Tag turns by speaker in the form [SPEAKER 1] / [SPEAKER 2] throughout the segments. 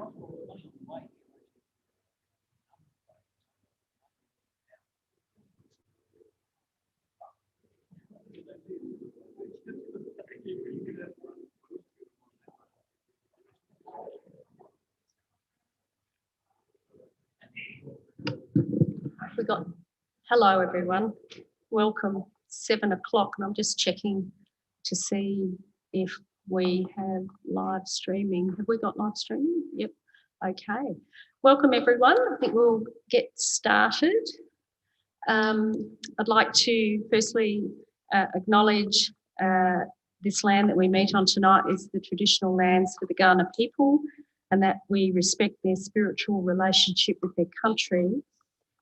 [SPEAKER 1] We got, hello everyone, welcome, 7 o'clock, and I'm just checking to see if we have live streaming. Have we got live streaming? Yep, okay. Welcome everyone, I think we'll get started. I'd like to firstly acknowledge this land that we meet on tonight is the traditional lands for the Kaurna people, and that we respect their spiritual relationship with their country.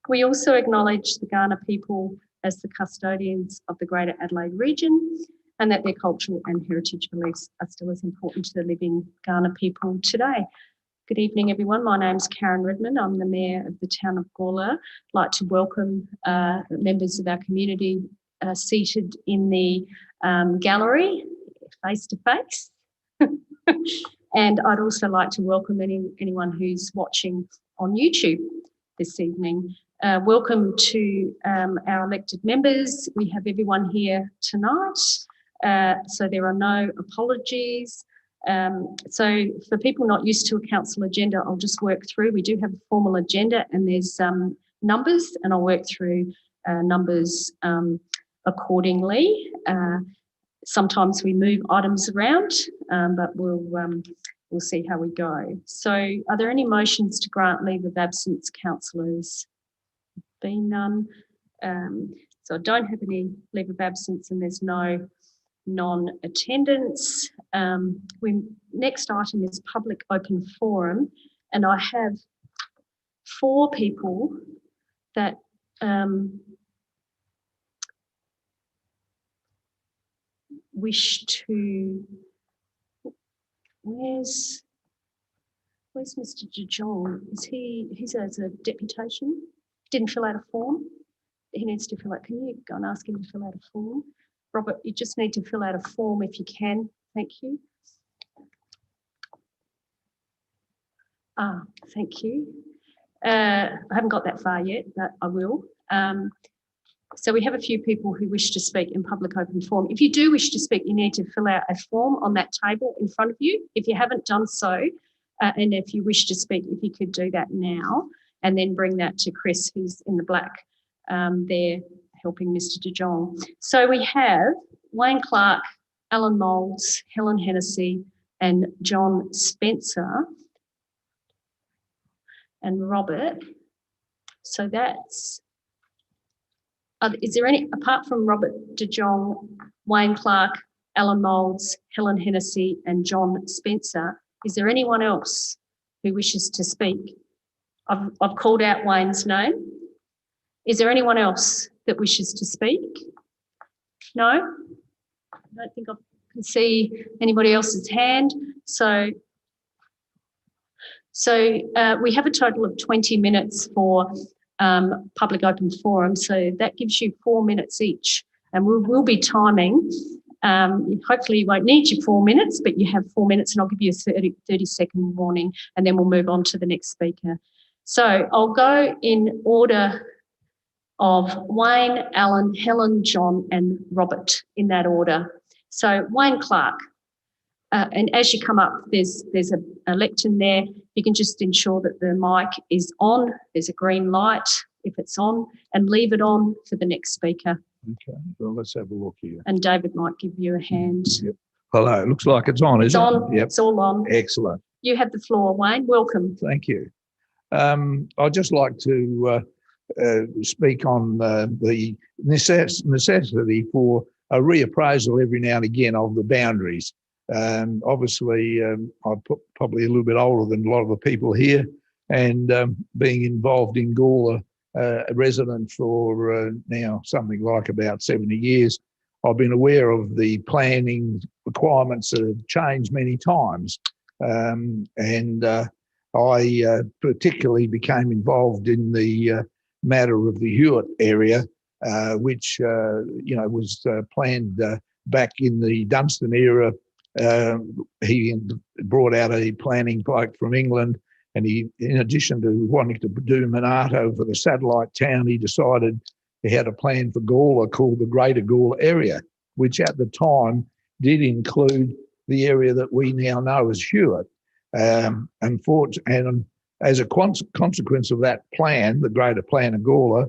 [SPEAKER 1] We also acknowledge the Kaurna people as the custodians of the Greater Adelaide region, and that their cultural and heritage beliefs are still as important to the living Kaurna people today. Good evening, everyone. My name's Karen Redmond. I'm the Mayor of the town of Gawler. I'd like to welcome members of our community seated in the gallery, face-to-face. And I'd also like to welcome anyone who's watching on YouTube this evening. Welcome to our elected members. We have everyone here tonight, so there are no apologies. So for people not used to a council agenda, I'll just work through. We do have a formal agenda and there's numbers, and I'll work through numbers accordingly. Sometimes we move items around, but we'll see how we go. So are there any motions to grant leave of absence, councillors? Been none. So I don't have any leave of absence and there's no non-attendance. Next item is public open forum, and I have 4 people that wish to. Where's Mr. De Jong? He's as a deputation? Didn't fill out a form. He needs to fill out. Can you go and ask him to fill out a form? Robert, you just need to fill out a form if you can. Thank you. Thank you. I haven't got that far yet, but I will. So we have a few people who wish to speak in public open forum. If you do wish to speak, you need to fill out a form on that table in front of you. If you haven't done so, and if you wish to speak, if you could do that now, and then bring that to Chris, who's in the black there, helping Mr. De Jong. So we have Wayne Clark, Alan Moulds, Helen Hennessy, and John Spencer, and Robert. So that's, is there any, apart from Robert De Jong, Wayne Clark, Alan Moulds, Helen Hennessy, and John Spencer, is there anyone else who wishes to speak? I've called out Wayne's name. Is there anyone else that wishes to speak? No? I don't think I can see anybody else's hand. So we have a total of 20 minutes for public open forum. So that gives you 4 minutes each, and we'll be timing. Hopefully you won't need your 4 minutes, but you have 4 minutes, and I'll give you a 30-second warning, and then we'll move on to the next speaker. So I'll go in order of Wayne, Alan, Helen, John, and Robert, in that order. So Wayne Clark, and as you come up, there's a lectern there. You can just ensure that the mic is on. There's a green light if it's on, and leave it on for the next speaker.
[SPEAKER 2] Okay, well, let's have a look here.
[SPEAKER 1] And David might give you a hand.
[SPEAKER 2] Yep. Hello, it looks like it's on, isn't it?
[SPEAKER 1] It's on, yep. It's all on.
[SPEAKER 2] Excellent.
[SPEAKER 1] You have the floor, Wayne. Welcome.
[SPEAKER 2] Thank you. I'd just like to speak on the necessity for a reappraisal every now and again of the boundaries. Obviously, I'm probably a little bit older than a lot of the people here, and being involved in Gawler, a resident for now something like about 70 years, I've been aware of the planning requirements that have changed many times. I particularly became involved in the matter of the Hewitt area, which was planned back in the Dunstan era. He brought out a planning bloke from England And he, in addition to wanting to do Monarto for the satellite town, he decided he had a plan for Gawler called the Greater Gawler area, which at the time did include the area that we now know as Hewitt. And as a consequence of that plan, the Greater Plan of Gawler,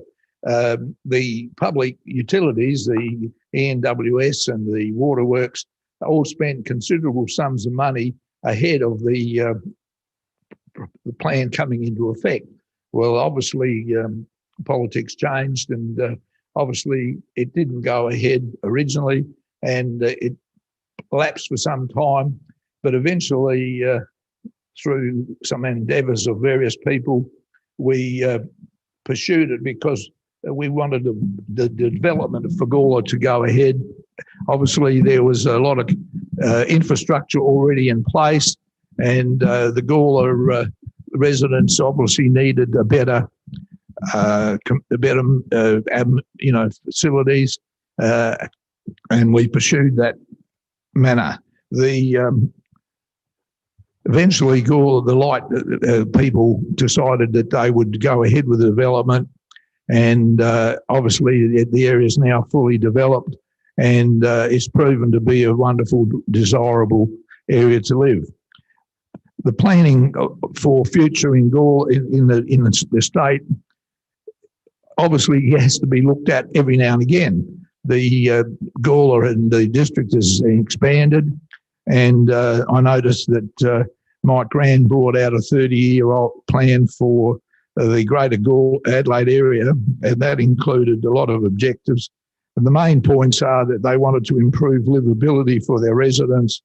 [SPEAKER 2] the public utilities, the ENWS and the waterworks, all spent considerable sums of money ahead of the plan coming into effect. Well, obviously, politics changed, and obviously it didn't go ahead originally, and it lapsed for some time. But eventually, through some endeavours of various people, we pursued it because we wanted the development of Gawler to go ahead. Obviously, there was a lot of infrastructure already in place, and the Gawler residents obviously needed a better facilities, and we pursued that manner. Eventually, Gawler, the light people decided that they would go ahead with the development, and obviously the area is now fully developed, and it's proven to be a wonderful, desirable area to live. The planning for future in Gawler in the state obviously has to be looked at every now and again. The Gawler and the district has expanded, and I noticed that Mike Grand brought out a 30-year-old plan for the Greater Adelaide area, and that included a lot of objectives. And the main points are that they wanted to improve livability for their residents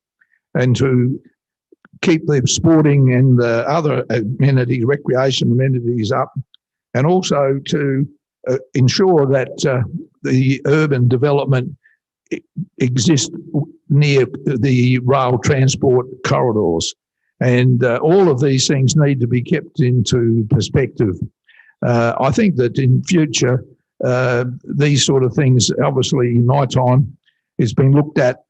[SPEAKER 2] and to keep the sporting and the other amenities, recreation amenities up, and also to ensure that the urban development exists near the rail transport corridors. And all of these things need to be kept into perspective. I think that in future, these sort of things, obviously in my time, it's been looked at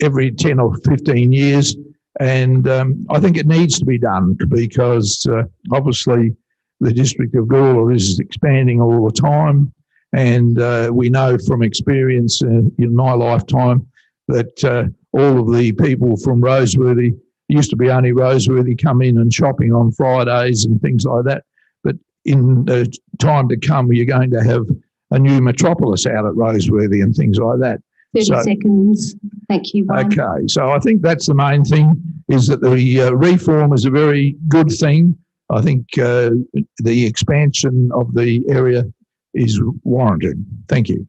[SPEAKER 2] every 10 or 15 years. And I think it needs to be done because obviously the district of Gawler is expanding all the time. And we know from experience in my lifetime that all of the people from Roseworthy, used to be only Roseworthy, come in and shopping on Fridays and things like that. But in the time to come, you're going to have a new metropolis out at Roseworthy and things like that.
[SPEAKER 1] 30 seconds. Thank you, Wayne.
[SPEAKER 2] Okay, so I think that's the main thing, is that the reform is a very good thing. I think the expansion of the area is warranted. Thank you.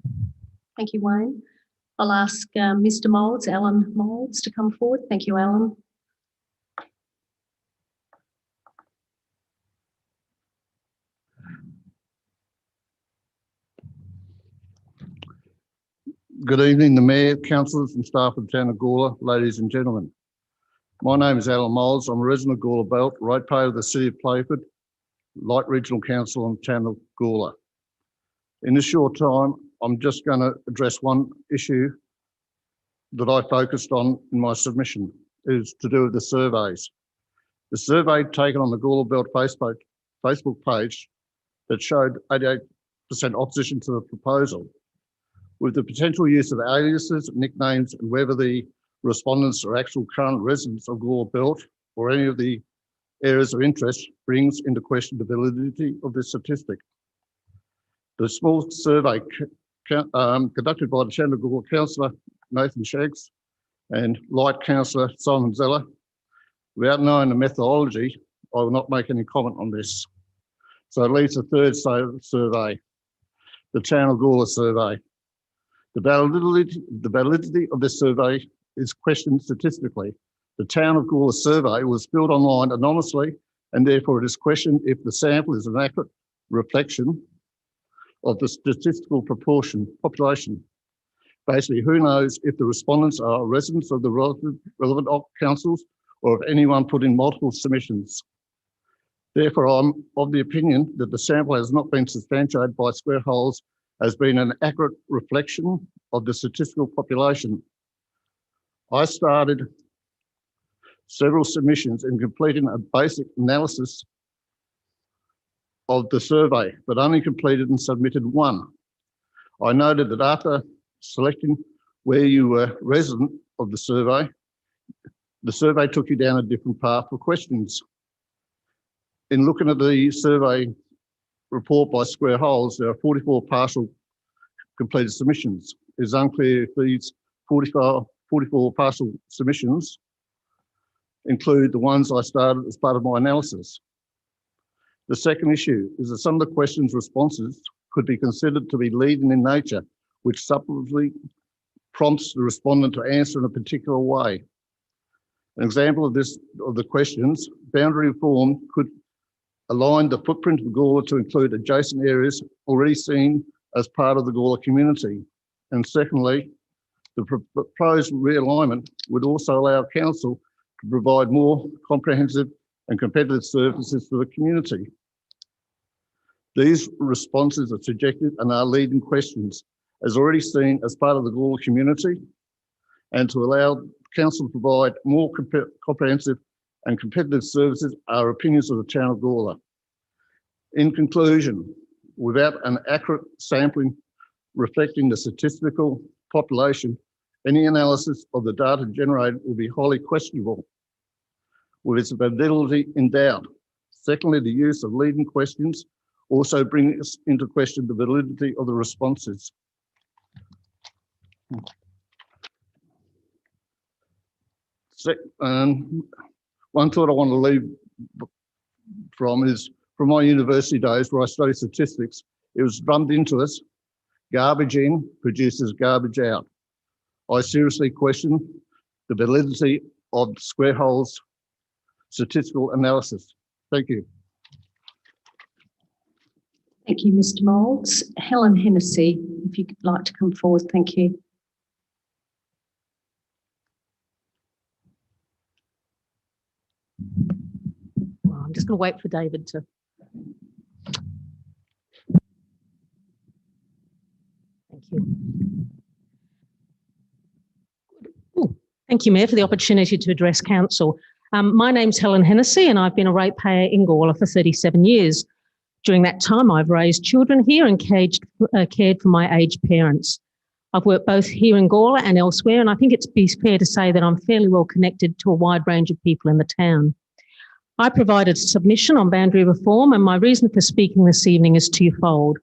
[SPEAKER 1] Thank you, Wayne. I'll ask Mr. Moulds, Alan Moulds, to come forward. Thank you, Alan.
[SPEAKER 3] Good evening, the Mayor, Councillors and staff of the Town of Gawler, ladies and gentlemen. My name is Alan Moulds. I'm a resident of Gawler Belt, ratepayer of the City of Playford, Light Regional Council and Town of Gawler. In this short time, I'm just going to address one issue that I focused on in my submission, is to do with the surveys. The survey taken on the Gawler Belt Facebook page that showed 88% opposition to the proposal, with the potential use of aliases, nicknames, and whether the respondents are actual current residents of Gawler Belt or any of the areas of interest, brings into question the validity of this statistic. The small survey conducted by the Town of Gawler Councillor Nathan Shaggs and Light Councillor Simon Zeller, without knowing the methodology, I will not make any comment on this. So it leaves the third survey, the Town of Gawler survey. The validity of this survey is questioned statistically. The Town of Gawler survey was filled online anonymously, and therefore it is questioned if the sample is an accurate reflection of the statistical population. Basically, who knows if the respondents are residents of the relevant councils or if anyone put in multiple submissions. Therefore, I'm of the opinion that the sample has not been substantiated by square holes as being an accurate reflection of the statistical population. I started several submissions and completing a basic analysis of the survey, but only completed and submitted one. I noted that after selecting where you were resident of the survey took you down a different path for questions. In looking at the survey report by square holes, there are 44 partial completed submissions. It is unclear if these 44 partial submissions include the ones I started as part of my analysis. The second issue is that some of the questions' responses could be considered to be leading in nature, which subsequently prompts the respondent to answer in a particular way. An example of the questions, boundary reform could align the footprint of Gawler to include adjacent areas already seen as part of the Gawler community. And secondly, the proposed realignment would also allow council to provide more comprehensive and competitive services to the community. These responses are subjective and are leading questions, as already seen as part of the Gawler community, and to allow council to provide more comprehensive and competitive services are opinions of the town of Gawler. In conclusion, without an accurate sampling reflecting the statistical population, any analysis of the data generated will be highly questionable, with its validity in doubt. Secondly, the use of leading questions also brings into question the validity of the responses. One thought I want to leave from is from my university days where I studied statistics, it was drummed into us, garbage in produces garbage out. I seriously question the validity of square holes statistical analysis. Thank you.
[SPEAKER 1] Thank you, Mr. Moulds. Helen Hennessy, if you'd like to come forward, thank you.
[SPEAKER 4] Well, I'm just going to wait for David to. Thank you. Ooh, thank you, Mayor, for the opportunity to address council. My name's Helen Hennessy and I've been a ratepayer in Gawler for 37 years. During that time, I've raised children here and cared for my aged parents. I've worked both here in Gawler and elsewhere, and I think it's fair to say that I'm fairly well connected to a wide range of people in the town. I provided a submission on boundary reform, and my reason for speaking this evening is twofold.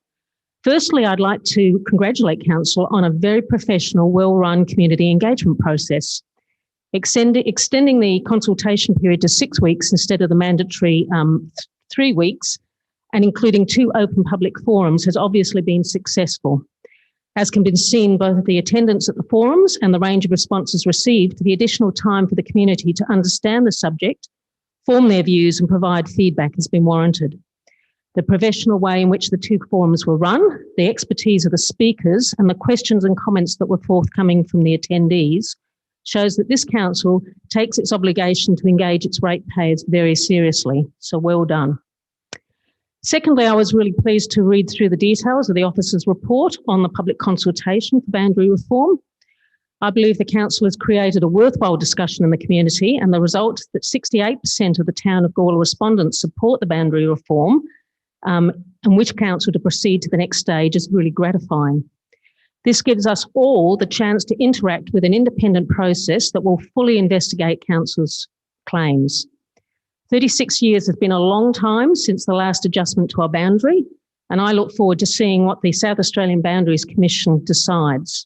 [SPEAKER 4] Firstly, I'd like to congratulate Council on a very professional, well-run community engagement process. Extending the consultation period to 6 weeks instead of the mandatory 3 weeks, and including 2 open public forums has obviously been successful. As can be seen, both the attendance at the forums and the range of responses received, the additional time for the community to understand the subject, form their views and provide feedback has been warranted. The professional way in which the 2 forums were run, the expertise of the speakers and the questions and comments that were forthcoming from the attendees shows that this council takes its obligation to engage its ratepayers very seriously. So well done. Secondly, I was really pleased to read through the details of the officer's report on the public consultation for boundary reform. I believe the council has created a worthwhile discussion in the community, and the result that 68% of the town of Gawler respondents support the boundary reform and wish council to proceed to the next stage is really gratifying. This gives us all the chance to interact with an independent process that will fully investigate council's claims. 36 years has been a long time since the last adjustment to our boundary, and I look forward to seeing what the South Australian Boundaries Commission decides.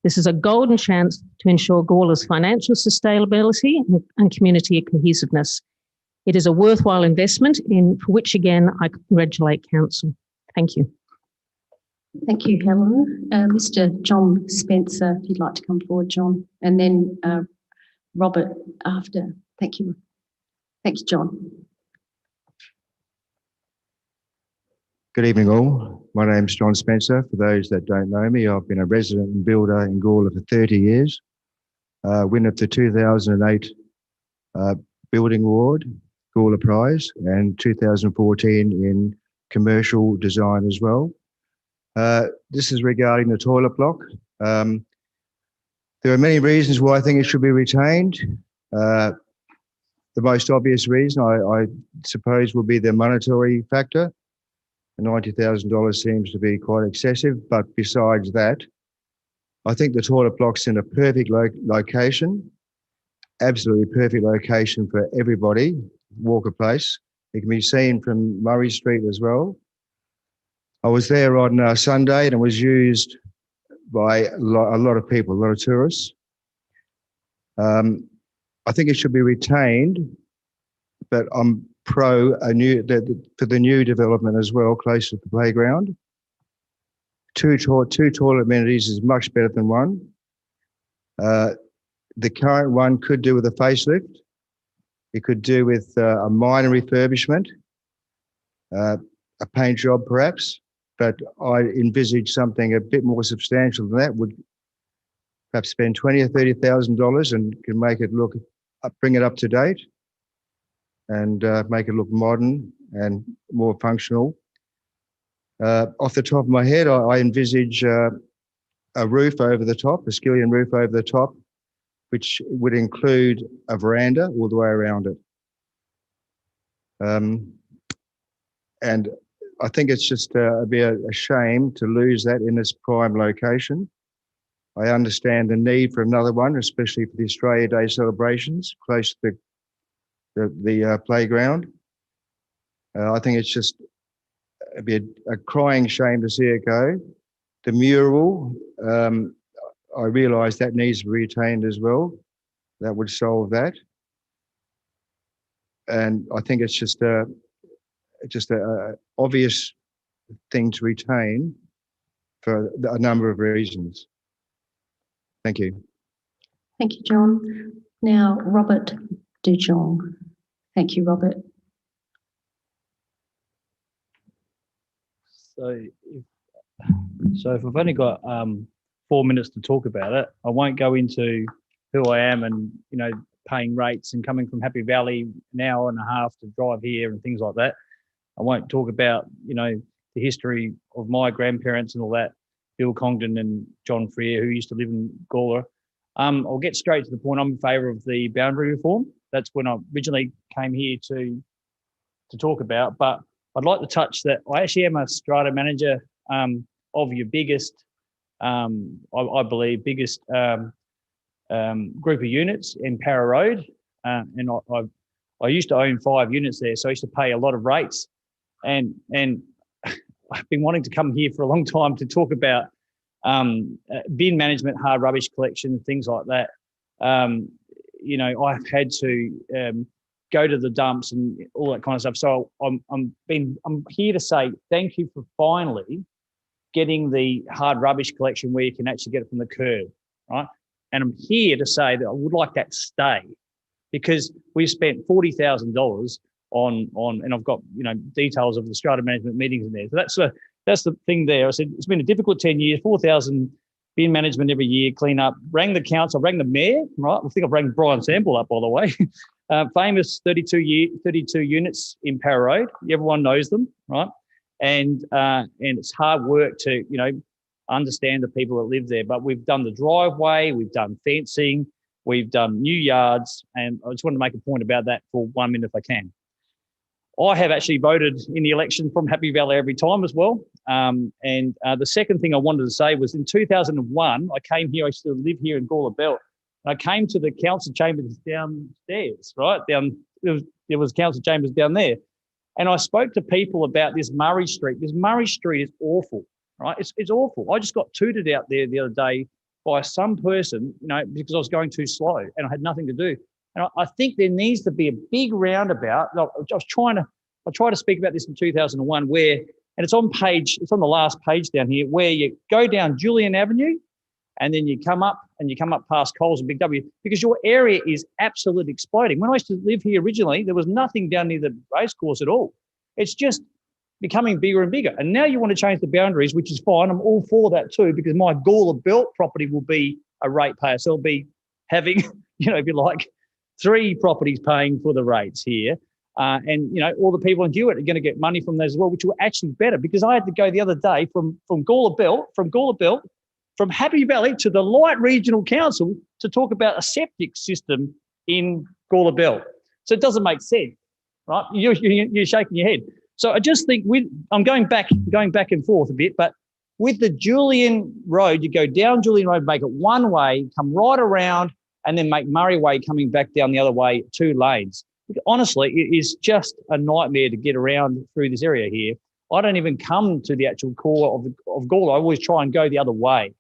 [SPEAKER 4] This is a golden chance to ensure Gawler's financial sustainability and community cohesiveness. It is a worthwhile investment for which, again, I congratulate council. Thank you.
[SPEAKER 1] Thank you, Helen. Mr. John Spencer, if you'd like to come forward, John, and then Robert after. Thank you. Thank you, John.
[SPEAKER 5] Good evening all. My name's John Spencer. For those that don't know me, I've been a resident and builder in Gawler for 30 years. Winner of the 2008 Building Award, Gawler Prize, and 2014 in commercial design as well. This is regarding the toilet block. There are many reasons why I think it should be retained. the most obvious reason, I suppose, will be the monetary factor. The $90,000 seems to be quite excessive, but besides that, I think the toilet block's in a perfect location, absolutely perfect location for everybody, Walker Place. It can be seen from Murray Street as well. I was there on Sunday and it was used by a lot of people, a lot of tourists. I think it should be retained, but I'm pro for the new development as well, close to the playground. Two toilet amenities is much better than one. The current one could do with a facelift. It could do with a minor refurbishment, a paint job perhaps, but I envisage something a bit more substantial than that. Would perhaps spend $20,000 or $30,000 and can make it look, bring it up to date and make it look modern and more functional. Off the top of my head, I envisage a roof over the top, a skillion roof over the top, which would include a veranda all the way around it. And I think it's just be a shame to lose that in its prime location. I understand the need for another one, especially for the Australia Day celebrations, close to the playground. I think it's just it'd be a crying shame to see it go. The mural, I realise that needs to be retained as well. That would solve that. And I think it's just a obvious thing to retain for a number of reasons. Thank you.
[SPEAKER 1] Thank you, John. Now, Robert Dujong. Thank you, Robert.
[SPEAKER 6] So if I've only got 4 minutes to talk about it, I won't go into who I am and, paying rates and coming from Happy Valley an hour and a half to drive here and things like that. I won't talk about, the history of my grandparents and all that, Bill Congdon and John Freer, who used to live in Gawler. I'll get straight to the point. I'm in favour of the boundary reform. That's when I originally came here to talk about. But I'd like to touch that I actually am a strata manager of your biggest, I believe, biggest group of units in Para Road. And I used to own 5 units there, so I used to pay a lot of rates. And I've been wanting to come here for a long time to talk about bin management, hard rubbish collection, things like that. I've had to go to the dumps and all that kind of stuff. So I'm here to say thank you for finally getting the hard rubbish collection where you can actually get it from the curb, right? And I'm here to say that I would like that to stay, because we've spent $40,000 on, and I've got details of the strata management meetings in there. So that's the thing there. I said it's been a difficult 10 years, 4,000 bin management every year, clean up. Rang the council, rang the mayor, right? I think I've rang Brian Sample up, by the way. Famous 32 units in Para Road. Everyone knows them, right? And it's hard work to understand the people that live there. But we've done the driveway, we've done fencing, we've done new yards, and I just want to make a point about that for 1 minute if I can. I have actually voted in the election from Happy Valley every time as well. The second thing I wanted to say was in 2001, I came here, I used to live here in Gawler Belt. I came to the council chambers downstairs, right? There was council chambers down there. And I spoke to people about this Murray Street. This Murray Street is awful, right? It's awful. I just got tooted out there the other day by some person, because I was going too slow and I had nothing to do. And I think there needs to be a big roundabout. I tried to speak about this in 2001 where, and it's on the last page down here, where you go down Julian Avenue and then you come up past Coles and Big W, because your area is absolutely exploding. When I used to live here originally, there was nothing down near the racecourse at all. It's just becoming bigger and bigger. And now you want to change the boundaries, which is fine. I'm all for that too, because my Gawler Belt property will be a ratepayer. So I'll be having, if you like, 3 properties paying for the rates here. And all the people in Hewitt are going to get money from those as well, which will actually better, because I had to go the other day from Gawler Belt, from Happy Valley to the Light Regional Council to talk about a septic system in Gawler Belt. So it doesn't make sense, right? You're shaking your head. So I just think I'm going back and forth a bit, but with the Julian Road, you go down Julian Road, make it one way, come right around, and then make Murray Way coming back down the other way, 2 lanes. Honestly, it is just a nightmare to get around through this area here. I don't even come to the actual core of Gawler. I always try and go the other way,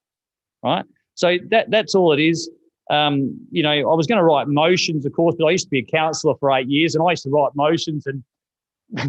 [SPEAKER 6] right? So that's all it is. I was going to write motions, of course, but I used to be a councillor for 8 years, and I used to write motions, and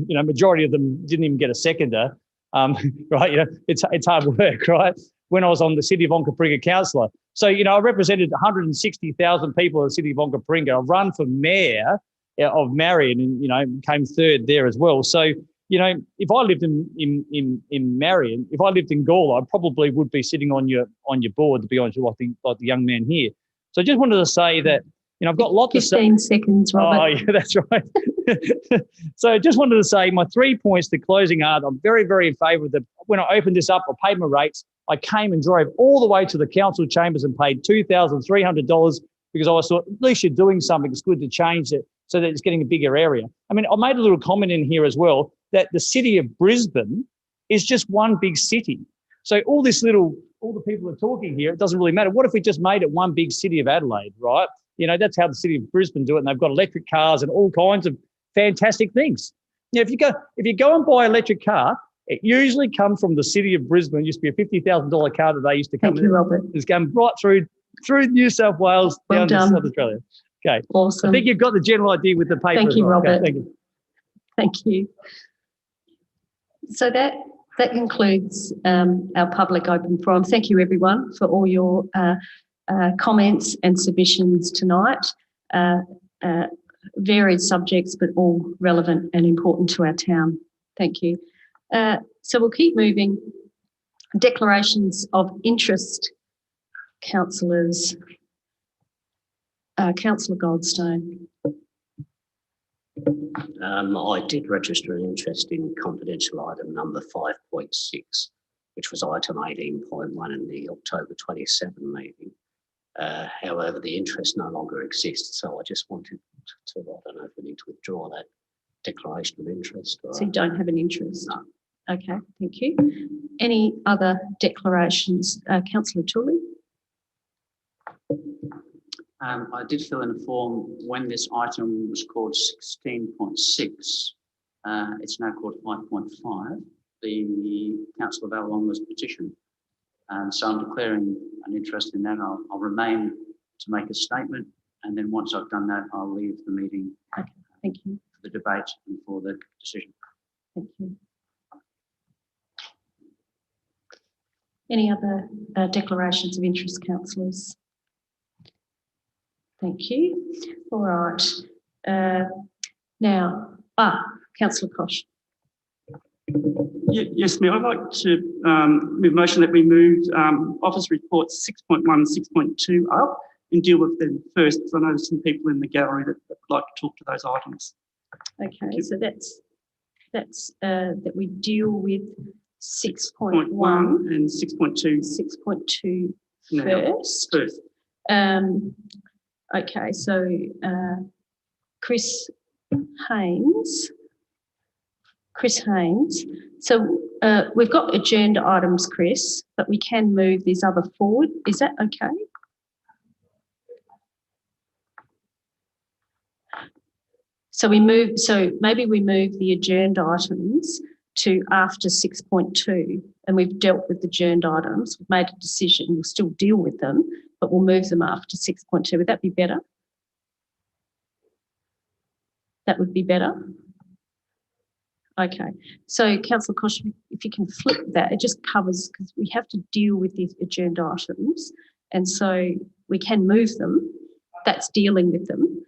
[SPEAKER 6] majority of them didn't even get a seconder. Right? It's hard work, right? When I was on the City of Onkaparinga councillor, so I represented 160,000 people in the City of Onkaparinga. I've run for mayor of Marion, and came 3rd there as well. So if I lived in Marion, if I lived in Gawler, I probably would be sitting on your board, to be honest with you, like the young man here. So I just wanted to say that, I've got lots of
[SPEAKER 1] 15 seconds, Robert.
[SPEAKER 6] Oh, yeah, that's right. So I just wanted to say my 3 points to closing are, I'm very, very in favour of when I opened this up, I paid my rates. I came and drove all the way to the council chambers and paid $2,300 because I thought, at least you're doing something. It's good to change it so that it's getting a bigger area. I mean, I made a little comment in here as well that the city of Brisbane is just one big city. So all the people are talking here, it doesn't really matter. What if we just made it one big city of Adelaide, right? That's how the city of Brisbane do it, and they've got electric cars and all kinds of fantastic things. If you go and buy an electric car, it usually comes from the city of Brisbane. It used to be a $50,000 car that they used to come.
[SPEAKER 1] Thank you, Robert.
[SPEAKER 6] It's going right through New South Wales
[SPEAKER 1] Well
[SPEAKER 6] down to
[SPEAKER 1] done.
[SPEAKER 6] South Australia. Okay,
[SPEAKER 1] Awesome.
[SPEAKER 6] I think you've got the general idea with the paper.
[SPEAKER 1] Thank
[SPEAKER 6] as
[SPEAKER 1] you,
[SPEAKER 6] well. Okay,
[SPEAKER 1] Robert.
[SPEAKER 6] thank you.
[SPEAKER 1] Thank you. So that concludes our public open forum. Thank you, everyone, for all your comments and submissions tonight. Varied subjects, but all relevant and important to our town. Thank you. So we'll keep moving. Declarations of interest, councillors. Councillor Goldstone.
[SPEAKER 7] I did register an interest in confidential item number 5.6, which was item 18.1 in the October 27 meeting. However, the interest no longer exists, so I just wanted to, I don't know if we need to withdraw that declaration of interest.
[SPEAKER 1] So you don't have an interest?
[SPEAKER 7] No.
[SPEAKER 1] Okay, thank you. Any other declarations? Councillor Tully?
[SPEAKER 7] I did fill in a form when this item was called 16.6. It's now called 5.5. The Council of Avalonga's petition. So I'm declaring an interest in that. I'll remain to make a statement, and then once I've done that, I'll leave the meeting.
[SPEAKER 1] Okay, thank you.
[SPEAKER 7] For the debate and for the decision.
[SPEAKER 1] Thank you. Any other declarations of interest, councillors? Thank you. All right. Now, Councillor Kosh.
[SPEAKER 8] Yes, Mayor, I'd like to move a motion that we move Office Reports 6.1 and 6.2 up and deal with them first, because I know there's some people in the gallery that would like to talk to those items.
[SPEAKER 1] Okay, so that's that we deal with 6.1
[SPEAKER 8] and 6.2.
[SPEAKER 1] 6.2 first. Okay, so Chris Haynes. So we've got agenda items, Chris, but we can move these other forward. Is that okay? So maybe we move the agenda items to after 6.2, and we've dealt with the agenda items. We've made a decision. We'll still deal with them, but we'll move them after 6.2. Would that be better? That would be better. Okay, so Councillor Kosh, if you can flip that, it just covers, because we have to deal with these agenda items, and so we can move them. That's dealing with them.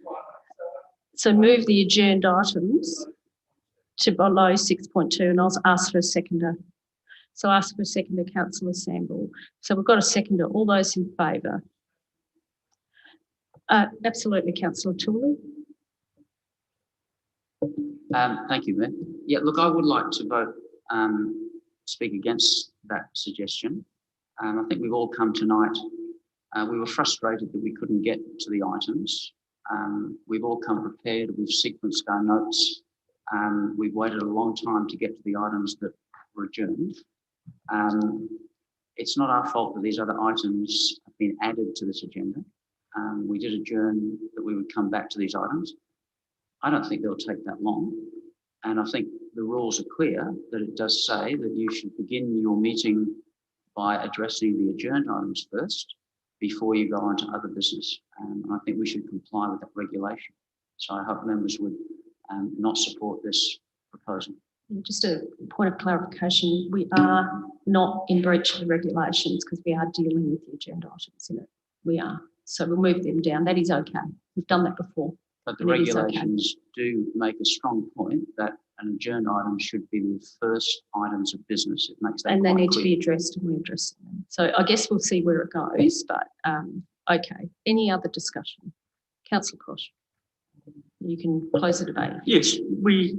[SPEAKER 1] So move the agenda items to below 6.2, and I'll ask for a seconder. So ask for a seconder, Councillor Samble. So we've got a seconder. All those in favour? Absolutely, Councillor Tooley.
[SPEAKER 7] Thank you, Mayor. Yeah, look, I would like to vote, speak against that suggestion. I think we've all come tonight. We were frustrated that we couldn't get to the items. We've all come prepared. We've sequenced our notes. We've waited a long time to get to the items that were adjourned. It's not our fault that these other items have been added to this agenda. We did adjourn that we would come back to these items. I don't think they'll take that long. And I think the rules are clear that it does say that you should begin your meeting by addressing the adjourned items first before you go on to other business. And I think we should comply with that regulation. So I hope members would not support this proposal.
[SPEAKER 1] Just a point of clarification, we are not in breach of the regulations because we are dealing with the agenda items in it. We are. So we'll move them down. That is okay. We've done that before.
[SPEAKER 7] But the regulations do make a strong point that an adjourned item should be the first items of business. It makes that
[SPEAKER 1] and they need
[SPEAKER 7] clear.
[SPEAKER 1] to be addressed, and we address them. So I guess we'll see where it goes, but okay. Any other discussion? Councillor Kosh, you can close the debate.
[SPEAKER 8] Yes, we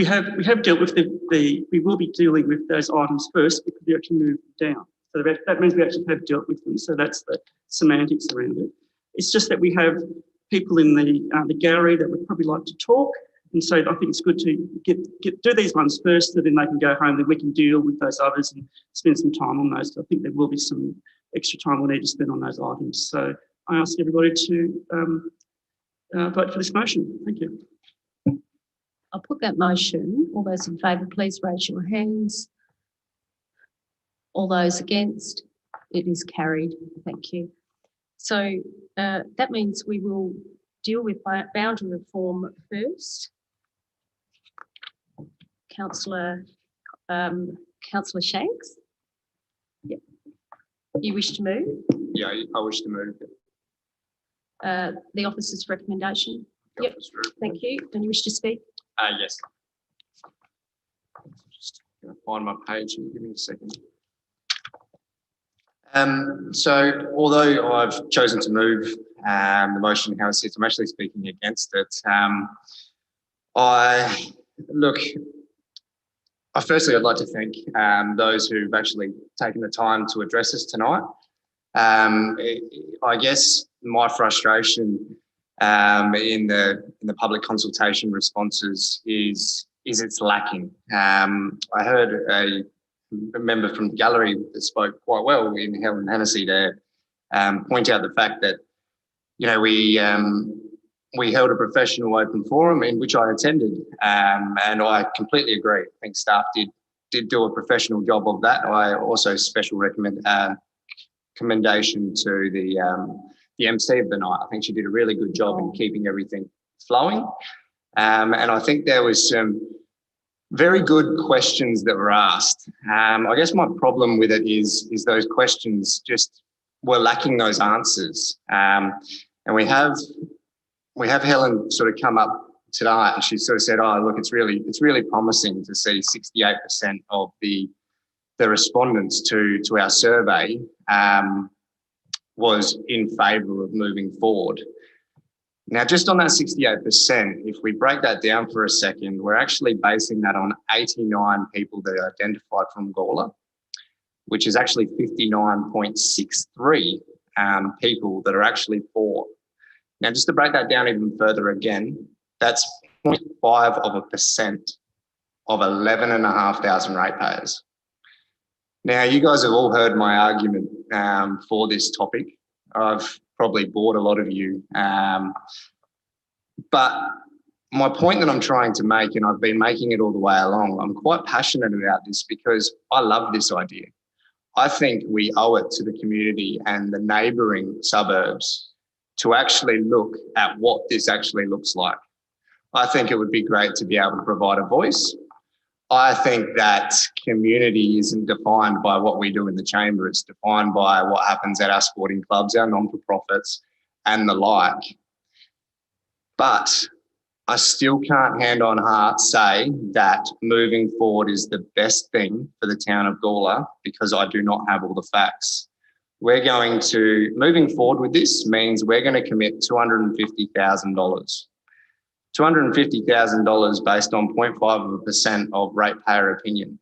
[SPEAKER 8] have dealt with we will be dealing with those items first because we actually moved them down. So that means we actually have dealt with them. So that's the semantics around it. It's just that we have people in the gallery that would probably like to talk. And so I think it's good to do these ones first, so then they can go home, then we can deal with those others and spend some time on those. So I think there will be some extra time we'll need to spend on those items. So I ask everybody to vote for this motion. Thank you.
[SPEAKER 1] I'll put that motion. All those in favour, please raise your hands. All those against, it is carried. Thank you. So that means we will deal with boundary reform first. Councillor Shanks. Yep. You wish to move?
[SPEAKER 9] Yeah, I wish to move.
[SPEAKER 1] The officer's recommendation. Yep. Thank you. And you wish to speak?
[SPEAKER 9] Yes. Just gonna find my page and give me a second. So although I've chosen to move the motion how it sits, I'm actually speaking against it. Firstly, I'd like to thank those who've actually taken the time to address us tonight. I guess my frustration in the public consultation responses is it's lacking. I heard a member from the gallery that spoke quite well in Helen Hennessy there point out the fact that, you know, we held a professional open forum in which I attended, and I completely agree. I think staff did do a professional job of that. I also special commendation to the MC of the night. I think she did a really good job in keeping everything flowing, and I think there was some very good questions that were asked. I guess my problem with it is those questions just were lacking those answers. And we have Helen sort of come up tonight and she sort of said, "Oh, look, it's really promising to see 68% of the respondents to our survey was in favour of moving forward." Now, just on that 68%, if we break that down for a second, we're actually basing that on 89 people that are identified from Gawler, which is actually 59.63 people that are actually for. Now, just to break that down even further again, that's 0.5% of 11,500 ratepayers. Now, you guys have all heard my argument for this topic. I've probably bored a lot of you. But my point that I'm trying to make, and I've been making it all the way along, I'm quite passionate about this because I love this idea. I think we owe it to the community and the neighbouring suburbs to actually look at what this actually looks like. I think it would be great to be able to provide a voice. I think that community isn't defined by what we do in the chamber. It's defined by what happens at our sporting clubs, our non-for-profits and the like. But I still can't hand on heart say that moving forward is the best thing for the town of Gawler because I do not have all the facts. Moving forward with this means we're going to commit $250,000. $250,000 based on 0.5% of ratepayer opinion.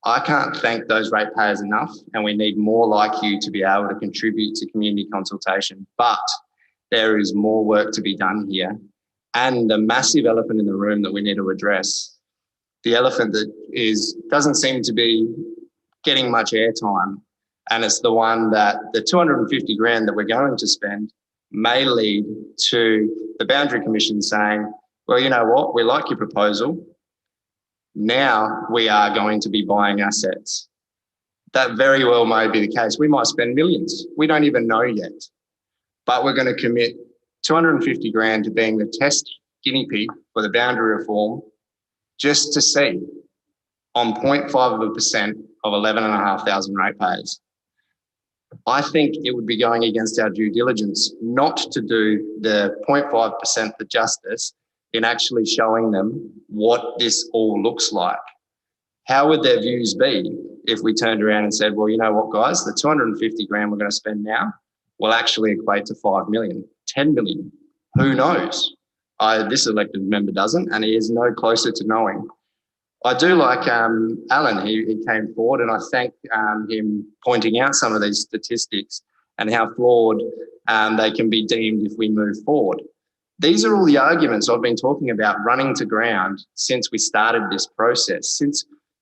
[SPEAKER 9] I can't thank those ratepayers enough, and we need more like you to be able to contribute to community consultation. But there is more work to be done here. And the massive elephant in the room that we need to address, the elephant that doesn't seem to be getting much airtime, and it's the one that the 250 grand that we're going to spend may lead to the Boundary Commission saying, well, you know what, we like your proposal. Now we are going to be buying assets. That very well may be the case. We might spend millions. We don't even know yet. But we're going to commit 250 grand to being the test guinea pig for the boundary reform just to see on 0.5% of 11,500 ratepayers. I think it would be going against our due diligence not to do the 0.5% the justice in actually showing them what this all looks like. How would their views be if we turned around and said, well, you know what, guys, the 250 grand we're going to spend now will actually equate to 5 million, 10 million. Who knows? This elected member doesn't, and he is no closer to knowing. I do like Alan, he came forward, and I thank him pointing out some of these statistics and how flawed they can be deemed if we move forward. These are all the arguments I've been talking about running to ground since we started this process.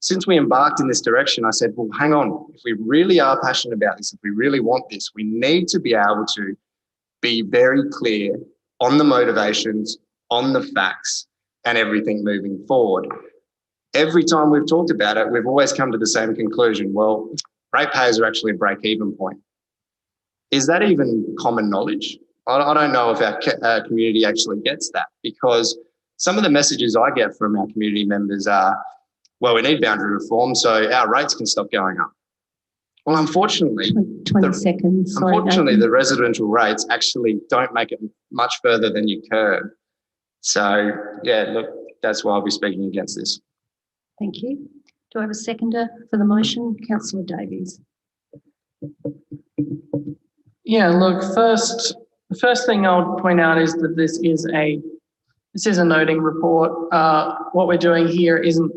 [SPEAKER 9] Since we embarked in this direction, I said, well, hang on, if we really are passionate about this, if we really want this, we need to be able to be very clear on the motivations, on the facts, and everything moving forward. Every time we've talked about it, we've always come to the same conclusion. Well, ratepayers are actually a break-even point. Is that even common knowledge? I don't know if our community actually gets that, because some of the messages I get from our community members are, well, we need boundary reform so our rates can stop going up. Well, unfortunately,
[SPEAKER 1] 20 seconds. Sorry,
[SPEAKER 9] unfortunately,
[SPEAKER 1] Nathan.
[SPEAKER 9] the residential rates actually don't make it much further than your curb. So, yeah, look, that's why I'll be speaking against this.
[SPEAKER 1] Thank you. Do I have a seconder for the motion? Councillor Davies.
[SPEAKER 10] Yeah, look, the first thing I'll point out is that this is a noting report. What we're doing here isn't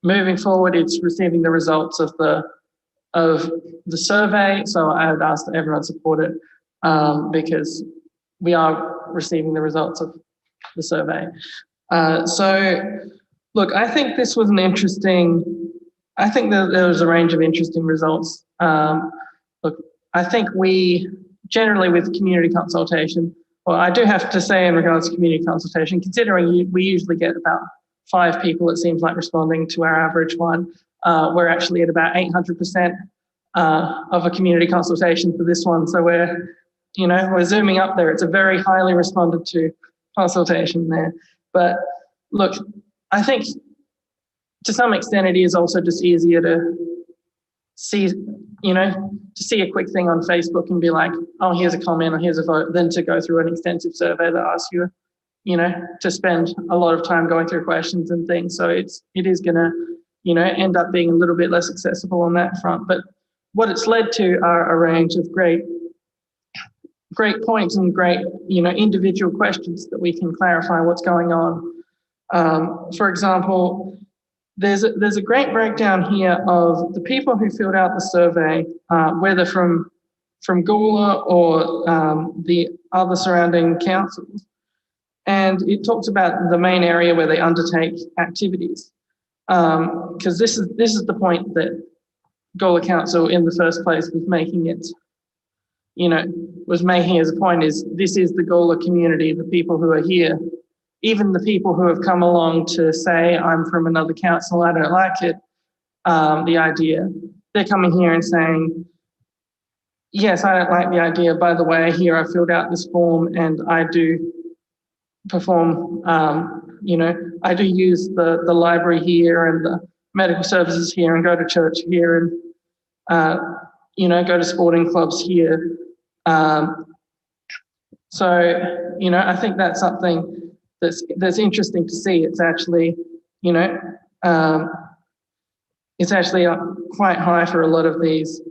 [SPEAKER 10] moving forward, it's receiving the results of the survey. So I would ask that everyone support it because we are receiving the results of the survey. So look, I think this was I think that there was a range of interesting results. Look, I think we generally with community consultation, well, I do have to say in regards to community consultation, considering we usually get about 5 people, it seems like, responding to our average one, we're actually at about 800% of a community consultation for this one. So we're zooming up there. It's a very highly responded to consultation there. But look, I think to some extent it is also just easier to see, to see a quick thing on Facebook and be like, oh, here's a comment or here's a vote, than to go through an extensive survey that asks you, to spend a lot of time going through questions and things. So it is going to, end up being a little bit less accessible on that front. But what it's led to are a range of great points and great, individual questions that we can clarify what's going on. For example, there's a great breakdown here of the people who filled out the survey, whether from Gawler or the other surrounding councils. And it talks about the main area where they undertake activities. Because this is the point that Gawler Council in the first place was making it, was making as a point is this is the Gawler community, the people who are here. Even the people who have come along to say, I'm from another council, I don't like it, the idea, they're coming here and saying, yes, I don't like the idea. By the way, here I filled out this form and I do perform, I do use the library here and the medical services here and go to church here and, go to sporting clubs here. So, I think that's something that's interesting to see. It's actually, it's actually quite high for a lot of these.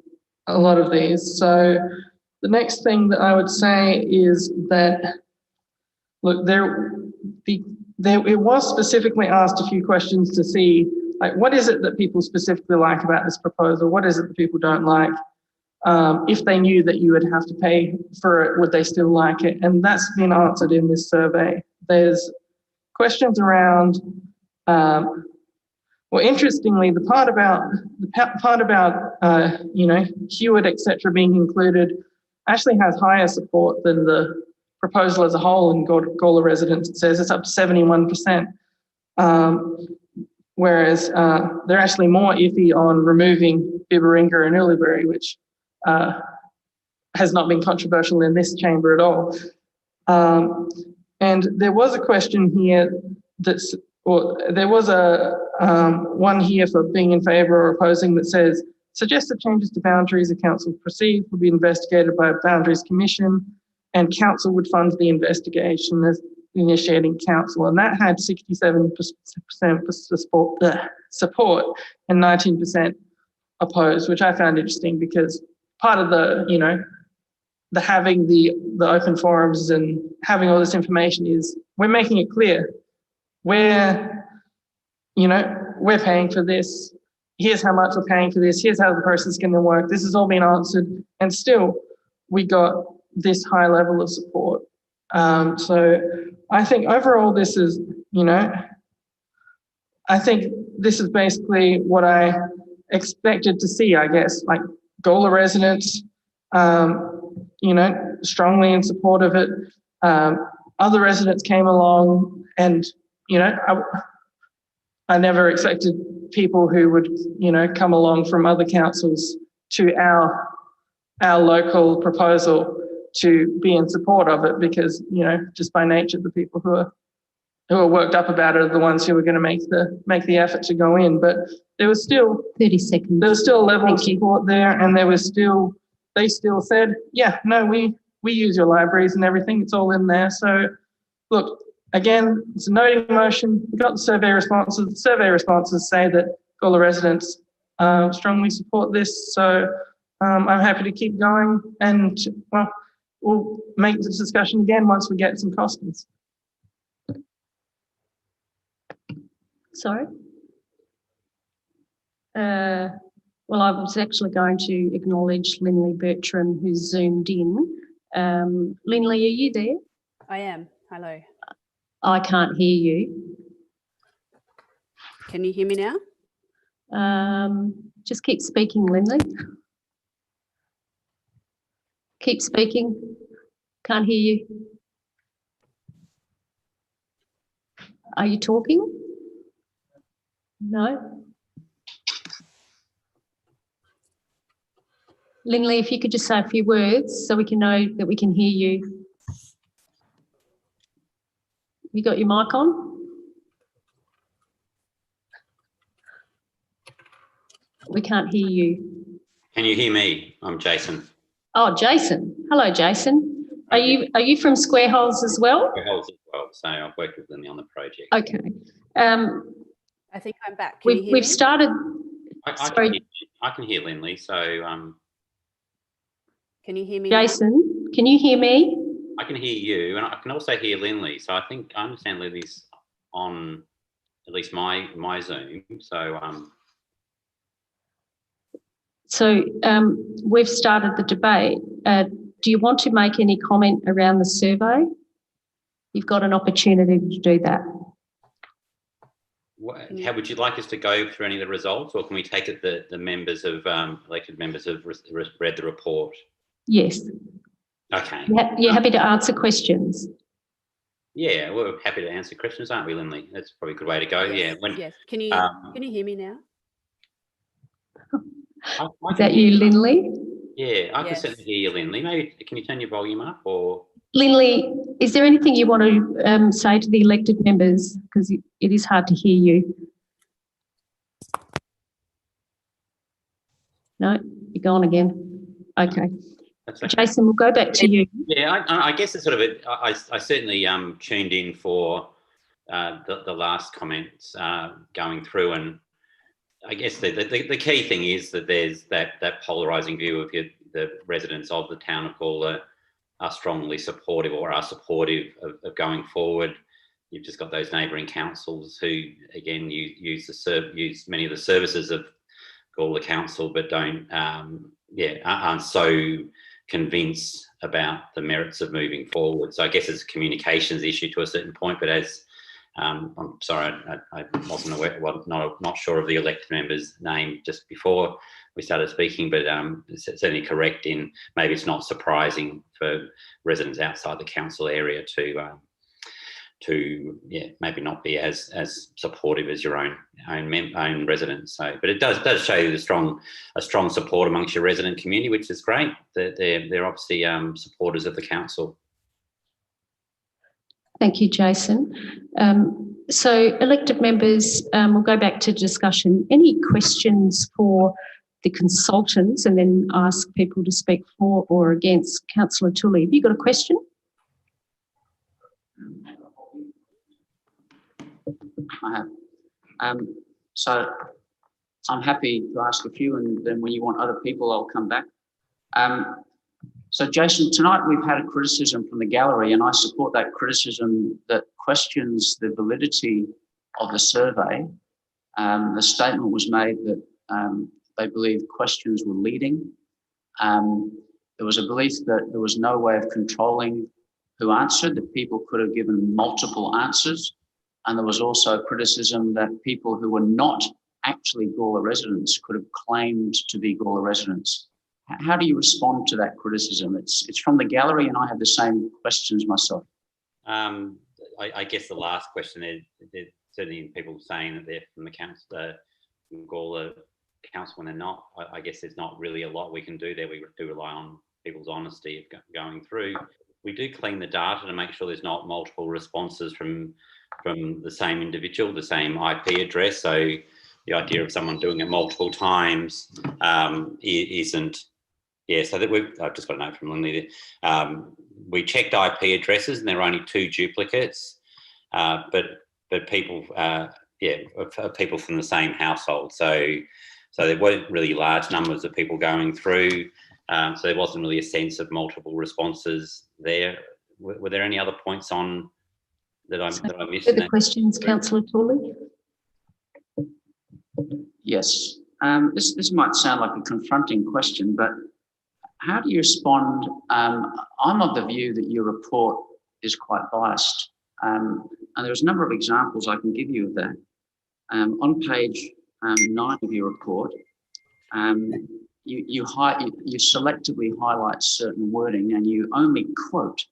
[SPEAKER 10] So the next thing that I would say is that, look, it was specifically asked a few questions to see, like, what is it that people specifically like about this proposal? What is it that people don't like? if they knew that you would have to pay for it, would they still like it? And that's been answered in this survey. There's questions around, well, interestingly, the part about Hewitt, etc., being included actually has higher support than the proposal as a whole in Gawler residents. It says it's up to 71%, whereas they're actually more iffy on removing Bibberinga and Ulibarri, which has not been controversial in this chamber at all. And there was a question here there was a one here for being in favour or opposing that says, suggested changes to boundaries a council proceed will be investigated by a boundaries commission and council would fund the investigation as initiating council. And that had 67% support and 19% opposed, which I found interesting because part of the having the open forums and having all this information is we're making it clear we're paying for this. Here's how much we're paying for this. Here's how the process is going to work. This has all been answered, and still we got this high level of support. So I think overall this is, I think this is basically what I expected to see, I guess, like Gawler residents, strongly in support of it. Other residents came along and, I never expected people who would, come along from other councils to our local proposal to be in support of it because, just by nature, the people who are worked up about it are the ones who are going to make the effort to go in. But there was still
[SPEAKER 1] 30 seconds.
[SPEAKER 10] There was still a level of support there, and they still said, yeah, no, we use your libraries and everything. It's all in there. So look, again, it's a noting motion. We got the survey responses. The survey responses say that Gawler residents strongly support this. So I'm happy to keep going, and we'll make this discussion again once we get some costings.
[SPEAKER 1] Sorry? Well, I was actually going to acknowledge Linley Bertram, who's zoomed in. Linley, are you there?
[SPEAKER 11] I am. Hello.
[SPEAKER 1] I can't hear you.
[SPEAKER 11] Can you hear me now?
[SPEAKER 1] Just keep speaking, Linley. Keep speaking. Can't hear you. Are you talking? No? Linley, if you could just say a few words so we can know that we can hear you. You got your mic on? We can't hear you.
[SPEAKER 12] Can you hear me? I'm Jason.
[SPEAKER 1] Oh, Jason. Hello, Jason. Are you from Square Holes as well?
[SPEAKER 12] Square Holes as well. So I've worked with Linley on the project.
[SPEAKER 1] Okay.
[SPEAKER 11] I think I'm back. Can you hear
[SPEAKER 1] we've
[SPEAKER 11] me?
[SPEAKER 1] started.
[SPEAKER 12] I can hear Linley. So
[SPEAKER 11] can you hear me?
[SPEAKER 1] Jason, can you hear me?
[SPEAKER 12] I can hear you, and I can also hear Linley. So I think I understand Linley's on at least my Zoom. So
[SPEAKER 1] we've started the debate. Do you want to make any comment around the survey? You've got an opportunity to do that.
[SPEAKER 12] How would you like us to go through any of the results, or can we take it that the members of elected members have read the report?
[SPEAKER 1] Yes.
[SPEAKER 12] Okay.
[SPEAKER 1] You're happy to answer questions?
[SPEAKER 12] Yeah, we're happy to answer questions, aren't we, Linley? That's probably a good way to go.
[SPEAKER 11] Yes,
[SPEAKER 12] Yeah.
[SPEAKER 11] yes. Can you hear me now?
[SPEAKER 1] Is that you, Linley?
[SPEAKER 12] Yeah, I can certainly hear you, Linley. Maybe can you turn your volume up, or?
[SPEAKER 1] Linley, is there anything you want to say to the elected members? Because it is hard to hear you. No, you're gone again. Okay.
[SPEAKER 12] That's okay.
[SPEAKER 1] Jason, we'll go back to you.
[SPEAKER 12] Yeah, I guess it's sort of I certainly tuned in for the last comments going through, and I guess the key thing is that there's that polarising view of the residents of the town of Gawler are strongly supportive or are supportive of going forward. You've just got those neighbouring councils who, again, use many of the services of Gawler Council, but don't aren't so convinced about the merits of moving forward. So I guess it's a communications issue to a certain point, but as I'm sorry, I wasn't aware, well, not sure of the elected member's name just before we started speaking, but it's certainly correct in maybe it's not surprising for residents outside the council area to maybe not be as supportive as your own residents. So, but it does show you a strong support amongst your resident community, which is great. They're obviously supporters of the council.
[SPEAKER 1] Thank you, Jason. So elected members, we'll go back to discussion. Any questions for the consultants, and then ask people to speak for or against? Councillor Tully, have you got a question?
[SPEAKER 7] I have. So I'm happy to ask a few, and then when you want other people, I'll come back. So Jason, tonight we've had a criticism from the gallery, and I support that criticism that questions the validity of the survey. The statement was made that they believe questions were leading. There was a belief that there was no way of controlling who answered, that people could have given multiple answers. And there was also criticism that people who were not actually Gawler residents could have claimed to be Gawler residents. How do you respond to that criticism? It's from the gallery, and I have the same questions myself.
[SPEAKER 12] I guess the last question is there's certainly people saying that they're from the council, Gawler council, when they're not. I guess there's not really a lot we can do there. We do rely on people's honesty of going through. We do clean the data to make sure there's not multiple responses from the same individual, the same IP address. So the idea of someone doing it multiple times isn't. Yeah, so that I've just got a note from Lindsay there. We checked IP addresses, and there were only 2 duplicates, but people, people from the same household. So there weren't really large numbers of people going through. So there wasn't really a sense of multiple responses there. Were there any other points on that I missed?
[SPEAKER 1] Further questions, Councillor Tooley?
[SPEAKER 7] Yes. This might sound like a confronting question, but how do you respond? I'm of the view that your report is quite biased. And there's a number of examples I can give you of that. On page 9 of your report, you selectively highlight certain wording, and you only quote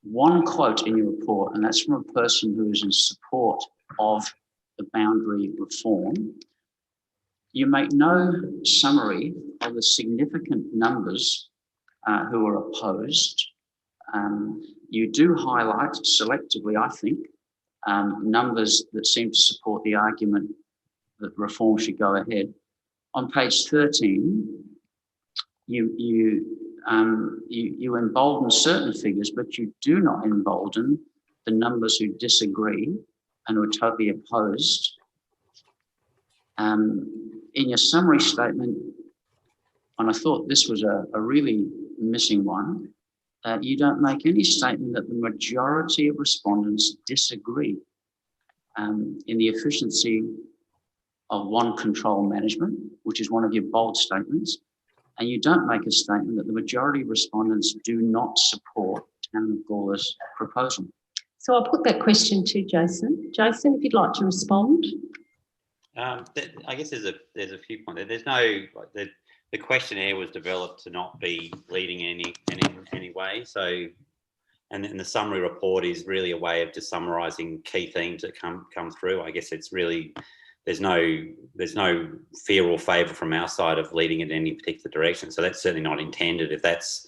[SPEAKER 7] one quote in your report, and that's from a person who is in support of the boundary reform. You make no summary of the significant numbers who are opposed. You do highlight selectively, I think, numbers that seem to support the argument that reform should go ahead. On page 13, you embolden certain figures, but you do not embolden the numbers who disagree and who are totally opposed. In your summary statement, and I thought this was a really missing one, you don't make any statement that the majority of respondents disagree in the efficiency of one control management, which is one of your bold statements. And you don't make a statement that the majority of respondents do not support Town of Gawler's proposal.
[SPEAKER 1] So I'll put that question to Jason. Jason, if you'd like to respond.
[SPEAKER 12] I guess there's a few points. There's no the questionnaire was developed to not be leading in any way. So, and the summary report is really a way of just summarising key themes that come through. I guess it's really there's no fear or favour from our side of leading in any particular direction. So that's certainly not intended. If that's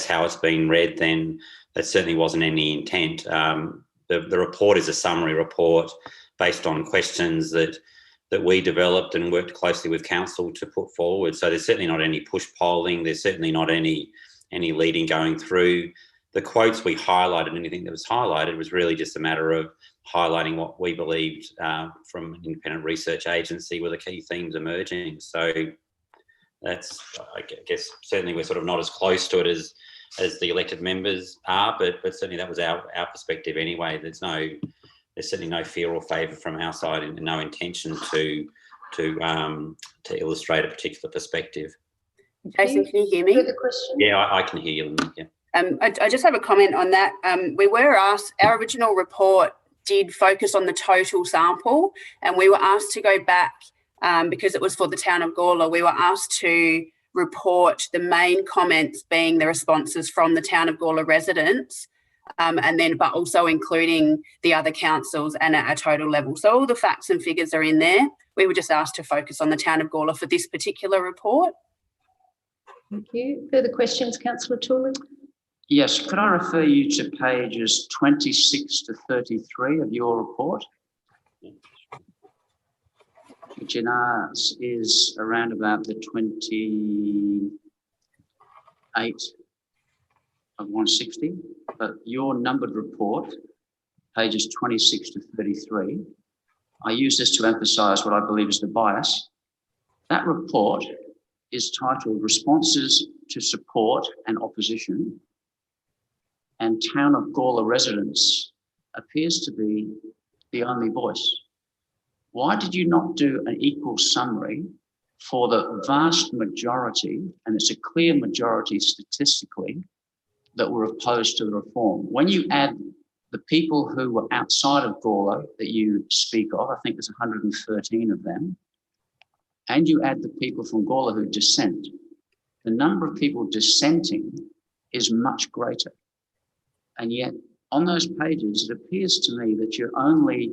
[SPEAKER 12] how it's been read, then that certainly wasn't any intent. The report is a summary report based on questions that we developed and worked closely with council to put forward. So there's certainly not any push polling. There's certainly not any leading going through. The quotes we highlighted, anything that was highlighted was really just a matter of highlighting what we believed from an independent research agency were the key themes emerging. So that's, I guess, certainly we're sort of not as close to it as the elected members are, but certainly that was our perspective anyway. There's certainly no fear or favour from our side and no intention to illustrate a particular perspective.
[SPEAKER 11] Jason, can you hear me?
[SPEAKER 1] Further question?
[SPEAKER 12] Yeah, I can hear you. Yeah.
[SPEAKER 11] I just have a comment on that. We were asked, our original report did focus on the total sample, and we were asked to go back because it was for the town of Gawler. We were asked to report the main comments being the responses from the town of Gawler residents, but also including the other councils and at a total level. So all the facts and figures are in there. We were just asked to focus on the town of Gawler for this particular report.
[SPEAKER 1] Thank you. Further questions, Councillor Tooley?
[SPEAKER 7] Yes, could I refer you to pages 26 to 33 of your report, which in ours is around about the 28 of 160, but your numbered report, pages 26 to 33, I use this to emphasise what I believe is the bias. That report is titled Responses to Support and Opposition, and Town of Gawler residents appears to be the only voice. Why did you not do an equal summary for the vast majority, and it's a clear majority statistically, that were opposed to the reform? When you add the people who were outside of Gawler that you speak of, I think there's 113 of them, and you add the people from Gawler who dissent, the number of people dissenting is much greater. And yet, on those pages, it appears to me that you're only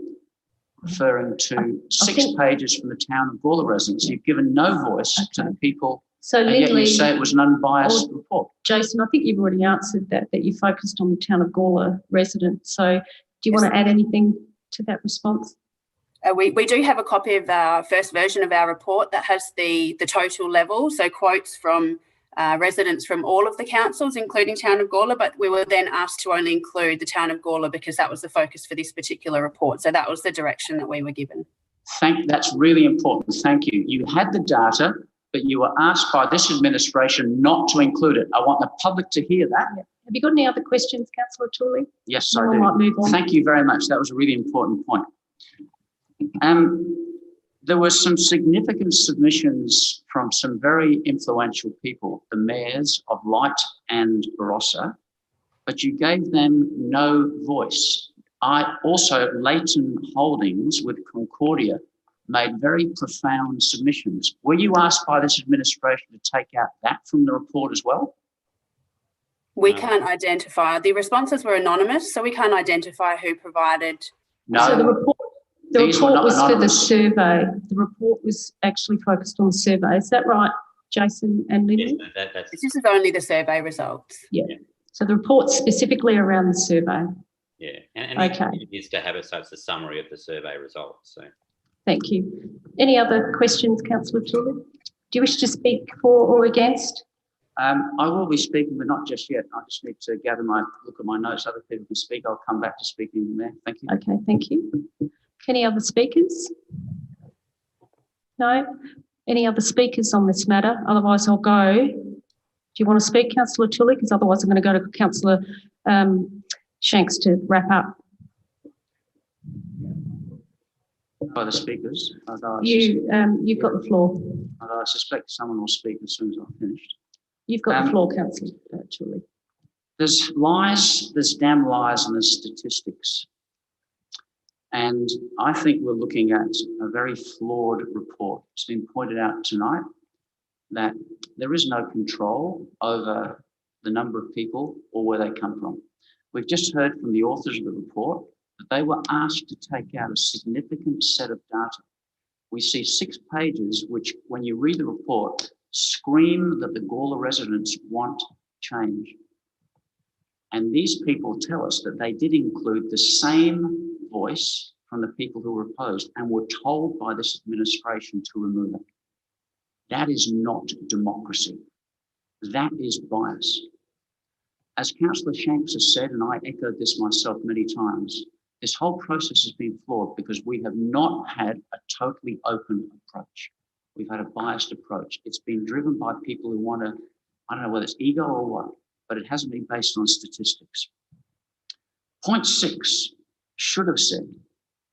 [SPEAKER 7] referring to six pages from the town of Gawler residents. You've given no voice to the people,
[SPEAKER 1] So
[SPEAKER 7] and yet you
[SPEAKER 1] legally,
[SPEAKER 7] say it was an unbiased report.
[SPEAKER 1] Jason, I think you've already answered that you focused on the town of Gawler residents. So do you want to add anything to that response?
[SPEAKER 11] We do have a copy of our first version of our report that has the total level, so quotes from residents from all of the councils, including town of Gawler, but we were then asked to only include the town of Gawler because that was the focus for this particular report. So that was the direction that we were given.
[SPEAKER 7] That's really important. Thank you. You had the data, but you were asked by this administration not to include it. I want the public to hear that.
[SPEAKER 1] Have you got any other questions, Councillor Tooley?
[SPEAKER 7] Yes,
[SPEAKER 1] No,
[SPEAKER 7] I
[SPEAKER 1] I
[SPEAKER 7] do.
[SPEAKER 1] might move on.
[SPEAKER 7] Thank you very much. That was a really important point. There were some significant submissions from some very influential people, the mayors of Light and Barossa, but you gave them no voice. Leighton Holdings with Concordia made very profound submissions. Were you asked by this administration to take out that from the report as well?
[SPEAKER 11] We can't identify. The responses were anonymous, so we can't identify who provided.
[SPEAKER 7] No.
[SPEAKER 1] So the report
[SPEAKER 7] These were not
[SPEAKER 1] was for the
[SPEAKER 7] anonymous.
[SPEAKER 1] survey. The report was actually focused on the survey. Is that right, Jason and Lily?
[SPEAKER 12] Yes, that's
[SPEAKER 11] This is only the survey results.
[SPEAKER 1] Yeah. So the report's specifically around the survey.
[SPEAKER 12] yeah. And
[SPEAKER 1] Okay.
[SPEAKER 12] it is to have it, so it's a summary of the survey results. So
[SPEAKER 1] Thank you. Any other questions, Councillor Tooley? Do you wish to speak for or against?
[SPEAKER 7] I will be speaking, but not just yet. I just need to look at my notes. Other people can speak. I'll come back to speaking there. Thank you.
[SPEAKER 1] Okay, thank you. Any other speakers? No? Any other speakers on this matter? Otherwise, I'll go. Do you want to speak, Councillor Tooley? Because otherwise I'm going to go to Councillor Shanks to wrap up.
[SPEAKER 7] By the speakers,
[SPEAKER 1] You've got the floor.
[SPEAKER 7] I suspect someone will speak as soon as I've finished.
[SPEAKER 1] You've got the floor, Councillor Tooley.
[SPEAKER 7] There's lies, there's damn lies, and there's statistics. And I think we're looking at a very flawed report. It's been pointed out tonight that there is no control over the number of people or where they come from. We've just heard from the authors of the report that they were asked to take out a significant set of data. We see 6 pages, which when you read the report, scream that the Gawler residents want change. And these people tell us that they did include the same voice from the people who were opposed and were told by this administration to remove it. That is not democracy. That is bias. As Councillor Shanks has said, and I echoed this myself many times, this whole process has been flawed because we have not had a totally open approach. We've had a biased approach. It's been driven by people who want to, I don't know whether it's ego or what, but it hasn't been based on statistics. Point 6 should have said,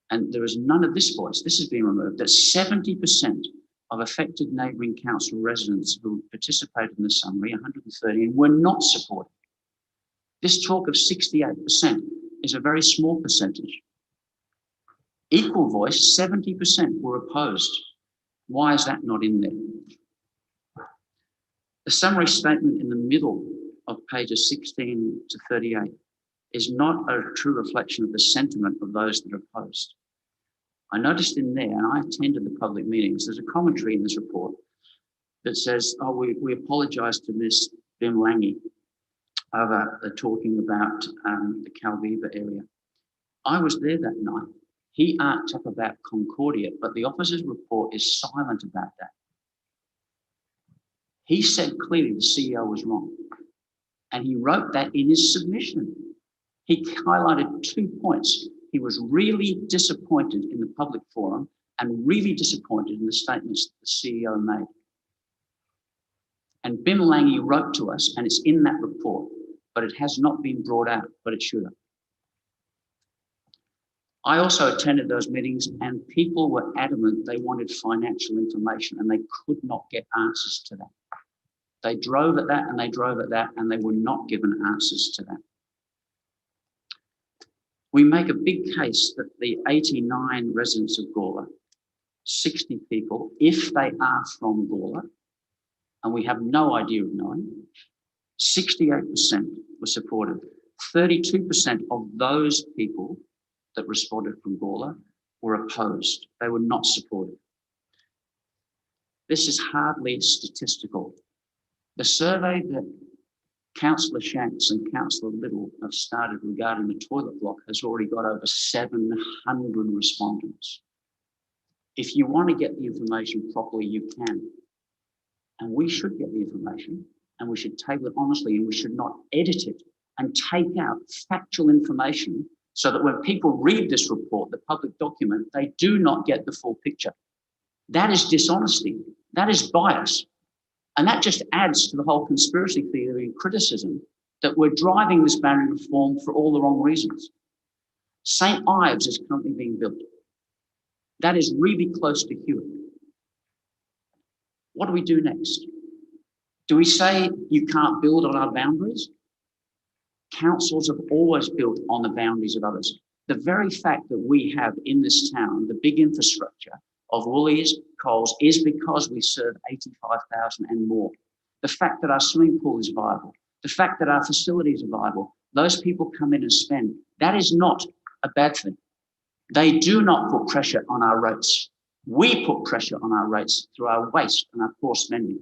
[SPEAKER 7] and there is none of this voice, this has been removed, that 70% of affected neighbouring council residents who participated in the summary, 130, and were not supported. This talk of 68% is a very small percentage. Equal voice, 70% were opposed. Why is that not in there? The summary statement in the middle of pages 16 to 38 is not a true reflection of the sentiment of those that opposed. I noticed in there, and I attended the public meetings, there's a commentary in this report that says, oh, we apologise to Ms. Bim Lange over the talking about the Calviva area. I was there that night. He arced up about Concordia, but the officer's report is silent about that. He said clearly the CEO was wrong, and he wrote that in his submission. He highlighted 2 points. He was really disappointed in the public forum and really disappointed in the statements that the CEO made. And Bim Lange wrote to us, and it's in that report, but it has not been brought out, but it should have. I also attended those meetings, and people were adamant they wanted financial information and they could not get answers to that. They drove at that and they drove at that, and they were not given answers to that. We make a big case that the 89 residents of Gawler, 60 people, if they are from Gawler, and we have no idea of knowing, 68% were supportive. 32% of those people that responded from Gawler were opposed. They were not supportive. This is hardly statistical. The survey that Councillor Shanks and Councillor Little have started regarding the toilet block has already got over 700 respondents. If you want to get the information properly, you can. And we should get the information, and we should table it honestly, and we should not edit it and take out factual information so that when people read this report, the public document, they do not get the full picture. That is dishonesty. That is bias. And that just adds to the whole conspiracy theory and criticism that we're driving this boundary reform for all the wrong reasons. St. Ives is currently being built. That is really close to Hewitt. What do we do next? Do we say you can't build on our boundaries? Councils have always built on the boundaries of others. The very fact that we have in this town the big infrastructure of Woolies, Coles, is because we serve 85,000 and more. The fact that our swimming pool is viable, the fact that our facilities are viable, those people come in and spend. That is not a bad thing. They do not put pressure on our rates. We put pressure on our rates through our waste and our poor spending.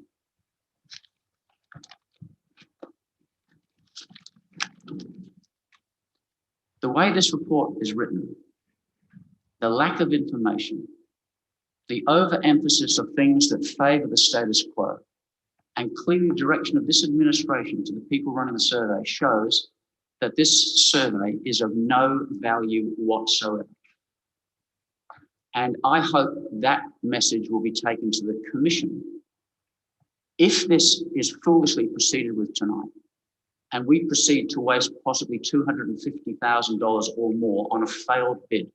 [SPEAKER 7] The way this report is written, the lack of information, the overemphasis of things that favour the status quo, and clearly direction of this administration to the people running the survey shows that this survey is of no value whatsoever. And I hope that message will be taken to the Commission. If this is foolishly proceeded with tonight, and we proceed to waste possibly $250,000 or more on a failed bid,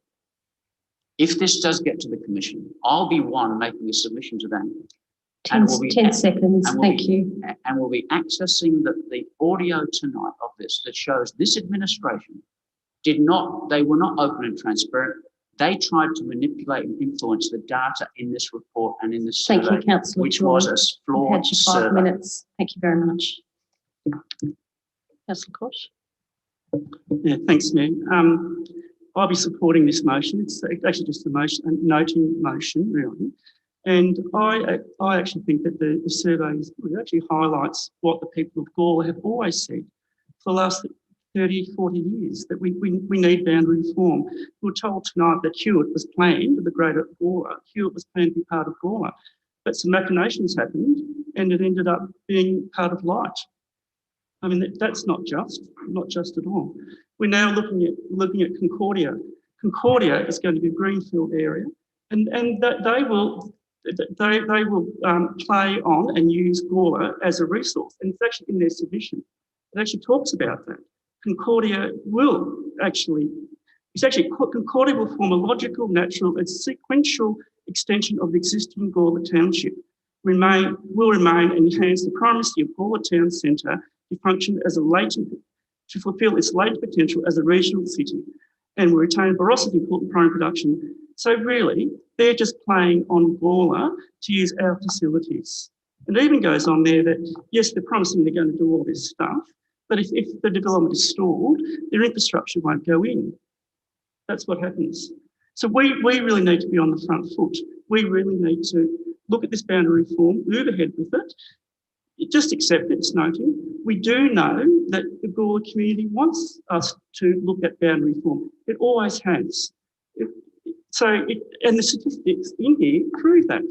[SPEAKER 7] if this does get to the Commission, I'll be one making a submission to them.
[SPEAKER 1] 10 seconds, thank you.
[SPEAKER 7] And we'll be accessing the audio tonight of this that shows this administration they were not open and transparent. They tried to manipulate and influence the data in this report and in this survey,
[SPEAKER 1] Thank you, Councillor,
[SPEAKER 7] which was a flawed
[SPEAKER 1] had your 5
[SPEAKER 7] survey.
[SPEAKER 1] minutes. Thank you very much. Councillor Koch.
[SPEAKER 8] Yeah, thanks, Mayor. I'll be supporting this motion. It's actually just a motion, a noting motion, really. And I actually think that the survey actually highlights what the people of Gawler have always said for the last 30, 40 years, that we need boundary reform. We were told tonight that Hewitt was planned, the greater Gawler. Hewitt was planned to be part of Gawler, but some machinations happened and it ended up being part of Light. I mean, that's not just at all. We're now looking at Concordia. Concordia is going to be a greenfield area, and they will play on and use Gawler as a resource, and it's actually in their submission. It actually talks about that. Concordia will Concordia will form a logical, natural and sequential extension of the existing Gawler Township will remain and enhance the primacy of Gawler Town Centre to function as to fulfil its latent potential as a regional city and will retain veracity for primary production. So really, they're just playing on Gawler to use our facilities. And it even goes on there that, yes, they're promising they're going to do all this stuff, but if the development is stalled, their infrastructure won't go in. That's what happens. So we really need to be on the front foot. We really need to look at this boundary reform, move ahead with it. Just accept it's noting. We do know that the Gawler community wants us to look at boundary reform. It always has. And the statistics in here prove that.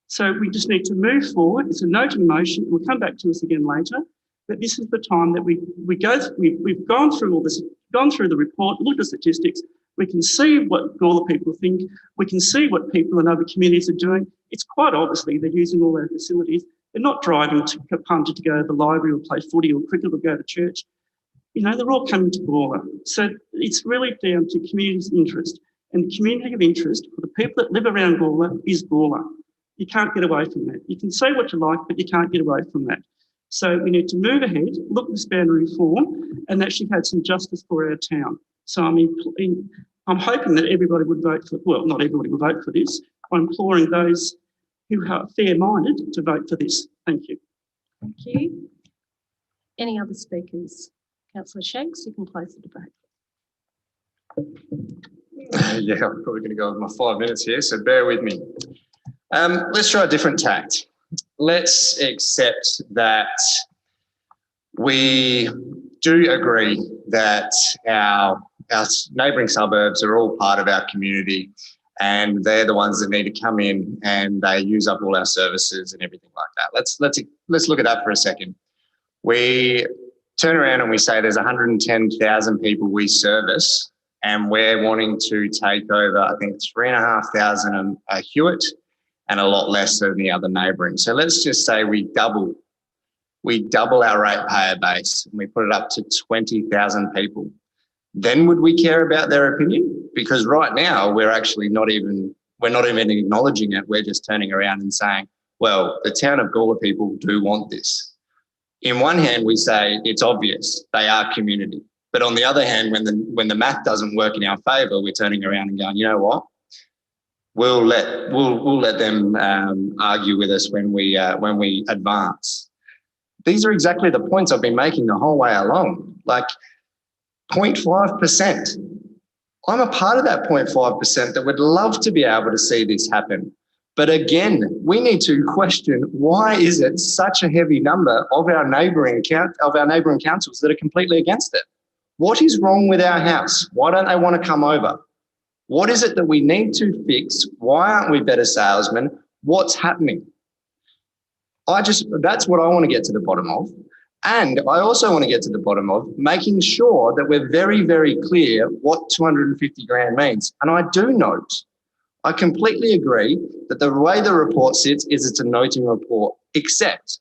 [SPEAKER 8] So we just need to move forward. It's a note in motion. It will come back to us again later. But this is the time that we've gone through all this, gone through the report, looked at statistics. We can see what Gawler people think. We can see what people in other communities are doing. It's quite obviously they're using all our facilities. They're not driving to Punta to go to the library or play footy or cricket or go to church. You know, they're all coming to Gawler. So it's really down to community's interest. And the community of interest for the people that live around Gawler is Gawler. You can't get away from that. You can say what you like, but you can't get away from that. So we need to move ahead, look at this boundary reform, and actually have some justice for our town. So I'm hoping that everybody would vote for, well, not everybody will vote for this. I'm imploring those who are fair-minded to vote for this. Thank you.
[SPEAKER 1] Thank you. Any other speakers? Councillor Shanks, you can close the debate.
[SPEAKER 9] Yeah, I'm probably going to go with my 5 minutes here, so bear with me. Let's try a different tact. Let's accept that we do agree that our neighbouring suburbs are all part of our community and they're the ones that need to come in and they use up all our services and everything like that. Let's look at that for a second. We turn around and we say there's 110,000 people we service and we're wanting to take over, I think, 3,500 a Hewitt and a lot less than the other neighbouring. So let's just say we double our ratepayer base and we put it up to 20,000 people. Then would we care about their opinion? Because right now we're actually not even acknowledging it. We're just turning around and saying, well, the town of Gawler people do want this. In one hand, we say it's obvious they are community. But on the other hand, when the math doesn't work in our favour, we're turning around and going, you know what? We'll let them argue with us when we advance. These are exactly the points I've been making the whole way along. Like 0.5%. I'm a part of that 0.5% that would love to be able to see this happen. But again, we need to question, why is it such a heavy number of our neighbouring councils that are completely against it? What is wrong with our house? Why don't they want to come over? What is it that we need to fix? Why aren't we better salesmen? What's happening? That's what I want to get to the bottom of. And I also want to get to the bottom of making sure that we're very, very clear what 250 grand means. And I do note, I completely agree that the way the report sits is it's a noting report, except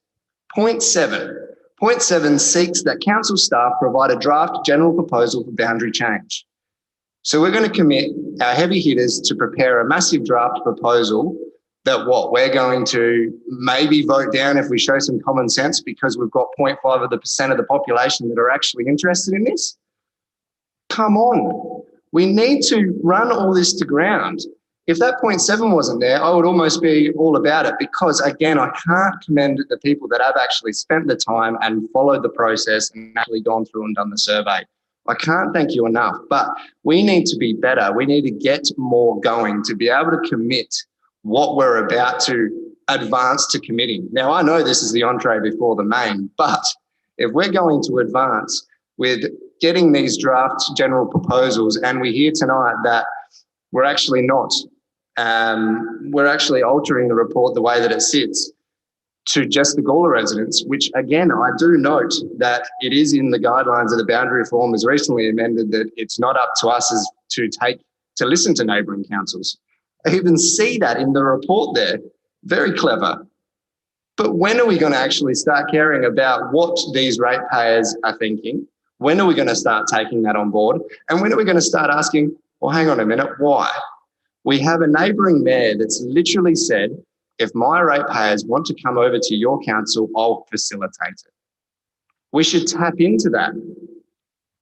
[SPEAKER 9] point 7 seeks that council staff provide a draft general proposal for boundary change. So we're going to commit our heavy hitters to prepare a massive draft proposal that we're going to maybe vote down if we show some common sense because we've got 0.5% of the population that are actually interested in this. Come on, we need to run all this to ground. If that 0.7 wasn't there, I would almost be all about it because, again, I can't commend the people that have actually spent the time and followed the process and actually gone through and done the survey. I can't thank you enough, but we need to be better. We need to get more going to be able to commit what we're about to advance to committing. Now, I know this is the entree before the main, but if we're going to advance with getting these draft general proposals and we hear tonight that we're actually not, we're actually altering the report the way that it sits to just the Gawler residents, which again, I do note that it is in the guidelines of the boundary reform as recently amended that it's not up to us as to listen to neighbouring councils. I even see that in the report there. Very clever. But when are we going to actually start caring about what these ratepayers are thinking? When are we going to start taking that on board? And when are we going to start asking, well, hang on a minute, why? We have a neighbouring mayor that's literally said, if my ratepayers want to come over to your council, I'll facilitate it. We should tap into that.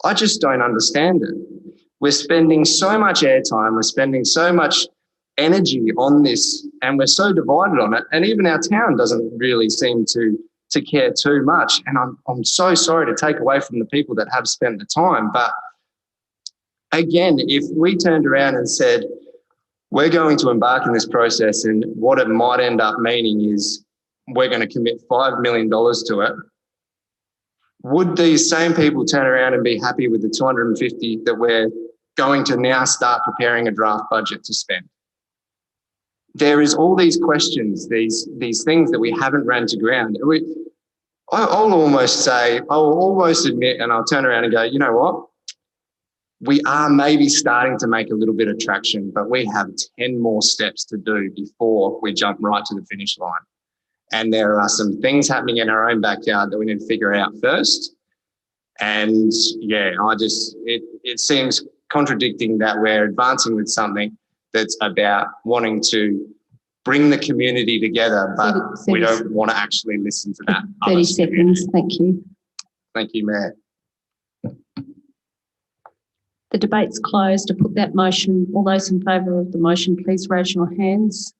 [SPEAKER 9] I just don't understand it. We're spending so much airtime, we're spending so much energy on this, and we're so divided on it. And even our town doesn't really seem to care too much. And I'm so sorry to take away from the people that have spent the time. But again, if we turned around and said, we're going to embark in this process, and what it might end up meaning is we're going to commit $5 million to it, would these same people turn around and be happy with the 250 that we're going to now start preparing a draft budget to spend? There is all these questions, these things that we haven't ran to ground. I'll almost admit, and I'll turn around and go, you know what? We are maybe starting to make a little bit of traction, but we have 10 more steps to do before we jump right to the finish line. And there are some things happening in our own backyard that we need to figure out first. And yeah, it seems contradicting that we're advancing with something that's about wanting to bring the community together, but we don't want to actually listen to that.
[SPEAKER 1] 30 seconds, thank you.
[SPEAKER 9] Thank you, Mayor.
[SPEAKER 1] The debate's closed. To put that motion, all those in favour of the motion, please raise your hands.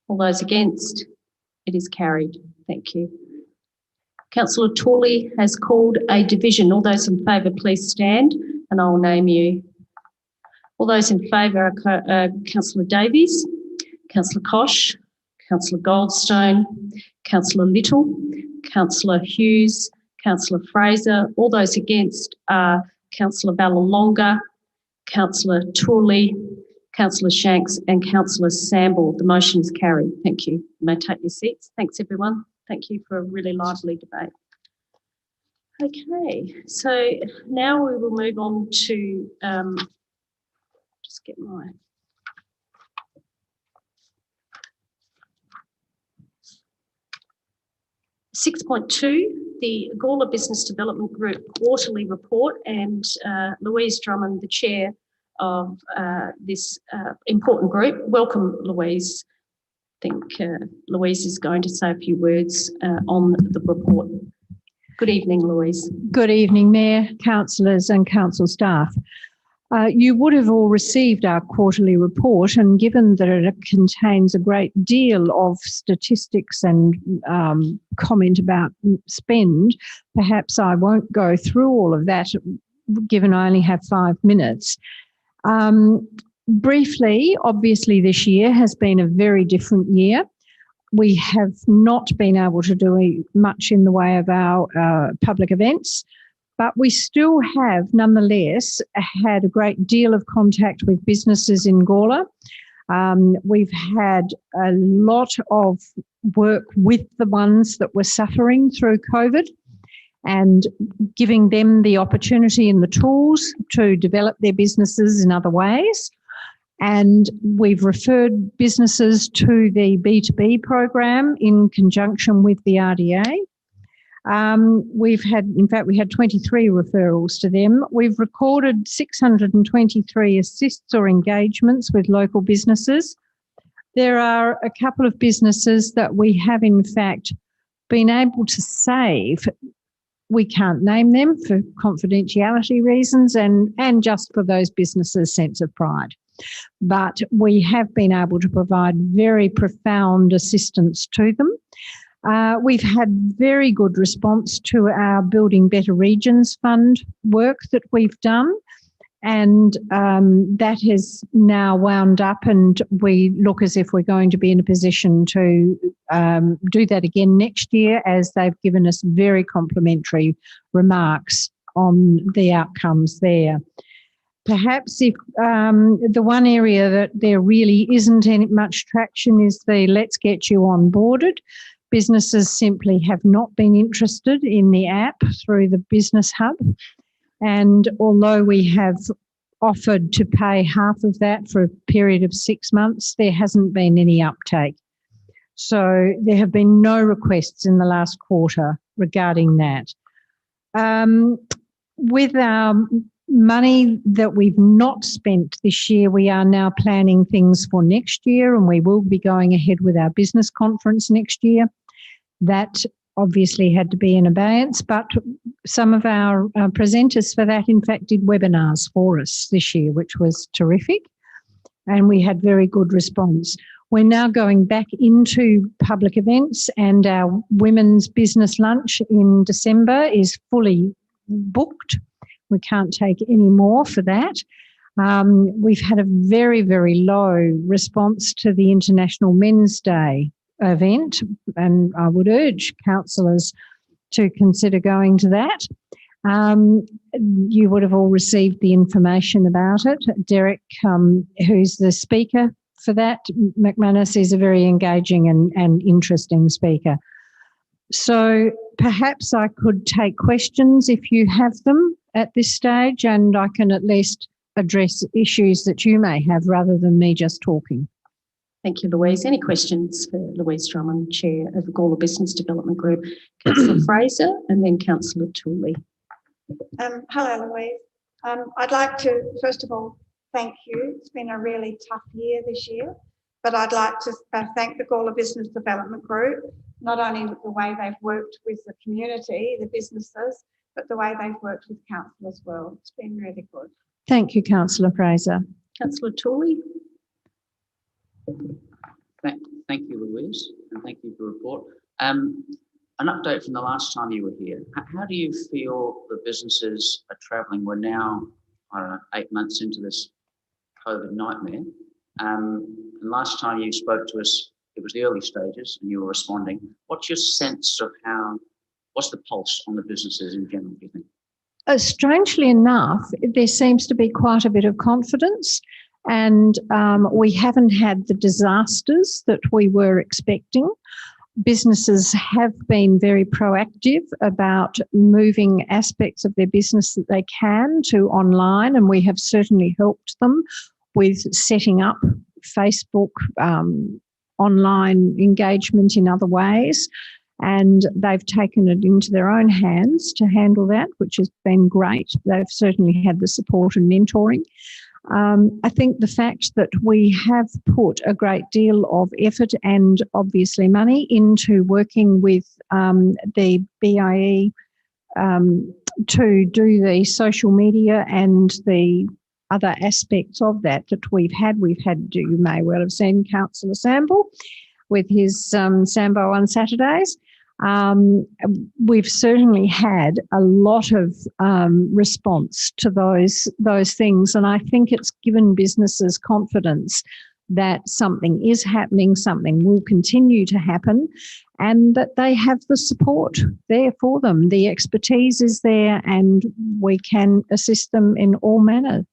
[SPEAKER 1] All those against, it is carried. Thank you. Councillor Tooley has called a division. All those in favour, please stand and I'll name you. All those in favour are Councillor Davies, Councillor Kosh, Councillor Goldstone, Councillor Little, Councillor Hughes, Councillor Fraser. All those against are Councillor Vallelonga, Councillor Tooley, Councillor Shanks and Councillor Samble. The motion is carried. Thank you. You may take your seats. Thanks, everyone. Thank you for a really lively debate. Okay, so now we will move on to, just get my, (6.2), the Gawler Business Development Group quarterly report, and Louise Drummond, the chair of this important group. Welcome, Louise. I think Louise is going to say a few words on the report. Good evening, Louise.
[SPEAKER 13] Good evening, Mayor, councillors and council staff. You would have all received our quarterly report, and given that it contains a great deal of statistics and comment about spend, perhaps I won't go through all of that, given I only have 5 minutes. Briefly, obviously this year has been a very different year. We have not been able to do much in the way of our public events, but we still have nonetheless had a great deal of contact with businesses in Gawler. We've had a lot of work with the ones that were suffering through COVID and giving them the opportunity and the tools to develop their businesses in other ways. And we've referred businesses to the B2B program in conjunction with the RDA. We had 23 referrals to them. We've recorded 623 assists or engagements with local businesses. There are a couple of businesses that we have in fact been able to save. We can't name them for confidentiality reasons and just for those businesses' sense of pride. But we have been able to provide very profound assistance to them. We've had very good response to our Building Better Regions Fund work that we've done, and that has now wound up, and we look as if we're going to be in a position to do that again next year, as they've given us very complimentary remarks on the outcomes there. Perhaps if the one area that there really isn't any much traction is the Let's Get You Onboarded. Businesses simply have not been interested in the app through the Business Hub. And although we have offered to pay half of that for a period of 6 months, there hasn't been any uptake. So there have been no requests in the last quarter regarding that. With our money that we've not spent this year, we are now planning things for next year, and we will be going ahead with our business conference next year. That obviously had to be in abeyance, but some of our presenters for that, in fact, did webinars for us this year, which was terrific, and we had very good response. We're now going back into public events, and our women's business lunch in December is fully booked. We can't take any more for that. We've had a very, very low response to the International Men's Day event, and I would urge councillors to consider going to that. You would have all received the information about it. Derek, who's the speaker for that, McManus, is a very engaging and interesting speaker. So perhaps I could take questions if you have them at this stage, and I can at least address issues that you may have rather than me just talking.
[SPEAKER 1] Thank you, Louise. Any questions for Louise Drummond, Chair of the Gawler Business Development Group? Councillor Fraser and then Councillor Tooley.
[SPEAKER 14] Hello, Louise. I'd like to, first of all, thank you. It's been a really tough year this year, but I'd like to thank the Gawler Business Development Group, not only with the way they've worked with the community, the businesses, but the way they've worked with council as well. It's been really good.
[SPEAKER 13] Thank you, Councillor Fraser.
[SPEAKER 1] Councillor Tooley.
[SPEAKER 7] Thank you, Louise, and thank you for the report. An update from the last time you were here. How do you feel the businesses are travelling? We're now, I don't know, 8 months into this COVID nightmare. And last time you spoke to us, it was the early stages and you were responding. What's your sense of what's the pulse on the businesses in general, do you think?
[SPEAKER 13] Strangely enough, there seems to be quite a bit of confidence, and we haven't had the disasters that we were expecting. Businesses have been very proactive about moving aspects of their business that they can to online, and we have certainly helped them with setting up Facebook, online engagement in other ways, and they've taken it into their own hands to handle that, which has been great. They've certainly had the support and mentoring. I think the fact that we have put a great deal of effort and obviously money into working with the BIE to do the social media and the other aspects of that we've had, you may well have seen Councillor Samble with his Sambo on Saturdays. We've certainly had a lot of response to those things, and I think it's given businesses confidence that something is happening, something will continue to happen, and that they have the support there for them. The expertise is there, and we can assist them in all manner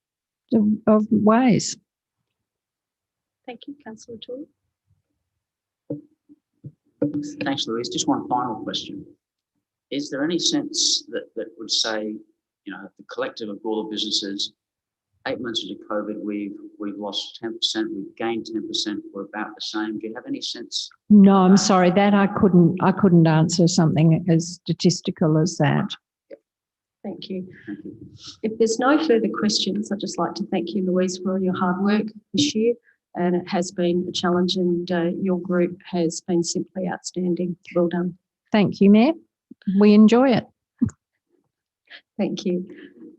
[SPEAKER 13] of ways.
[SPEAKER 1] Thank you, Councillor Tooley.
[SPEAKER 7] Thanks, Louise. Just one final question. Is there any sense that would say, you know, the collective of Gawler businesses, 8 months into COVID, we've lost 10%, we've gained 10%, we're about the same. Do you have any sense?
[SPEAKER 13] No, I'm sorry, that I couldn't answer something as statistical as that.
[SPEAKER 1] Thank you. If there's no further questions, I'd just like to thank you, Louise, for all your hard work this year. And it has been a challenge, and your group has been simply outstanding. Well done.
[SPEAKER 13] Thank you, Mayor. We enjoy it.
[SPEAKER 1] Thank you.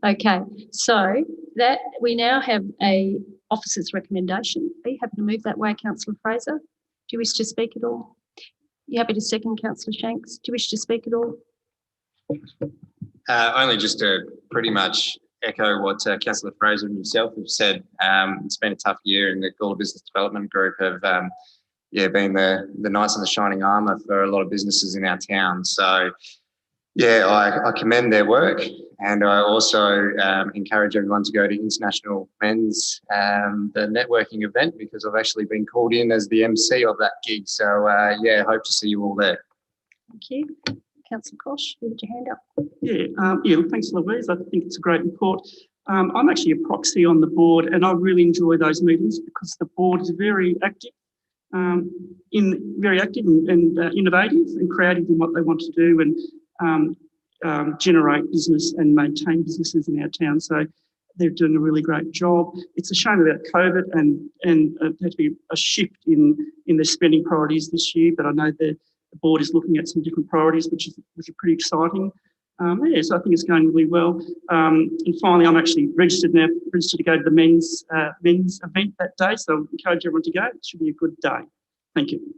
[SPEAKER 1] Okay, so that we now have a officer's recommendation. Are you happy to move that way, Councillor Fraser? Do you wish to speak at all? You happy to second, Councillor Shanks? Do you wish to speak at all?
[SPEAKER 9] Only just to pretty much echo what Councillor Fraser and yourself have said. It's been a tough year, and the Gawler Business Development Group have been the knights in the shining armour for a lot of businesses in our town. So I commend their work, and I also encourage everyone to go to International Men's, the networking event, because I've actually been called in as the MC of that gig. So hope to see you all there.
[SPEAKER 1] Thank you. Councillor Kosh, you had your hand up.
[SPEAKER 8] Yeah, thanks, Louise. I think it's a great report. I'm actually a proxy on the board, and I really enjoy those meetings because the board is very active, and innovative and creative in what they want to do, and generate business and maintain businesses in our town. So They're doing a really great job. It's a shame about COVID and there had to be a shift in their spending priorities this year, but I know the board is looking at some different priorities, which are pretty exciting. So I think it's going really well. And finally, I'm actually registered to go to the men's event that day, so I encourage everyone to go. It should be a good day. Thank you.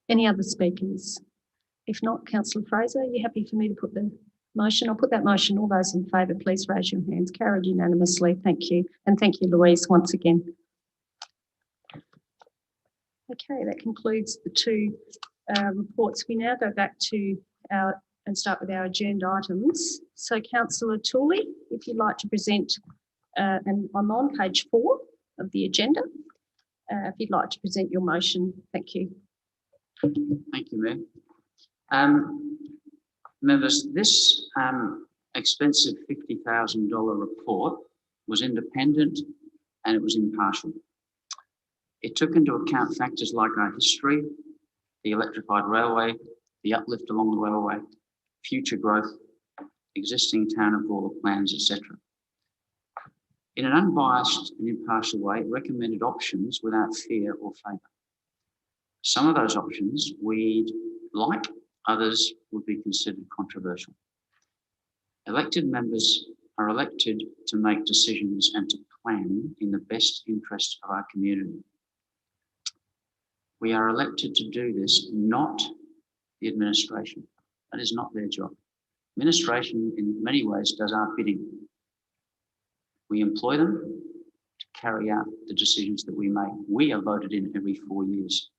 [SPEAKER 1] Any other speakers? If not, Councillor Fraser, are you happy for me to put the motion? I'll put that motion. All those in favour, please raise your hands. Carried unanimously. Thank you. And thank you, Louise, once again. Okay, that concludes the two reports. We now go back to and start with our agenda items. So, Councillor Tooley, if you'd like to present, and I'm on page 4 of the agenda. If you'd like to present your motion, thank you.
[SPEAKER 7] Thank you, Mayor. Members, this expensive $50,000 report was independent and it was impartial. It took into account factors like our history, the electrified railway, the uplift along the railway, future growth, existing town of Gawler plans, etc. In an unbiased and impartial way, it recommended options without fear or favour. Some of those options we'd like, others would be considered controversial. Elected members are elected to make decisions and to plan in the best interest of our community. We are elected to do this, not the administration. That is not their job. Administration, in many ways, does our bidding. We employ them to carry out the decisions that we make. We are voted in every 4 years.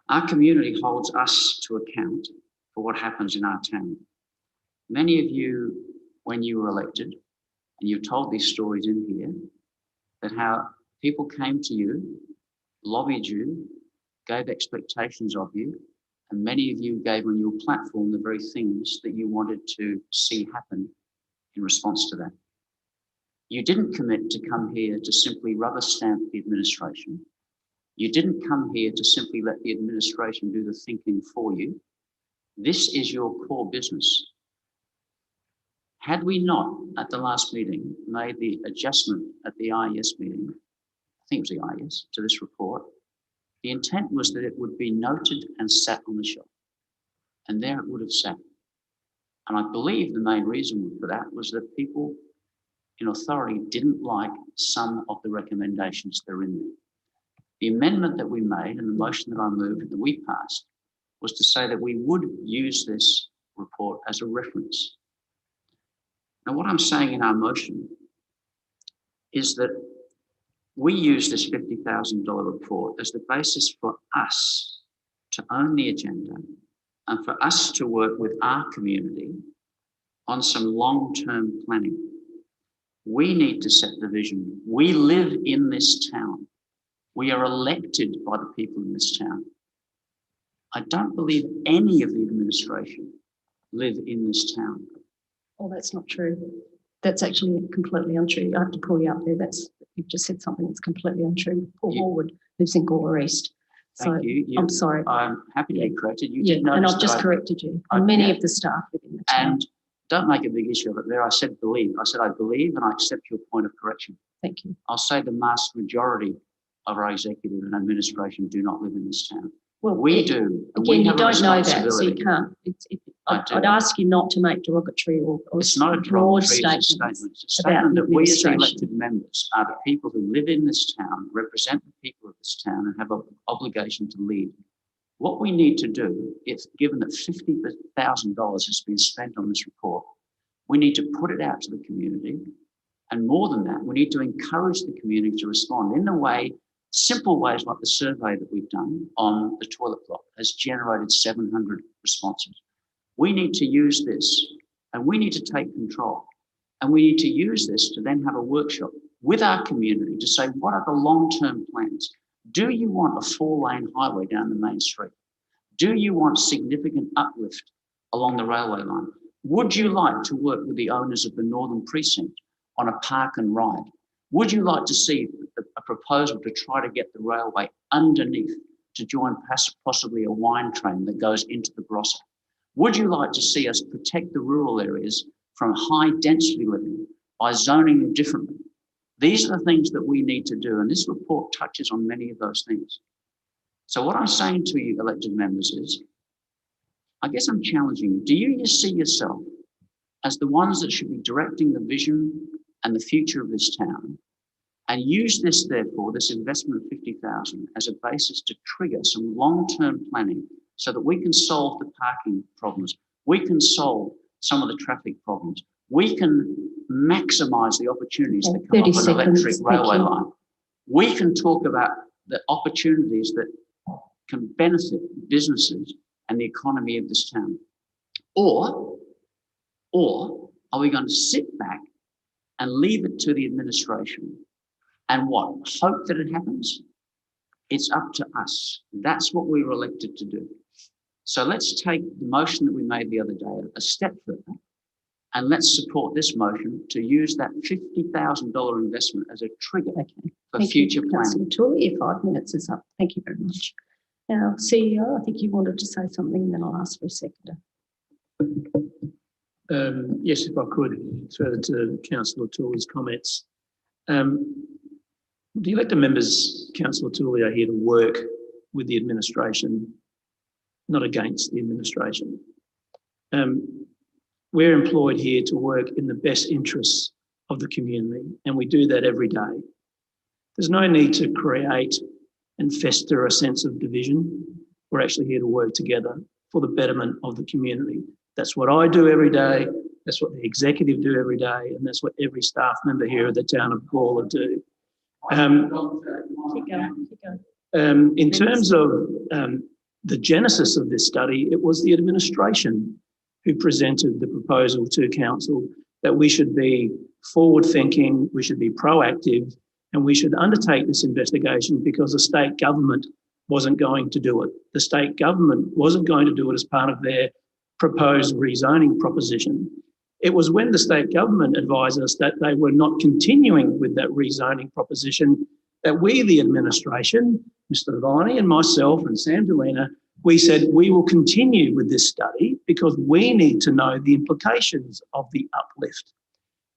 [SPEAKER 7] Our community holds us to account for what happens in our town. Many of you, when you were elected, and you told these stories in here, that how people came to you, lobbied you, gave expectations of you, and many of you gave on your platform the very things that you wanted to see happen in response to that. You didn't commit to come here to simply rubber stamp the administration. You didn't come here to simply let the administration do the thinking for you. This is your core business. Had we not, at the last meeting, made the adjustment at the IES meeting, I think it was the IES, to this report, the intent was that it would be noted and sat on the shelf. And there it would have sat. And I believe the main reason for that was that people in authority didn't like some of the recommendations that are in there. The amendment that we made and the motion that I moved and that we passed was to say that we would use this report as a reference. Now, what I'm saying in our motion is that we use this $50,000 report as the basis for us to own the agenda and for us to work with our community on some long-term planning. We need to set the vision. We live in this town. We are elected by the people in this town. I don't believe any of the administration live in this town.
[SPEAKER 1] Oh, that's not true. That's actually completely untrue. I have to pull you up there. You've just said something that's completely untrue. Paul Horwood lives in Gawler East.
[SPEAKER 7] Thank you.
[SPEAKER 1] I'm sorry.
[SPEAKER 7] I'm happy to be corrected. You
[SPEAKER 1] Yeah,
[SPEAKER 7] did
[SPEAKER 1] and
[SPEAKER 7] notice
[SPEAKER 1] I've just
[SPEAKER 7] that
[SPEAKER 1] corrected you. And many of the staff live in the town.
[SPEAKER 7] And don't make a big issue of it there. I said believe. I said I believe and I accept your point of correction.
[SPEAKER 1] Thank you.
[SPEAKER 7] I'll say the vast majority of our executive and administration do not live in this town.
[SPEAKER 1] Well,
[SPEAKER 7] we do.
[SPEAKER 1] Again, you don't know that, so you can't. I'd ask you not to make derogatory or
[SPEAKER 7] it's not a
[SPEAKER 1] broad
[SPEAKER 7] statement.
[SPEAKER 1] statements
[SPEAKER 7] It's a statement that we as
[SPEAKER 1] administration.
[SPEAKER 7] elected members are the people who live in this town, represent the people of this town and have an obligation to lead. What we need to do is, given that $50,000 has been spent on this report, we need to put it out to the community. And more than that, we need to encourage the community to respond in the way, simple ways like the survey that we've done on the toilet block has generated 700 responses. We need to use this and we need to take control. And we need to use this to then have a workshop with our community to say, what are the long-term plans? Do you want a 4-lane highway down the main street? Do you want significant uplift along the railway line? Would you like to work with the owners of the Northern Precinct on a park and ride? Would you like to see a proposal to try to get the railway underneath to join possibly a wine train that goes into the Barossa? Would you like to see us protect the rural areas from high density living by zoning them differently. These are the things that we need to do, and this report touches on many of those things. So what I'm saying to you, elected members, is, I guess I'm challenging you. Do you see yourself as the ones that should be directing the vision and the future of this town, and use this, therefore, this investment of 50,000 as a basis to trigger some long-term planning so that we can solve the parking problems, we can solve some of the traffic problems, we can maximise the opportunities that come up an electric railway line. We can talk about the opportunities that can benefit businesses and the economy of this town. Or are we going to sit back and leave it to the administration and what? Hope that it happens? It's up to us. That's what we were elected to do. So let's take the motion that we made the other day a step further, and let's support this motion to use that $50,000 investment as a trigger for future planning.
[SPEAKER 1] Councillor Tooley, your 5 minutes is up. Thank you very much. Now, CEO, I think you wanted to say something, and then I'll ask for a seconder.
[SPEAKER 15] Yes, if I could, further to Councillor Tooley's comments. The elected members, Councillor Tooley, are here to work with the administration, not against the administration. We're employed here to work in the best interests of the community, and we do that every day. There's no need to create and fester a sense of division. We're actually here to work together for the betterment of the community. That's what I do every day. That's what the executive do every day, and that's what every staff member here at the town of Gawler do. In terms of the genesis of this study, it was the administration who presented the proposal to council that we should be forward-thinking, we should be proactive, and we should undertake this investigation because the state government wasn't going to do it. The state government wasn't going to do it as part of their proposed rezoning proposition. It was when the state government advised us that they were not continuing with that rezoning proposition that we, the administration, Mr. Viney and myself and Sam Delena, we said we will continue with this study because we need to know the implications of the uplift.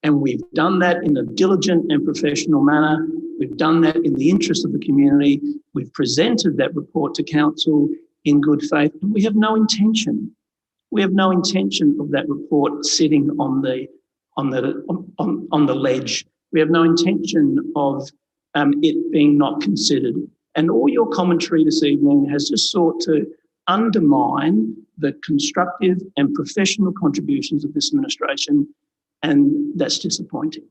[SPEAKER 15] And we've done that in a diligent and professional manner. We've done that in the interest of the community. We've presented that report to council in good faith, and we have no intention. We have no intention of that report sitting on the ledge. We have no intention of it being not considered. And all your commentary this evening has just sought to undermine the constructive and professional contributions of this administration, and that's disappointing.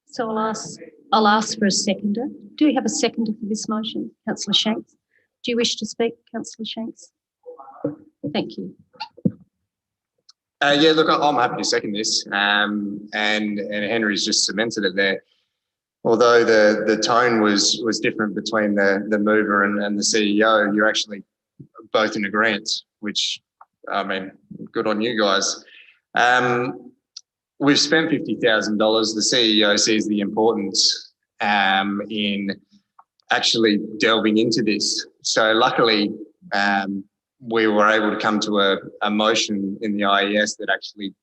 [SPEAKER 1] So I'll ask for a seconder. Do we have a seconder for this motion? Councillor Shanks. Do you wish to speak, Councillor Shanks? Thank you.
[SPEAKER 9] Yeah, look, I'm happy to second this, and Henry's just cemented it there. Although the tone was different between the mover and the CEO, you're actually both in agreement, which, I mean, good on you guys. We've spent $50,000. The CEO sees the importance in actually delving into this. So luckily, we were able to come to a motion in the IES that actually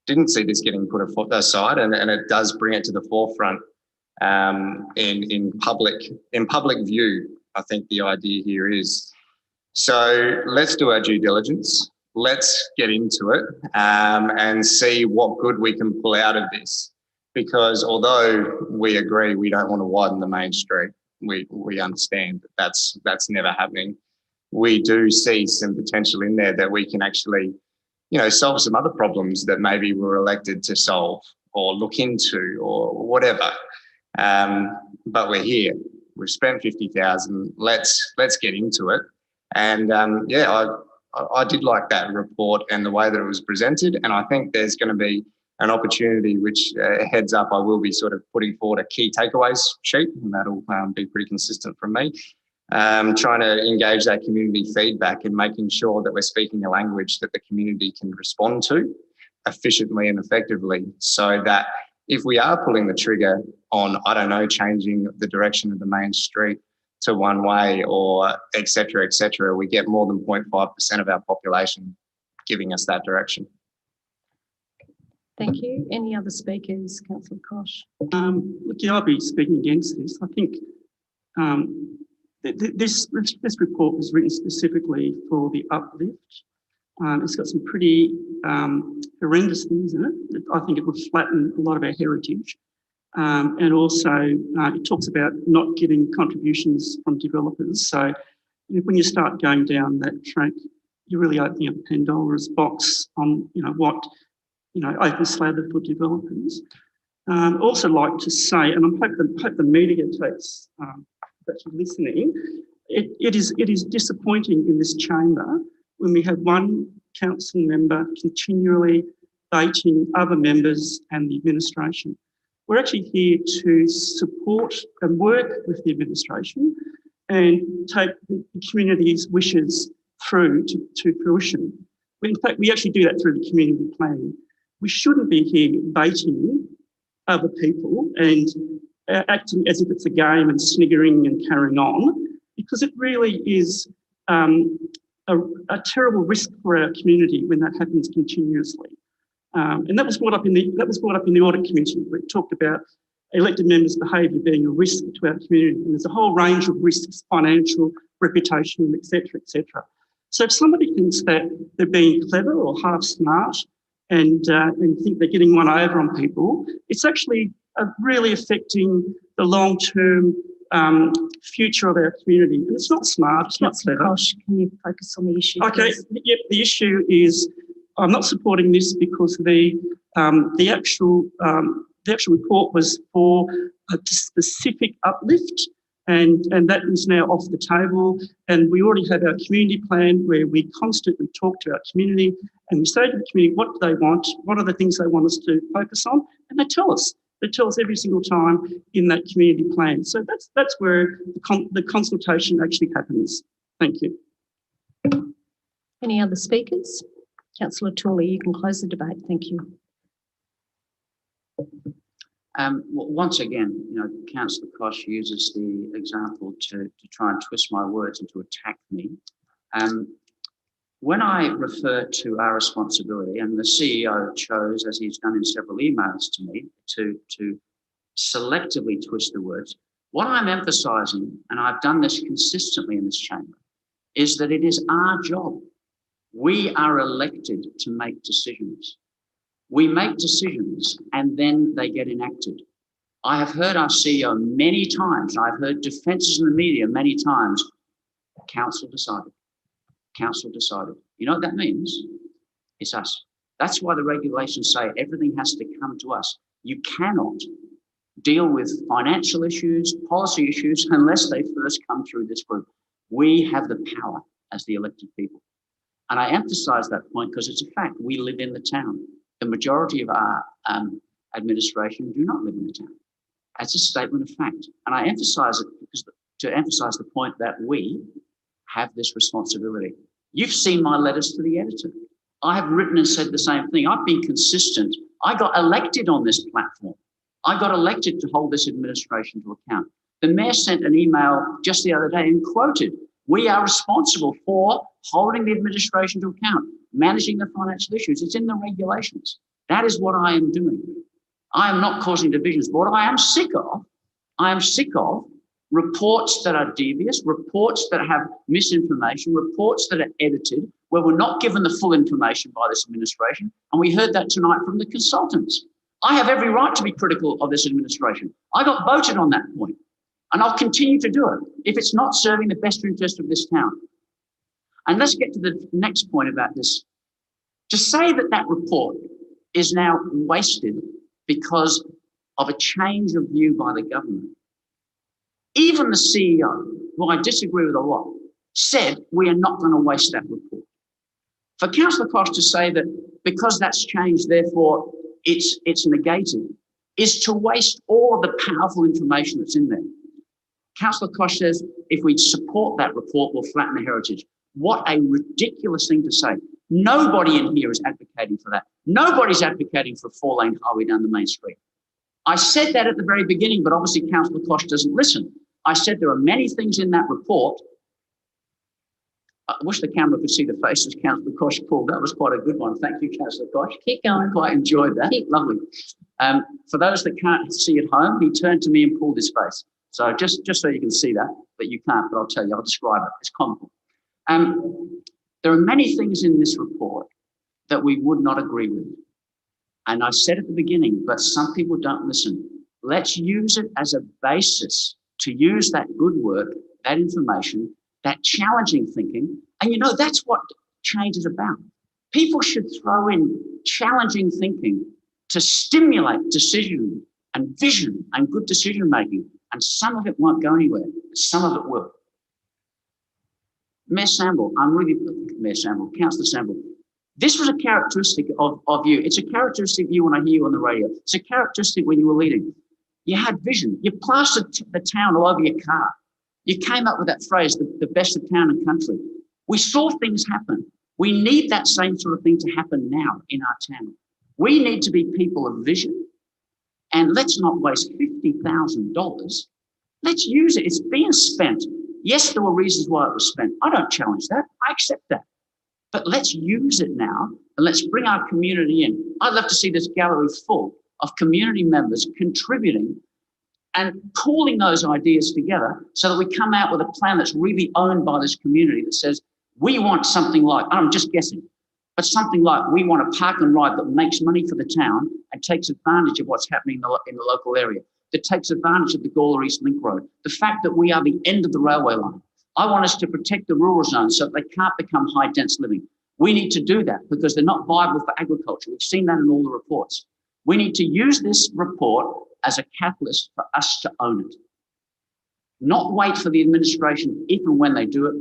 [SPEAKER 9] didn't see this getting put aside, and it does bring it to the forefront in public view. I think the idea here is, so let's do our due diligence. Let's get into it and see what good we can pull out of this. Because although we agree we don't want to widen the main street, we understand that that's never happening. We do see some potential in there that we can actually, solve some other problems that maybe we're elected to solve or look into or whatever. But we're here. We've spent $50,000. Let's get into it. And I did like that report and the way that it was presented. And I think there's going to be an opportunity, which heads up, I will be sort of putting forward a key takeaways sheet, and that'll be pretty consistent from me. Trying to engage that community feedback and making sure that we're speaking a language that the community can respond to efficiently and effectively, so that if we are pulling the trigger on, I don't know, changing the direction of the main street to one way or et cetera, we get more than 0.5% of our population giving us that direction.
[SPEAKER 1] Thank you. Any other speakers, Councillor Kosh?
[SPEAKER 8] Look, yeah, I'll be speaking against this. I think this report was written specifically for the uplift. It's got some pretty horrendous things in it. I think it would flatten a lot of our heritage. And also it talks about not getting contributions from developers. So when you start going down that track, you're really opening up Pandora's box on, what, open slather for developers. Also like to say, and I hope the media takes actually listening, it is disappointing in this chamber when we have one council member continually baiting other members and the administration. We're actually here to support and work with the administration and take the community's wishes through to fruition. In fact, we actually do that through the community plan. We shouldn't be here baiting other people and acting as if it's a game and sniggering and carrying on, because it really is a terrible risk for our community when that happens continuously. And that was brought up in the audit committee. We talked about elected members' behaviour being a risk to our community, and there's a whole range of risks: financial, reputational, etc., etc. So if somebody thinks that they're being clever or half smart and think they're getting one over on people, it's actually really affecting the long-term future of our community. And it's not smart, it's not clever.
[SPEAKER 1] Kosh, can you focus on the issue?
[SPEAKER 8] Okay,
[SPEAKER 1] please?
[SPEAKER 8] yep, the issue is I'm not supporting this because the actual report was for a specific uplift, and that is now off the table. And we already have our community plan where we constantly talk to our community and we say to the community what do they want, what are the things they want us to focus on, and they tell us. They tell us every single time in that community plan. So that's where the consultation actually happens. Thank you.
[SPEAKER 1] Any other speakers? Councillor Tooley, you can close the debate. Thank you.
[SPEAKER 7] Once again, Councillor Kosh uses the example to try and twist my words and to attack me. When I refer to our responsibility, and the CEO chose, as he's done in several emails to me, to selectively twist the words, what I'm emphasising, and I've done this consistently in this chamber, is that it is our job. We are elected to make decisions. We make decisions and then they get enacted. I have heard our CEO many times, I've heard defences in the media many times, council decided. Council decided. You know what that means? It's us. That's why the regulations say everything has to come to us. You cannot deal with financial issues, policy issues, unless they first come through this group. We have the power as the elected people. And I emphasise that point because it's a fact. We live in the town. The majority of our administration do not live in the town. That's a statement of fact. And I emphasise it because to emphasise the point that we have this responsibility. You've seen my letters to the editor. I have written and said the same thing. I've been consistent. I got elected on this platform. I got elected to hold this administration to account. The Mayor sent an email just the other day and quoted, "We are responsible for holding the administration to account, managing the financial issues." It's in the regulations. That is what I am doing. I am not causing divisions. But what I am sick of reports that are devious, reports that have misinformation, reports that are edited, where we're not given the full information by this administration. And we heard that tonight from the consultants. I have every right to be critical of this administration. I got voted on that point, and I'll continue to do it if it's not serving the best interest of this town. And let's get to the next point about this. To say that that report is now wasted because of a change of view by the government. Even the CEO, who I disagree with a lot, said we are not going to waste that report. For Councillor Kosh to say that because that's changed, therefore it's negated, is to waste all of the powerful information that's in there. Councillor Kosh says if we support that report, we'll flatten the heritage. What a ridiculous thing to say. Nobody in here is advocating for that. Nobody's advocating for a 4-lane highway down the main street. I said that at the very beginning, but obviously Councillor Kosh doesn't listen. I said there are many things in that report I wish the camera could see the faces Councillor Koch pulled. That was quite a good one. Thank you, Councillor Koch.
[SPEAKER 1] Keep going.
[SPEAKER 7] I quite enjoyed that. Lovely. For those that can't see at home, he turned to me and pulled his face. So just so you can see that, but you can't, but I'll tell you, I'll describe it. It's comical. There are many things in this report that we would not agree with. And I said at the beginning, but some people don't listen. Let's use it as a basis to use that good work, that information, that challenging thinking. And you know, that's what change is about. People should throw in challenging thinking to stimulate decision and vision and good decision making. And some of it won't go anywhere. Some of it will. Mayor Samble, Councillor Samble, this was a characteristic of you. It's a characteristic of you when I hear you on the radio. It's a characteristic when you were leading. You had vision. You plastered the town all over your car. You came up with that phrase, the best of town and country. We saw things happen. We need that same sort of thing to happen now in our town. We need to be people of vision. And let's not waste $50,000. Let's use it. It's being spent. Yes, there were reasons why it was spent. I don't challenge that. I accept that. But let's use it now and let's bring our community in. I'd love to see this gallery full of community members contributing and pooling those ideas together so that we come out with a plan that's really owned by this community that says, we want something like, I'm just guessing, but something like we want a park and ride that makes money for the town and takes advantage of what's happening in the local area, that takes advantage of the Gawler East Link Road, the fact that we are the end of the railway line. I want us to protect the rural zones so that they can't become high dense living. We need to do that because they're not viable for agriculture. We've seen that in all the reports. We need to use this report as a catalyst for us to own it. Not wait for the administration if and when they do it.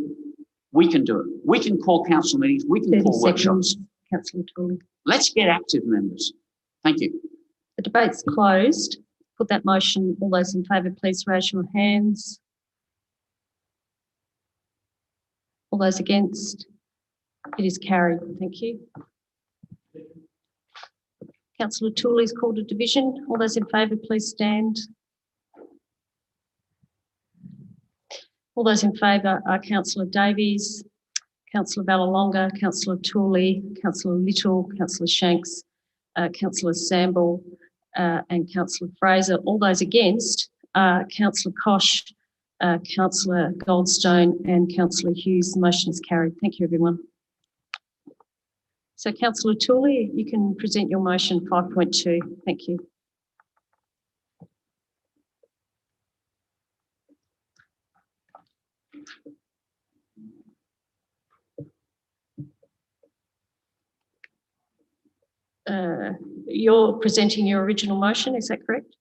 [SPEAKER 7] We can do it. We can call council meetings. We can call workshops.
[SPEAKER 1] Councillor Tooley.
[SPEAKER 7] Let's get active, members. Thank you.
[SPEAKER 1] The debate's closed. Put that motion. All those in favour, please raise your hands. All those against? It is carried. Thank you. Councillor Tooley's called a division. All those in favour, please stand. All those in favour are Councillor Davies, Councillor Vallelonga, Councillor Tooley, Councillor Little, Councillor Shanks, Councillor Samble, and Councillor Fraser. All those against are Councillor Koch, Councillor Goldstone and Councillor Hughes. The motion is carried. Thank you, everyone. So Councillor Tooley, you can present your motion 5.2. Thank you. You're presenting your original motion, is that correct?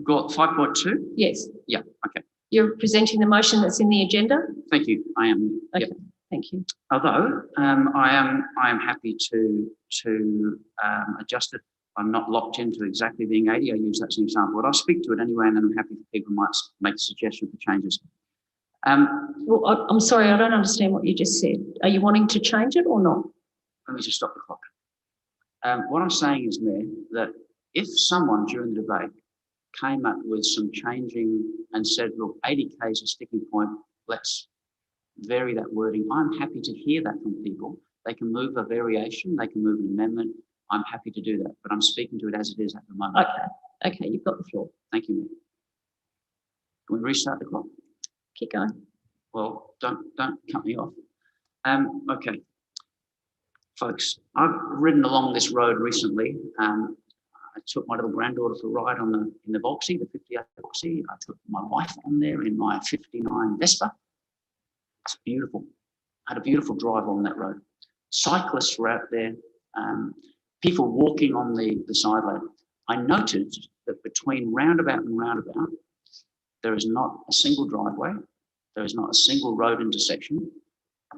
[SPEAKER 7] Got 5.2?
[SPEAKER 1] Yes.
[SPEAKER 7] Yeah, okay.
[SPEAKER 1] You're presenting the motion that's in the agenda?
[SPEAKER 7] Thank you. I am.
[SPEAKER 1] Okay,
[SPEAKER 7] yep.
[SPEAKER 1] Thank you.
[SPEAKER 7] Although I am happy to adjust it. I'm not locked into exactly being 80. I use that as an example, but I'll speak to it anyway, and then I'm happy people might make a suggestion for changes.
[SPEAKER 1] Well, I'm sorry, I don't understand what you just said. Are you wanting to change it or not?
[SPEAKER 7] Let me just stop the clock. What I'm saying is, Mayor, that if someone during the debate came up with some changing and said, look, 80K is a sticking point, let's vary that wording. I'm happy to hear that from people. They can move a variation, they can move an amendment. I'm happy to do that, but I'm speaking to it as it is at the moment.
[SPEAKER 1] Okay, you've got the floor.
[SPEAKER 7] Thank you, Mayor. Can we restart the clock?
[SPEAKER 1] Keep going.
[SPEAKER 7] Well, don't cut me off. Okay. Folks, I've ridden along this road recently. I took my little granddaughter for a ride in the Vauxhall, the 58 Vauxhall. I took my wife on there in my 59 Vespa. It's beautiful. I had a beautiful drive on that road. Cyclists were out there, people walking on the side lane. I noted that between roundabout and roundabout, there is not a single driveway. There is not a single road intersection.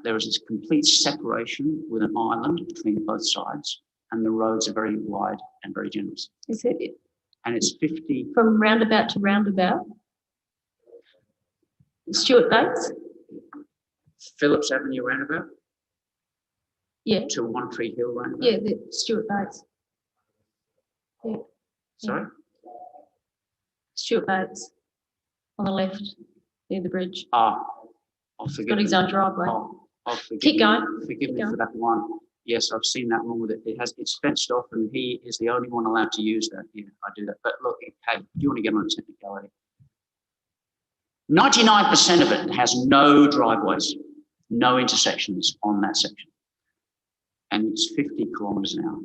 [SPEAKER 7] There is this complete separation with an island between both sides, and the roads are very wide and very generous.
[SPEAKER 1] Is it?
[SPEAKER 7] And it's 50.
[SPEAKER 1] From roundabout to roundabout? Stuart Bates?
[SPEAKER 7] Phillips Avenue roundabout?
[SPEAKER 1] Yeah.
[SPEAKER 7] To One Tree Hill roundabout?
[SPEAKER 1] Yeah, the Stuart Bates. Yeah.
[SPEAKER 7] Sorry?
[SPEAKER 1] Stuart Bates on the left near the bridge.
[SPEAKER 7] Ah,
[SPEAKER 1] He's got his own driveway. Keep going.
[SPEAKER 7] Forgive me for that one. Yes, I've seen that one with it. It's fenced off and he is the only one allowed to use that. Yeah, I do that. But look, hey, do you want to get on a technicality? 99% of it has no driveways, no intersections on that section. And it's 50 kilometres an hour.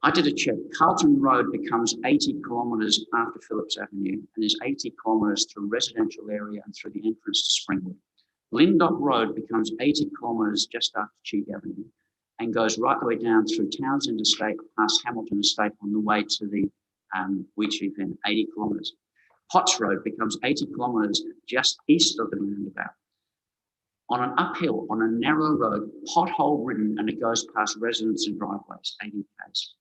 [SPEAKER 7] I did a check. Carlton Road becomes 80 kilometres after Phillips Avenue and is 80 kilometres through residential area and through the entrance to Springwood. Lindop Road becomes 80 kilometres just after Cheek Avenue and goes right the way down through Townsend Estate, past Hamilton Estate on the way to the Wheatsheaf End, 80 kilometres. Potts Road becomes 80 kilometres just east of the roundabout. On an uphill, on a narrow road, pothole ridden, and it goes past residents and driveways, 80 k's.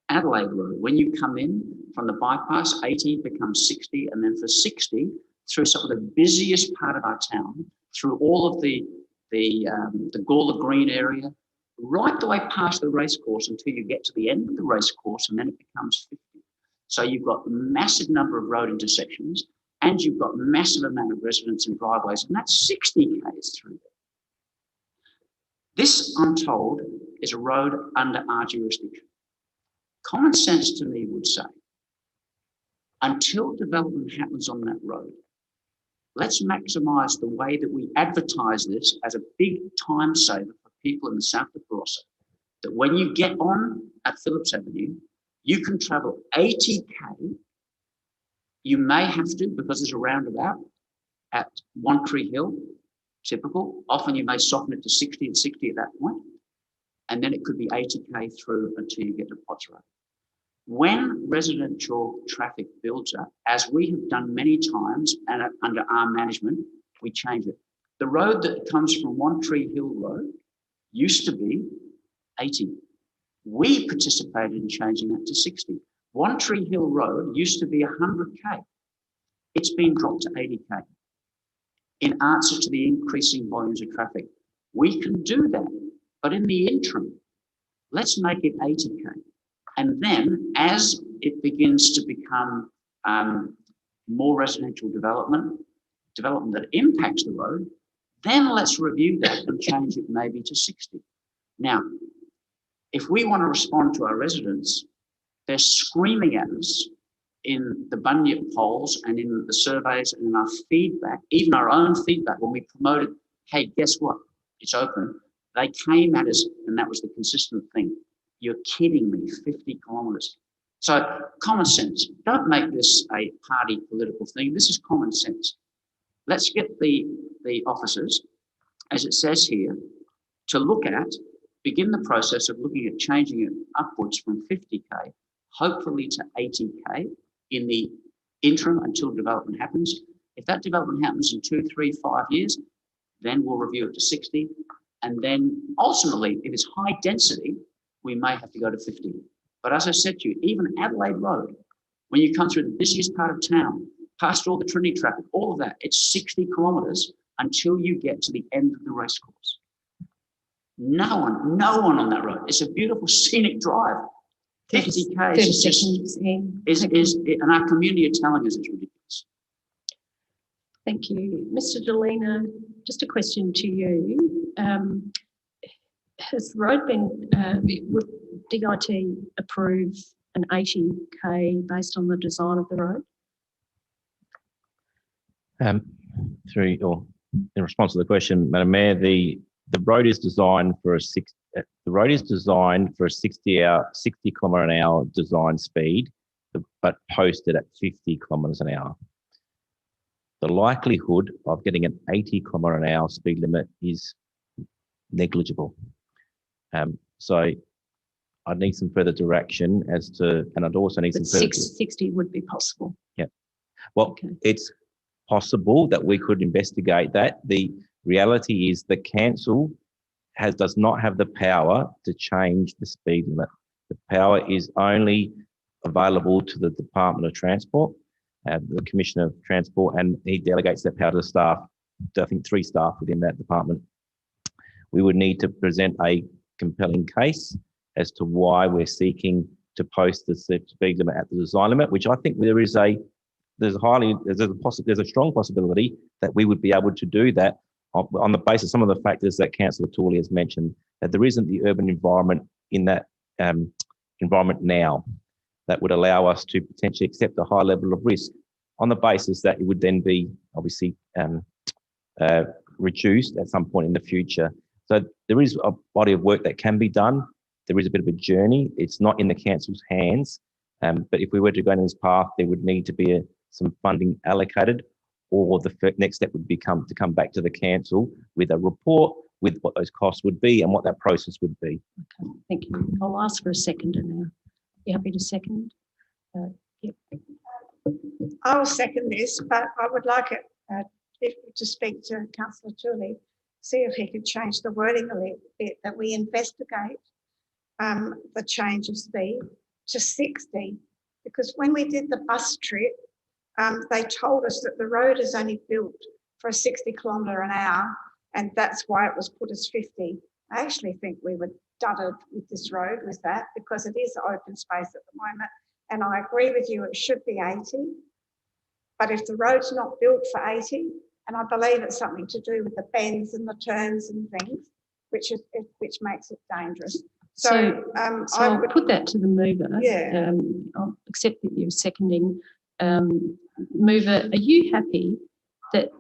[SPEAKER 7] Adelaide Road, when you come in from the bypass, 80 becomes 60, and then for 60, through some of the busiest part of our town, through all of the Gawler Green area, right the way past the racecourse until you get to the end of the racecourse, and then it becomes 50. So you've got a massive number of road intersections, and you've got massive amount of residents and driveways, and that's 60 k's through there. This, I'm told, is a road under our jurisdiction. Common sense to me would say, until development happens on that road, let's maximise the way that we advertise this as a big time saver for people in the south of Barossa, that when you get on at Phillips Avenue, you can travel 80k. You may have to, because there's a roundabout at One Tree Hill, typical. Often you may soften it to 60 and 60 at that point, and then it could be 80k through until you get to Potts Road. When residential traffic builds up, as we have done many times and under our management, we change it. The road that comes from One Tree Hill Road used to be 80. We participated in changing that to 60. One Tree Hill Road used to be 100k. It's been dropped to 80k in answer to the increasing volumes of traffic. We can do that, but in the interim, let's make it 80k. And then as it begins to become more residential development that impacts the road, then let's review that and change it maybe to 60. Now, if we want to respond to our residents, they're screaming at us in the Bunyip polls and in the surveys and in our feedback, even our own feedback when we promoted, hey, guess what? It's open. They came at us and that was the consistent thing. You're kidding me, 50 kilometres. So common sense, don't make this a party political thing. This is common sense. Let's get the officers, as it says here, to look at, begin the process of looking at changing it upwards from 50k, hopefully to 80k in the interim until development happens. If that development happens in 2, 3, 5 years, then we'll review it to 60. And then ultimately, if it's high density, we may have to go to 50. But as I said to you, even Adelaide Road, when you come through the busiest part of town, past all the Trinity traffic, all of that, it's 60 kilometres until you get to the end of the racecourse. No one on that road. It's a beautiful scenic drive. 50k is and our community are telling us it's ridiculous.
[SPEAKER 1] Thank you. Mr. Delina, just a question to you. Has the road been, would DIT approve an 80k based on the design of the road?
[SPEAKER 16] In response to the question, Madam Mayor, the road is designed for a 60 kilometre an hour design speed, but posted at 50 kilometres an hour. The likelihood of getting an 80 kilometre an hour speed limit is negligible. So I'd need some further direction as to, and I'd also need some further.
[SPEAKER 1] 60 would be possible.
[SPEAKER 16] Yeah. Well, okay. It's possible that we could investigate that. The reality is the council does not have the power to change the speed limit. The power is only available to the Department of Transport, the Commissioner of Transport, and he delegates that power to the staff, I think 3 staff within that department. We would need to present a compelling case as to why we're seeking to post the speed limit at the design limit, which I think there's there's a strong possibility that we would be able to do that on the basis of some of the factors that Councillor Tooley has mentioned, that there isn't the urban environment in that environment now that would allow us to potentially accept a high level of risk on the basis that it would then be obviously reduced at some point in the future. So there is a body of work that can be done. There is a bit of a journey. It's not in the council's hands. But if we were to go down this path, there would need to be some funding allocated, or the next step would be to come back to the council with a report with what those costs would be and what that process would be.
[SPEAKER 1] Okay, thank you. I'll ask for a seconder now. You happy to second? Yep.
[SPEAKER 14] I will second this, but I would like it to speak to Councillor Tooley, see if he could change the wording a little bit, that we investigate the change of speed to 60, because when we did the bus trip, they told us that the road is only built for a 60 km/h, and that's why it was put as 50. I actually think we were dudded with this road with that, because it is open space at the moment, and I agree with you, it should be 80. But if the road's not built for 80, and I believe it's something to do with the bends and the turns and things, which makes it dangerous. So
[SPEAKER 1] I'll put that to the mover.
[SPEAKER 14] Yeah.
[SPEAKER 1] I'll accept that you're seconding. Mover, are you happy that?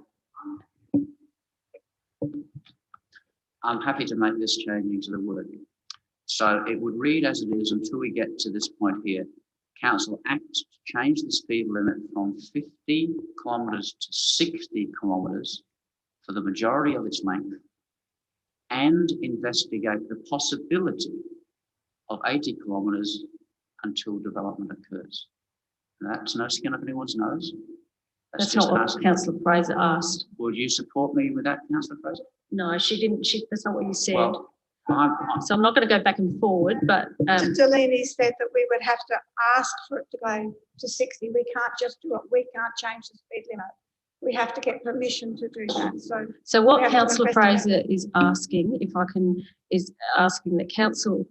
[SPEAKER 7] I'm happy to make this change into the wording. So it would read as it is until we get to this point here. Council acts to change the speed limit from 50 kilometres to 60 kilometres for the majority of its length, and investigate the possibility of 80 kilometres until development occurs. That's no skin off anyone's nose.
[SPEAKER 1] That's not what Councillor Fraser asked.
[SPEAKER 7] Would you support me with that, Councillor Fraser?
[SPEAKER 1] No, she didn't. That's not what you said.
[SPEAKER 7] Well,
[SPEAKER 1] so I'm not going to go back and forward, but
[SPEAKER 14] Delaney said that we would have to ask for it to go to 60. We can't just do it. We can't change the speed limit. We have to get permission to do that.
[SPEAKER 1] So what Councillor Fraser is asking, if I can, is asking that council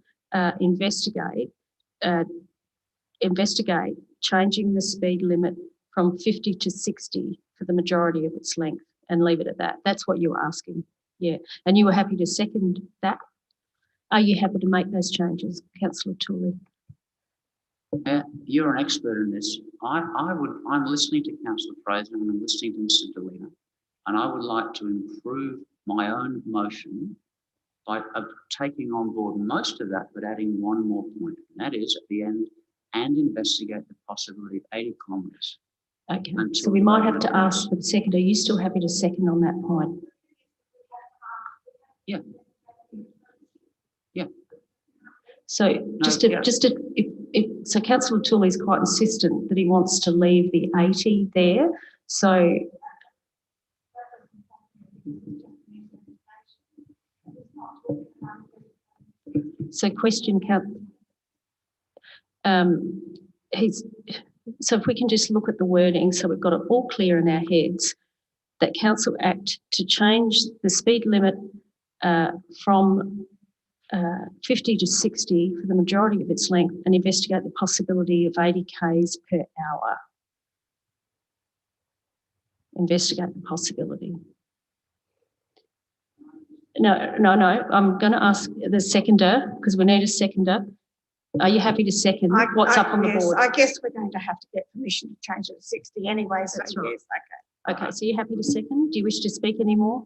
[SPEAKER 1] investigate changing the speed limit from 50 to 60 for the majority of its length, and leave it at that. That's what you were asking. Yeah. And you were happy to second that? Are you happy to make those changes, Councillor Tooley?
[SPEAKER 7] You're an expert in this. I'm listening to Councillor Fraser and I'm listening to Mr. Delina, and I would like to improve my own motion by taking on board most of that, but adding one more point, and that is at the end, and investigate the possibility of 80 kilometres.
[SPEAKER 1] Okay, so we might have to ask for the second. Are you still happy to second on that point?
[SPEAKER 7] Yeah. Yeah.
[SPEAKER 1] So so Councillor Tooley is quite insistent that he wants to leave the 80 there. So question, so if we can just look at the wording, so we've got it all clear in our heads, that council act to change the speed limit from 50 to 60 for the majority of its length, and investigate the possibility of 80 k's per hour. Investigate the possibility. No. I'm going to ask the seconder, because we need a seconder. Are you happy to second what's up on the board?
[SPEAKER 14] I guess we're going to have to get permission to change it to 60 anyway. So
[SPEAKER 1] That's right.
[SPEAKER 14] Yes, okay.
[SPEAKER 1] Okay, so you're happy to second? Do you wish to speak anymore?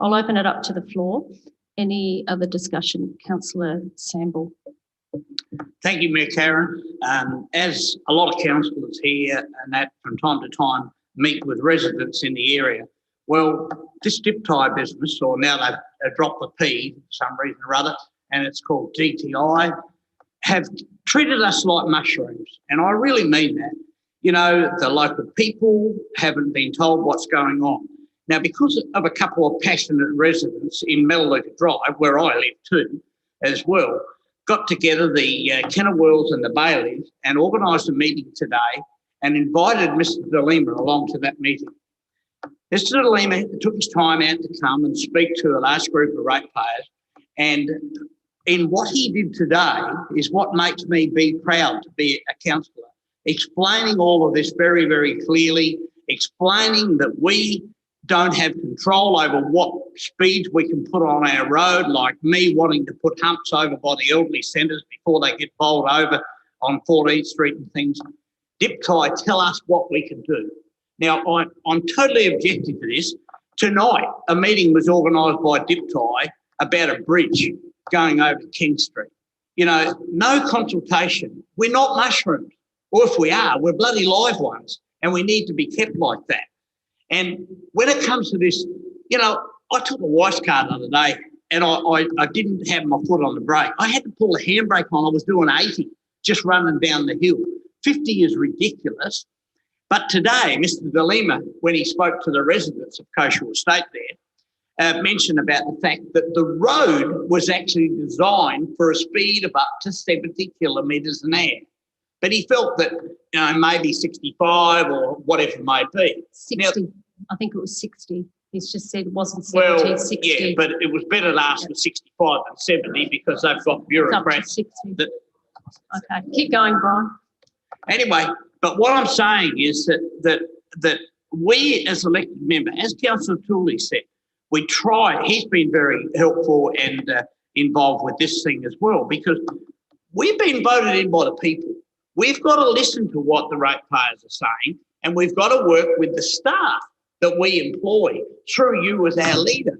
[SPEAKER 1] I'll open it up to the floor. Any other discussion? Councillor Samble.
[SPEAKER 17] Thank you, Mayor Karen. As a lot of councillors here and that from time to time meet with residents in the area, well, this dip tie business, or now they've dropped the P for some reason or other, and it's called DTI, have treated us like mushrooms. And I really mean that. You know, the local people haven't been told what's going on. Now, because of a couple of passionate residents in Melaleuca Drive, where I live too, as well, got together the Kenilworths and the Baileys and organised a meeting today and invited Mr. DeLima along to that meeting. Mr. DeLima took his time out to come and speak to a large group of ratepayers, and in what he did today is what makes me be proud to be a councillor explaining all of this very, very clearly, explaining that we don't have control over what speeds we can put on our road, like me wanting to put humps over by the elderly centres before they get bowled over on 14th Street and things. DIPTI tell us what we can do. Now, I'm totally objective to this. Tonight, a meeting was organised by DIPTI about a bridge going over King Street. You know, no consultation. We're not mushrooms. Or if we are, we're bloody live ones, and we need to be kept like that. And when it comes to this, you know, I took a wife's car the other day and I didn't have my foot on the brake. I had to pull the handbrake on. I was doing 80, just running down the hill. 50 is ridiculous. But today, Mr. De Lima, when he spoke to the residents of Coastal Estate there, mentioned about the fact that the road was actually designed for a speed of up to 70 kilometres an hour. But he felt that, you know, maybe 65 or whatever it may be.
[SPEAKER 1] 60. Now, I think it was 60. He's just said it wasn't 70,
[SPEAKER 17] well,
[SPEAKER 1] 60.
[SPEAKER 17] Yeah, but it was better to ask for 65 than 70 because they've got bureaucrats.
[SPEAKER 1] 60.
[SPEAKER 17] That,
[SPEAKER 1] okay, keep going, Brian.
[SPEAKER 17] Anyway, but what I'm saying is that we as elected member, as Councillor Tooley said, we try, he's been very helpful and involved with this thing as well because we've been voted in by the people. We've got to listen to what the ratepayers are saying and we've got to work with the staff that we employ through you as our leader.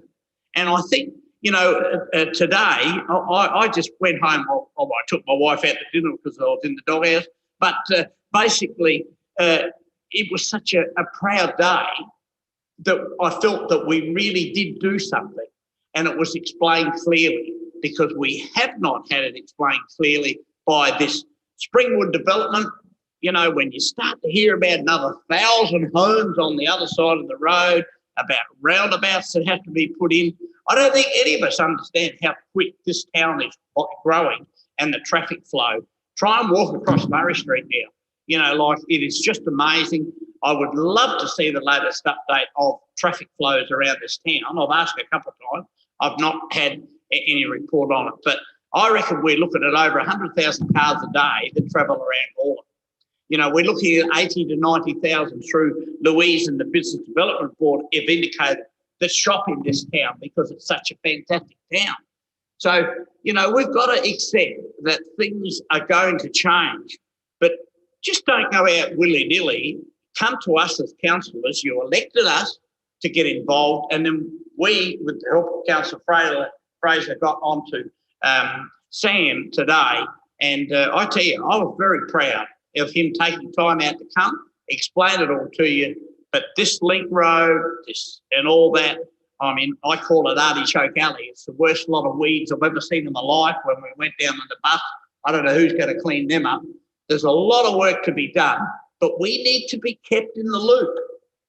[SPEAKER 17] And I think, you know, today I just went home. I took my wife out to dinner because I was in the doghouse. But basically, it was such a proud day that I felt that we really did do something and it was explained clearly because we have not had it explained clearly by this Springwood development. You know, when you start to hear about another 1,000 homes on the other side of the road, about roundabouts that have to be put in, I don't think any of us understand how quick this town is growing and the traffic flow. Try and walk across Murray Street now. You know, like it is just amazing. I would love to see the latest update of traffic flows around this town. I've asked a couple of times. I've not had any report on it, but I reckon we're looking at over 100,000 cars a day that travel around Gawler. You know, we're looking at 80 to 90,000 through Louise and the Business Development Board have indicated that shop in this town because it's such a fantastic town. So, you know, we've got to accept that things are going to change, but just don't go out willy-nilly. Come to us as councillors. You elected us to get involved, and then we, with the help of Councillor Fraser, got onto Sam today. And I tell you, I was very proud of him taking time out to come, explain it all to you. But this link road, this and all that, I mean, I call it Artichoke Alley. It's the worst lot of weeds I've ever seen in my life when we went down on the bus. I don't know who's going to clean them up. There's a lot of work to be done, but we need to be kept in the loop.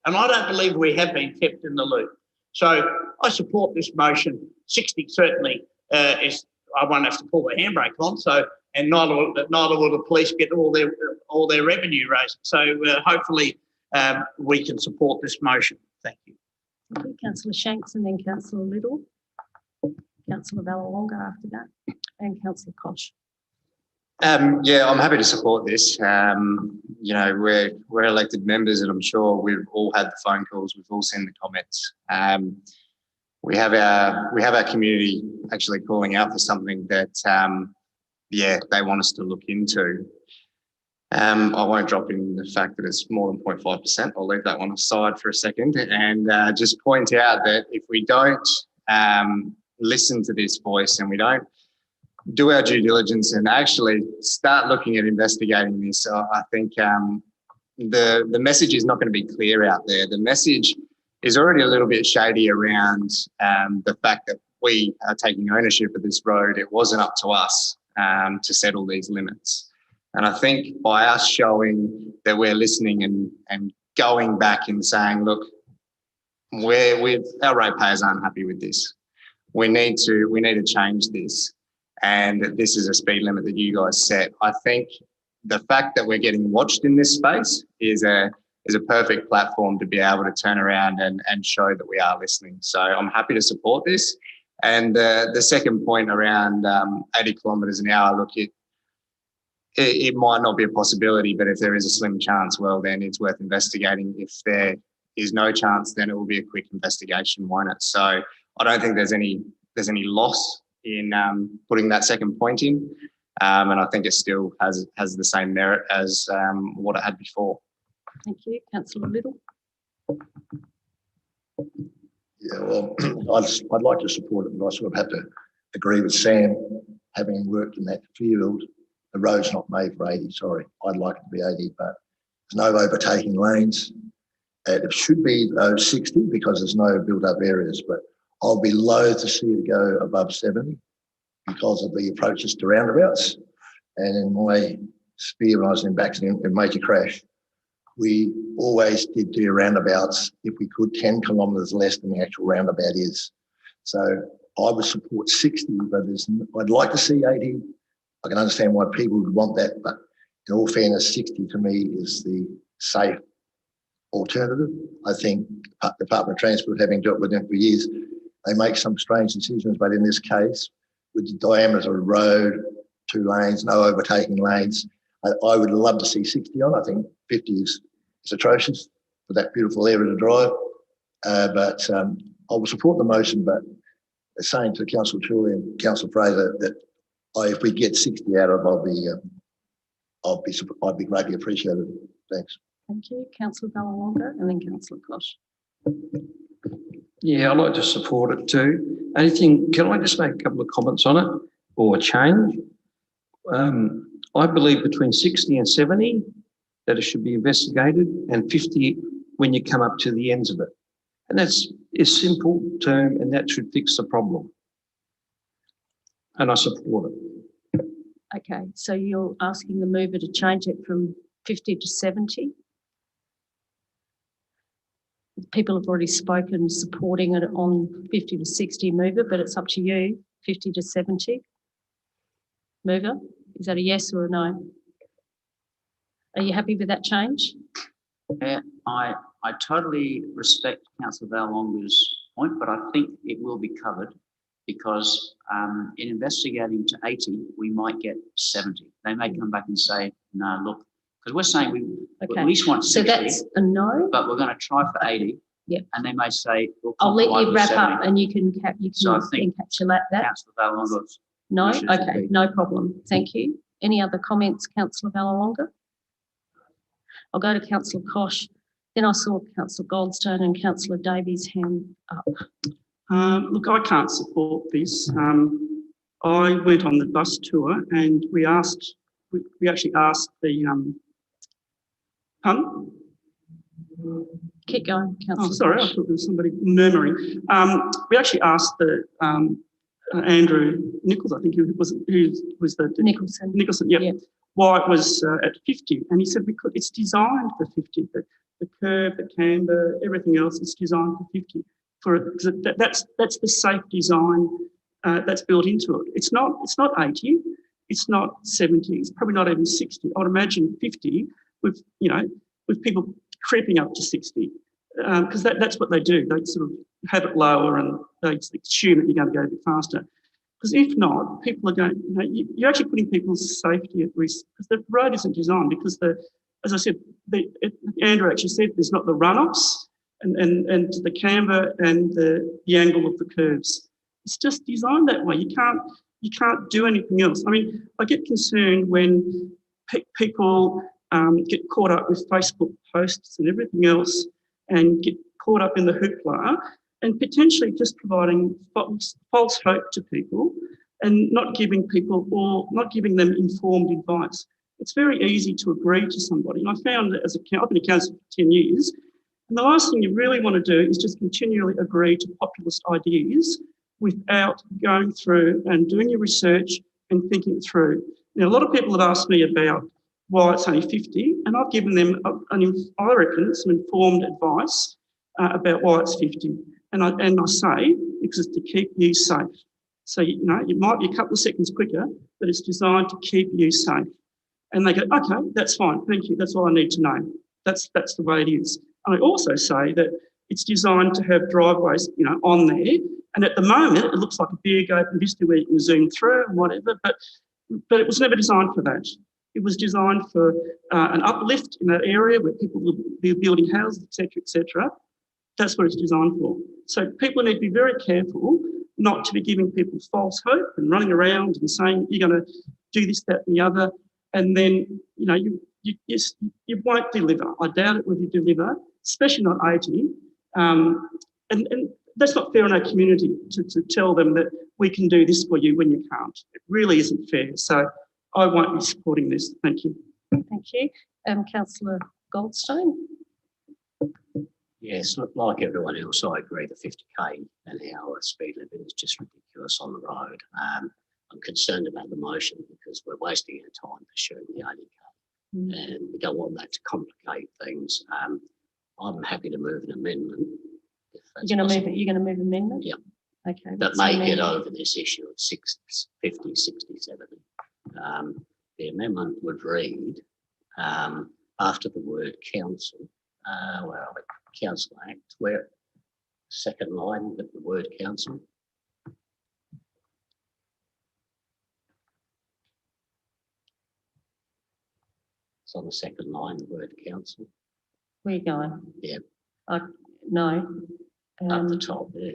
[SPEAKER 17] And I don't believe we have been kept in the loop. So I support this motion. 60 certainly is, I won't have to pull the handbrake on. So, and neither will the police get all their revenue raised. So hopefully we can support this motion. Thank you.
[SPEAKER 1] Okay, Councillor Shanks and then Councillor Little, Councillor Vallelonga after that, and Councillor Koch.
[SPEAKER 9] Yeah, I'm happy to support this. You know, we're elected members, and I'm sure we've all had the phone calls. We've all seen the comments. We have our community actually calling out for something that, yeah, they want us to look into. I won't drop in the fact that it's more than 0.5%. I'll leave that one aside for a second and just point out that if we don't listen to this voice and we don't do our due diligence and actually start looking at investigating this, I think the message is not going to be clear out there. The message is already a little bit shady around the fact that we are taking ownership of this road. It wasn't up to us to settle these limits. And I think by us showing that we're listening and going back and saying, look, our ratepayers aren't happy with this. We need to change this. And this is a speed limit that you guys set. I think the fact that we're getting watched in this space is a perfect platform to be able to turn around and show that we are listening. So I'm happy to support this. And the second point around 80 kilometres an hour, look, it might not be a possibility, but if there is a slim chance, well, then it's worth investigating. If there is no chance, then it will be a quick investigation, won't it? So I don't think there's any loss in putting that second point in, and I think it still has the same merit as what it had before.
[SPEAKER 1] Thank you. Councillor Little.
[SPEAKER 18] Yeah, well, I'd like to support it, but I sort of have to agree with Sam, having worked in that field. The road's not made for 80, sorry. I'd like it to be 80, but there's no overtaking lanes. It should be 60 because there's no built-up areas, but I'll be loath to see it go above 70 because of the approaches to roundabouts. And in my sphere, when I was in accident, in major crash, we always did do roundabouts if we could 10 kilometres less than the actual roundabout is. So I would support 60, but I'd like to see 80. I can understand why people would want that, but in all fairness, 60 to me is the safe alternative. I think the Department of Transport, having dealt with them for years, they make some strange decisions, but in this case, with the diameter of the road, 2 lanes, no overtaking lanes, I would love to see 60 on. I think 50 is atrocious for that beautiful area to drive. But I will support the motion, but saying to Councillor Chorley and Councillor Fraser that if we get 60 out of it, I'd be greatly appreciated. Thanks.
[SPEAKER 1] Thank you. Councillor Ballawonga and then Councillor Kosh.
[SPEAKER 15] Yeah, I'd like to support it too. Can I just make a couple of comments on it or change? I believe between 60 and 70 that it should be investigated, and 50 when you come up to the ends of it. And that's a simple term, and that should fix the problem. And I support it.
[SPEAKER 1] Okay, so you're asking the mover to change it from 50 to 70? People have already spoken supporting it on 50 to 60 mover, but it's up to you, 50 to 70. Mover, is that a yes or a no? Are you happy with that change?
[SPEAKER 7] Yeah, I totally respect Councillor Ballawonga's point, but I think it will be covered because in investigating to 80, we might get 70. They may come back and say, no, look, because we're saying we at least want 60.
[SPEAKER 1] So that's a no?
[SPEAKER 7] But we're going to try for 80.
[SPEAKER 1] Yep.
[SPEAKER 7] And they may say, we'll
[SPEAKER 1] I'll let you wrap
[SPEAKER 7] 70.
[SPEAKER 1] up and you can
[SPEAKER 7] So I think
[SPEAKER 1] encapsulate that.
[SPEAKER 7] Councillor Ballawonga's
[SPEAKER 1] No?
[SPEAKER 7] wishes would
[SPEAKER 1] Okay,
[SPEAKER 7] be-
[SPEAKER 1] no problem. Thank you. Any other comments, Councillor Ballawonga? I'll go to Councillor Kosh. Then I saw Councillor Goldstone and Councillor Davies' hand up.
[SPEAKER 8] Look, I can't support this. I went on the bus tour and we actually asked the, pardon?
[SPEAKER 1] Keep going, Councillor.
[SPEAKER 8] Oh, sorry, I thought there was somebody murmuring. We actually asked the Andrew Nichols, I think who was the
[SPEAKER 1] Nicholson.
[SPEAKER 8] Nicholson, yep. Why it was at 50, and he said because it's designed for 50. The curve, the camber, everything else is designed for 50. That's the safe design that's built into it. It's not 80, it's not 70, it's probably not even 60. I would imagine 50 with people creeping up to 60 because that's what they do. They sort of have it lower and they assume that you're going to go a bit faster. Because if not, people are going, you're actually putting people's safety at risk because the road isn't designed because as I said, Andrew actually said there's not the run-ups and the camber and the angle of the curves. It's just designed that way. You can't do anything else. I mean, I get concerned when people get caught up with Facebook posts and everything else and get caught up in the hoopla and potentially just providing false hope to people and not giving them informed advice. It's very easy to agree to somebody. And I found that I've been a councillor for 10 years, and the last thing you really want to do is just continually agree to populist ideas without going through and doing your research and thinking it through. Now, a lot of people have asked me about why it's only 50, and I've given them, I reckon, some informed advice about why it's 50. And I say, because it's to keep you safe. So, it might be a couple of seconds quicker, but it's designed to keep you safe. And they go, okay, that's fine, thank you, that's all I need to know. That's the way it is. And I also say that it's designed to have driveways, on there. And at the moment, it looks like a big open vista where you can zoom through and whatever, but it was never designed for that. It was designed for an uplift in that area where people will be building houses, et cetera. That's what it's designed for. So people need to be very careful not to be giving people false hope and running around and saying you're going to do this, that, and the other, and then you won't deliver. I doubt it will deliver, especially not 80. And that's not fair in our community to tell them that we can do this for you when you can't. It really isn't fair. So I won't be supporting this. Thank you.
[SPEAKER 1] Thank you. Councillor Goldstein.
[SPEAKER 17] Yes, like everyone else, I agree the 50k an hour speed limit is just ridiculous on the road. I'm concerned about the motion because we're wasting our time pursuing the 80k and we don't want that to complicate things. I'm happy to move an amendment.
[SPEAKER 1] You're going to move amendment?
[SPEAKER 17] Yeah.
[SPEAKER 1] Okay.
[SPEAKER 17] That may get over this issue of 50, 60, 70. The amendment would read, after the word council, where are we? Council Act, where second line with the word council. It's on the second line, the word council.
[SPEAKER 1] Where are you going?
[SPEAKER 17] Yeah.
[SPEAKER 1] No.
[SPEAKER 17] Up the top there.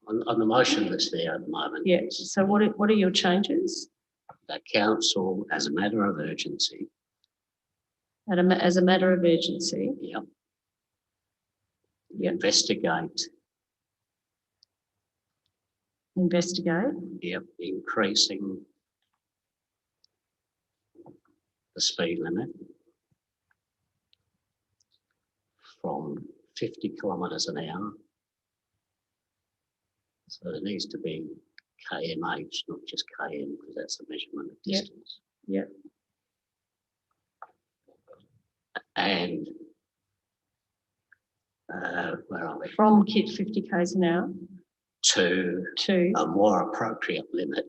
[SPEAKER 17] On the motion that's there at the moment.
[SPEAKER 1] Yeah. So what are your changes?
[SPEAKER 17] That council as a matter of urgency.
[SPEAKER 1] As a matter of urgency.
[SPEAKER 17] Yep.
[SPEAKER 1] Yep.
[SPEAKER 17] Investigate. Yep. Increasing the speed limit from 50 kilometres an hour. So it needs to be kmh, not just km, because that's a measurement of distance.
[SPEAKER 1] Yep.
[SPEAKER 17] And where are we?
[SPEAKER 1] From 50 k's an hour
[SPEAKER 17] to a more appropriate limit.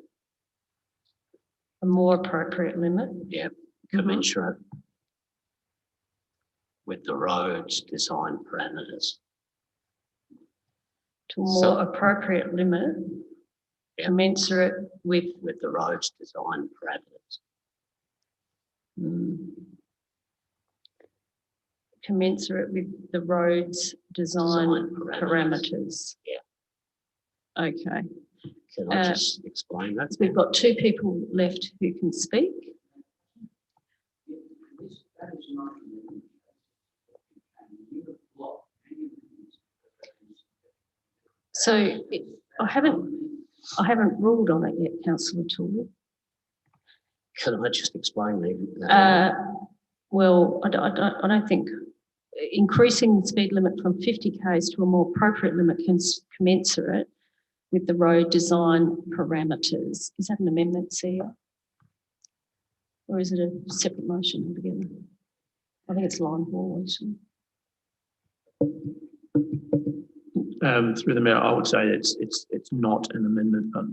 [SPEAKER 1] A more appropriate limit.
[SPEAKER 17] Yep, commensurate with the road's design parameters.
[SPEAKER 1] To a more appropriate limit, commensurate with
[SPEAKER 17] the road's design parameters.
[SPEAKER 1] Commensurate with the road's design parameters.
[SPEAKER 17] Yeah.
[SPEAKER 1] Okay.
[SPEAKER 17] Can I just explain that?
[SPEAKER 1] We've got two people left who can speak. So I haven't ruled on it yet, Councillor Tooley.
[SPEAKER 17] Can I just explain that?
[SPEAKER 1] Well, I don't think increasing the speed limit from 50 k's to a more appropriate limit commensurate with the road design parameters. Is that an amendment, CEO? Or is it a separate motion altogether? I think it's line 4, actually.
[SPEAKER 15] Through the mayor, I would say it's not an amendment, but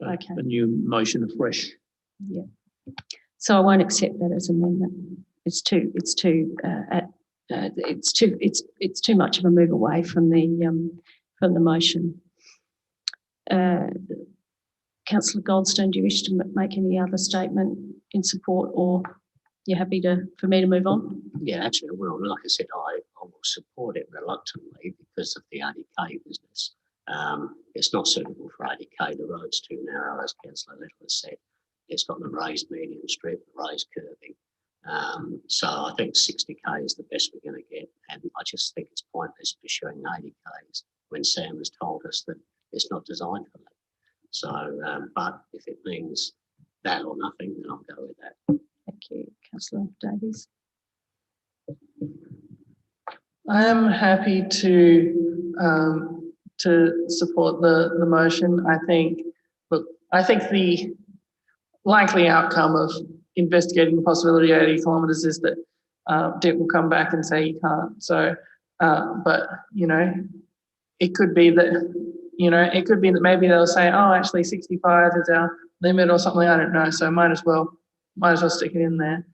[SPEAKER 15] a new motion afresh.
[SPEAKER 1] Yeah. So I won't accept that as amendment. It's too much of a move away from the motion. Councillor Goldstein, do you wish to make any other statement in support, or you're happy for me to move on?
[SPEAKER 17] Yeah, actually, well, like I said, I will support it reluctantly because of the 80k business. It's not suitable for 80k. The road's too narrow, as Councillor Little has said. It's got the raised median strip, the raised curving. So I think 60k is the best we're going to get. And I just think it's pointless pursuing 80k's when Sam has told us that it's not designed for that. So, but if it means that or nothing, then I'll go with that.
[SPEAKER 1] Thank you. Councillor Davies.
[SPEAKER 10] I am happy to support the motion. I think the likely outcome of investigating the possibility of 80 kilometres is that DIP will come back and say you can't. So, but it could be that maybe they'll say, oh, actually 65 is our limit or something. I don't know. So might as well stick it in there.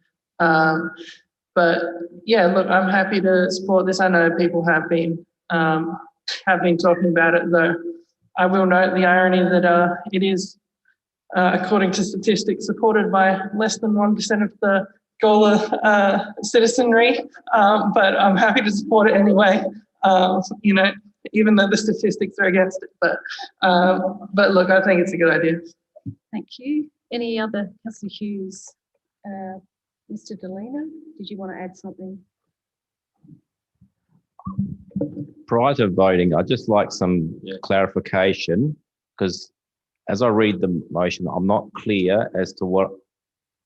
[SPEAKER 10] But yeah, look, I'm happy to support this. I know people have been talking about it, though. I will note the irony that it is according to statistics, supported by less than 1% of the Gawler citizenry, but I'm happy to support it anyway, you know, even though the statistics are against it. But look, I think it's a good idea.
[SPEAKER 1] Thank you. Any other, Councillor Hughes? Mr. Delina, did you want to add something?
[SPEAKER 16] Prior to voting, I'd just like some clarification, because as I read the motion, I'm not clear as to what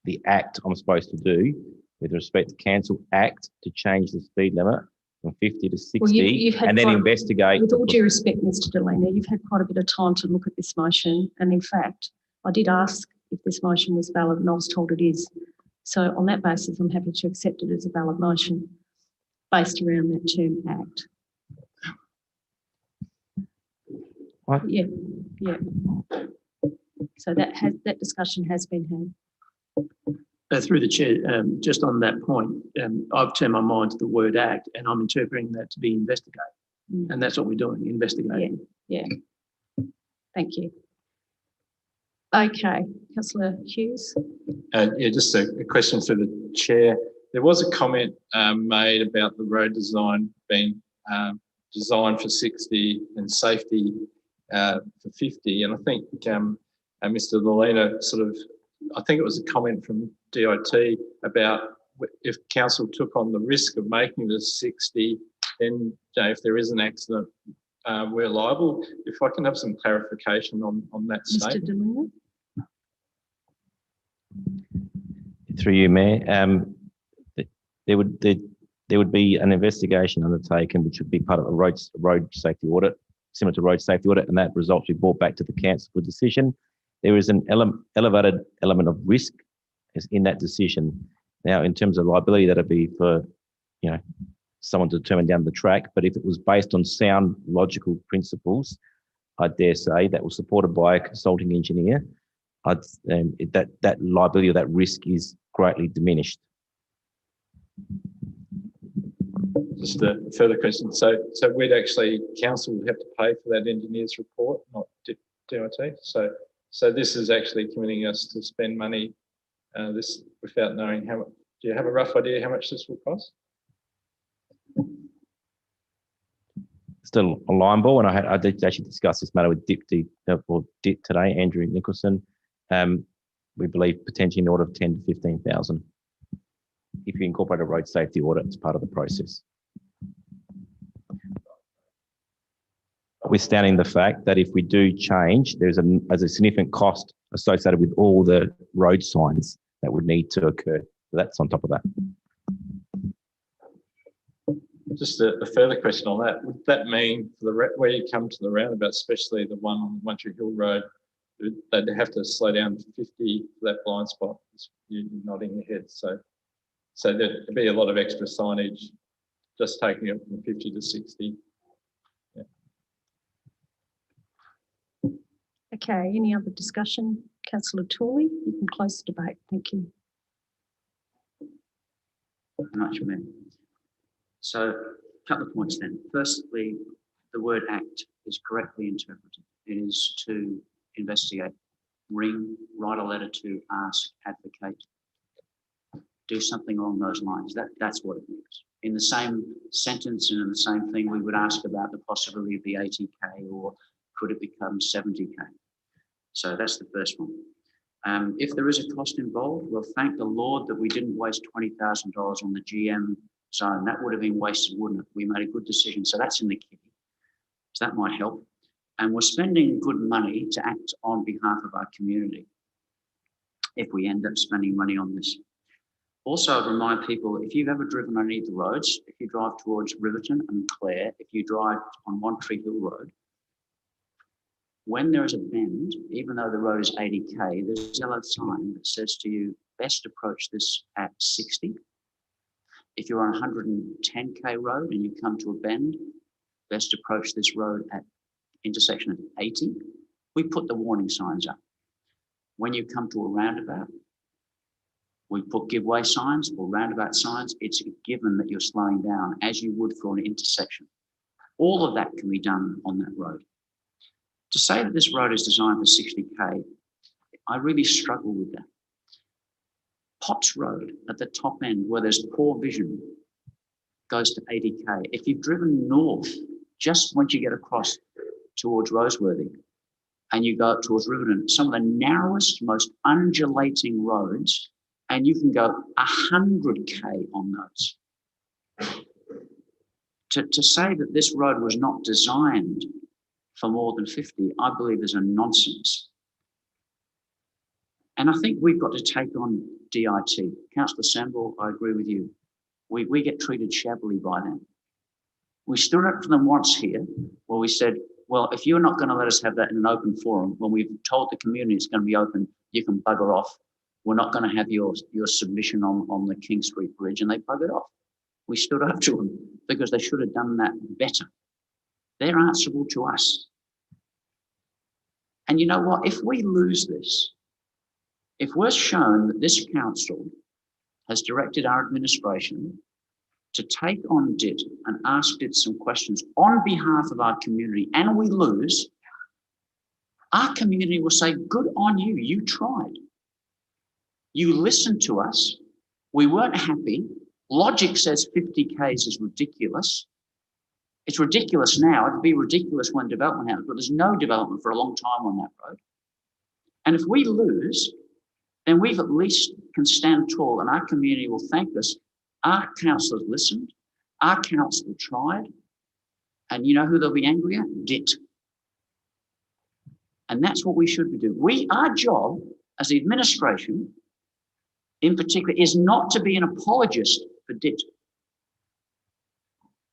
[SPEAKER 16] the act I'm supposed to do with respect to council act to change the speed limit from 50 to 60,
[SPEAKER 1] Well,
[SPEAKER 16] and then investigate.
[SPEAKER 1] With all due respect, Mr. Delina, you've had quite a bit of time to look at this motion, and in fact, I did ask if this motion was valid, and I was told it is. So on that basis, I'm happy to accept it as a valid motion based around that term act.
[SPEAKER 16] What?
[SPEAKER 1] Yeah. So that discussion has been had.
[SPEAKER 15] Through the chair, just on that point, I've turned my mind to the word act, and I'm interpreting that to be investigate. And that's what we're doing, investigating.
[SPEAKER 1] Yeah. Thank you. Okay, Councillor Hughes.
[SPEAKER 19] Yeah, just a question through the chair. There was a comment made about the road design being designed for 60 and safety for 50. And I think Mr. Delina sort of, I think it was a comment from DIT about if council took on the risk of making this 60, then if there is an accident, we're liable. If I can have some clarification on that statement.
[SPEAKER 1] Mr. Delina.
[SPEAKER 16] Through you, Mayor, there would be an investigation undertaken, which would be part of a road safety audit, similar to road safety audit, and that results will be brought back to the council for decision. There is an elevated element of risk in that decision. Now, in terms of liability, that'd be for, you know, someone to determine down the track. But if it was based on sound logical principles, I dare say that was supported by a consulting engineer, that liability or that risk is greatly diminished.
[SPEAKER 19] Just a further question. So we'd actually, council would have to pay for that engineer's report, not DIT. So this is actually committing us to spend money this without knowing how much. Do you have a rough idea how much this will cost?
[SPEAKER 16] Still a line ball, and I did actually discuss this matter with DIT today, Andrew Nicholson. We believe potentially in the order of 10 to 15,000. If you incorporate a road safety audit as part of the process. Notwithstanding the fact that if we do change, there's a significant cost associated with all the road signs that would need to occur. So that's on top of that.
[SPEAKER 19] Just a further question on that. Would that mean for the where you come to the roundabout, especially the one on One Tree Hill Road, they'd have to slow down to 50 for that blind spot? You're nodding your head. So there'd be a lot of extra signage, just taking it from 50 to 60. Yeah.
[SPEAKER 1] Okay, any other discussion? Councillor Tooley, you can close the debate. Thank you.
[SPEAKER 7] Very much, Mayor. So, a couple of points then. Firstly, the word act is correctly interpreted. It is to investigate, ring, write a letter to, ask, advocate, do something along those lines. That's what it means. In the same sentence and in the same thing, we would ask about the possibility of the 80K, or could it become 70K? So that's the first one. If there is a cost involved, well, thank the Lord that we didn't waste $20,000 on the GM zone. That would have been wasted, wouldn't it? We made a good decision. So that's in the kitty. So that might help. And we're spending good money to act on behalf of our community if we end up spending money on this. Also, I'd remind people, if you've ever driven on any of the roads, if you drive towards Riverton and Clare, if you drive on One Tree Hill Road, when there is a bend, even though the road is 80K, there's a yellow sign that says to you, best approach this at 60. If you're on 110K road and you come to a bend, best approach this road at intersection at 80. We put the warning signs up. When you come to a roundabout, we put give way signs or roundabout signs. It's a given that you're slowing down as you would for an intersection. All of that can be done on that road. To say that this road is designed for 60K, I really struggle with that. Potts Road at the top end, where there's poor vision, goes to 80k. If you've driven north, just once you get across towards Roseworthy and you go up towards Riverton, some of the narrowest, most undulating roads, and you can go 100k on those. To say that this road was not designed for more than 50, I believe is a nonsense. And I think we've got to take on DIT. Councillor Samble, I agree with you. We get treated shabbily by them. We stood up for them once here where we said, well, if you're not going to let us have that in an open forum, when we've told the community it's going to be open, you can bugger off. We're not going to have your submission on the King Street Bridge, and they buggered off. We stood up to them because they should have done that better. They're answerable to us. And you know what? If we lose this, if we're shown that this council has directed our administration to take on DIT and ask DIT some questions on behalf of our community, and we lose, our community will say, good on you, you tried. You listened to us. We weren't happy. Logic says 50 Ks is ridiculous. It's ridiculous now. It'd be ridiculous when development happens, but there's no development for a long time on that road. And if we lose, then we've at least can stand tall and our community will thank us. Our councillors listened, our council tried, and you know who they'll be angry at? DIT. And that's what we should be doing. Our job as the administration, in particular, is not to be an apologist for DIT.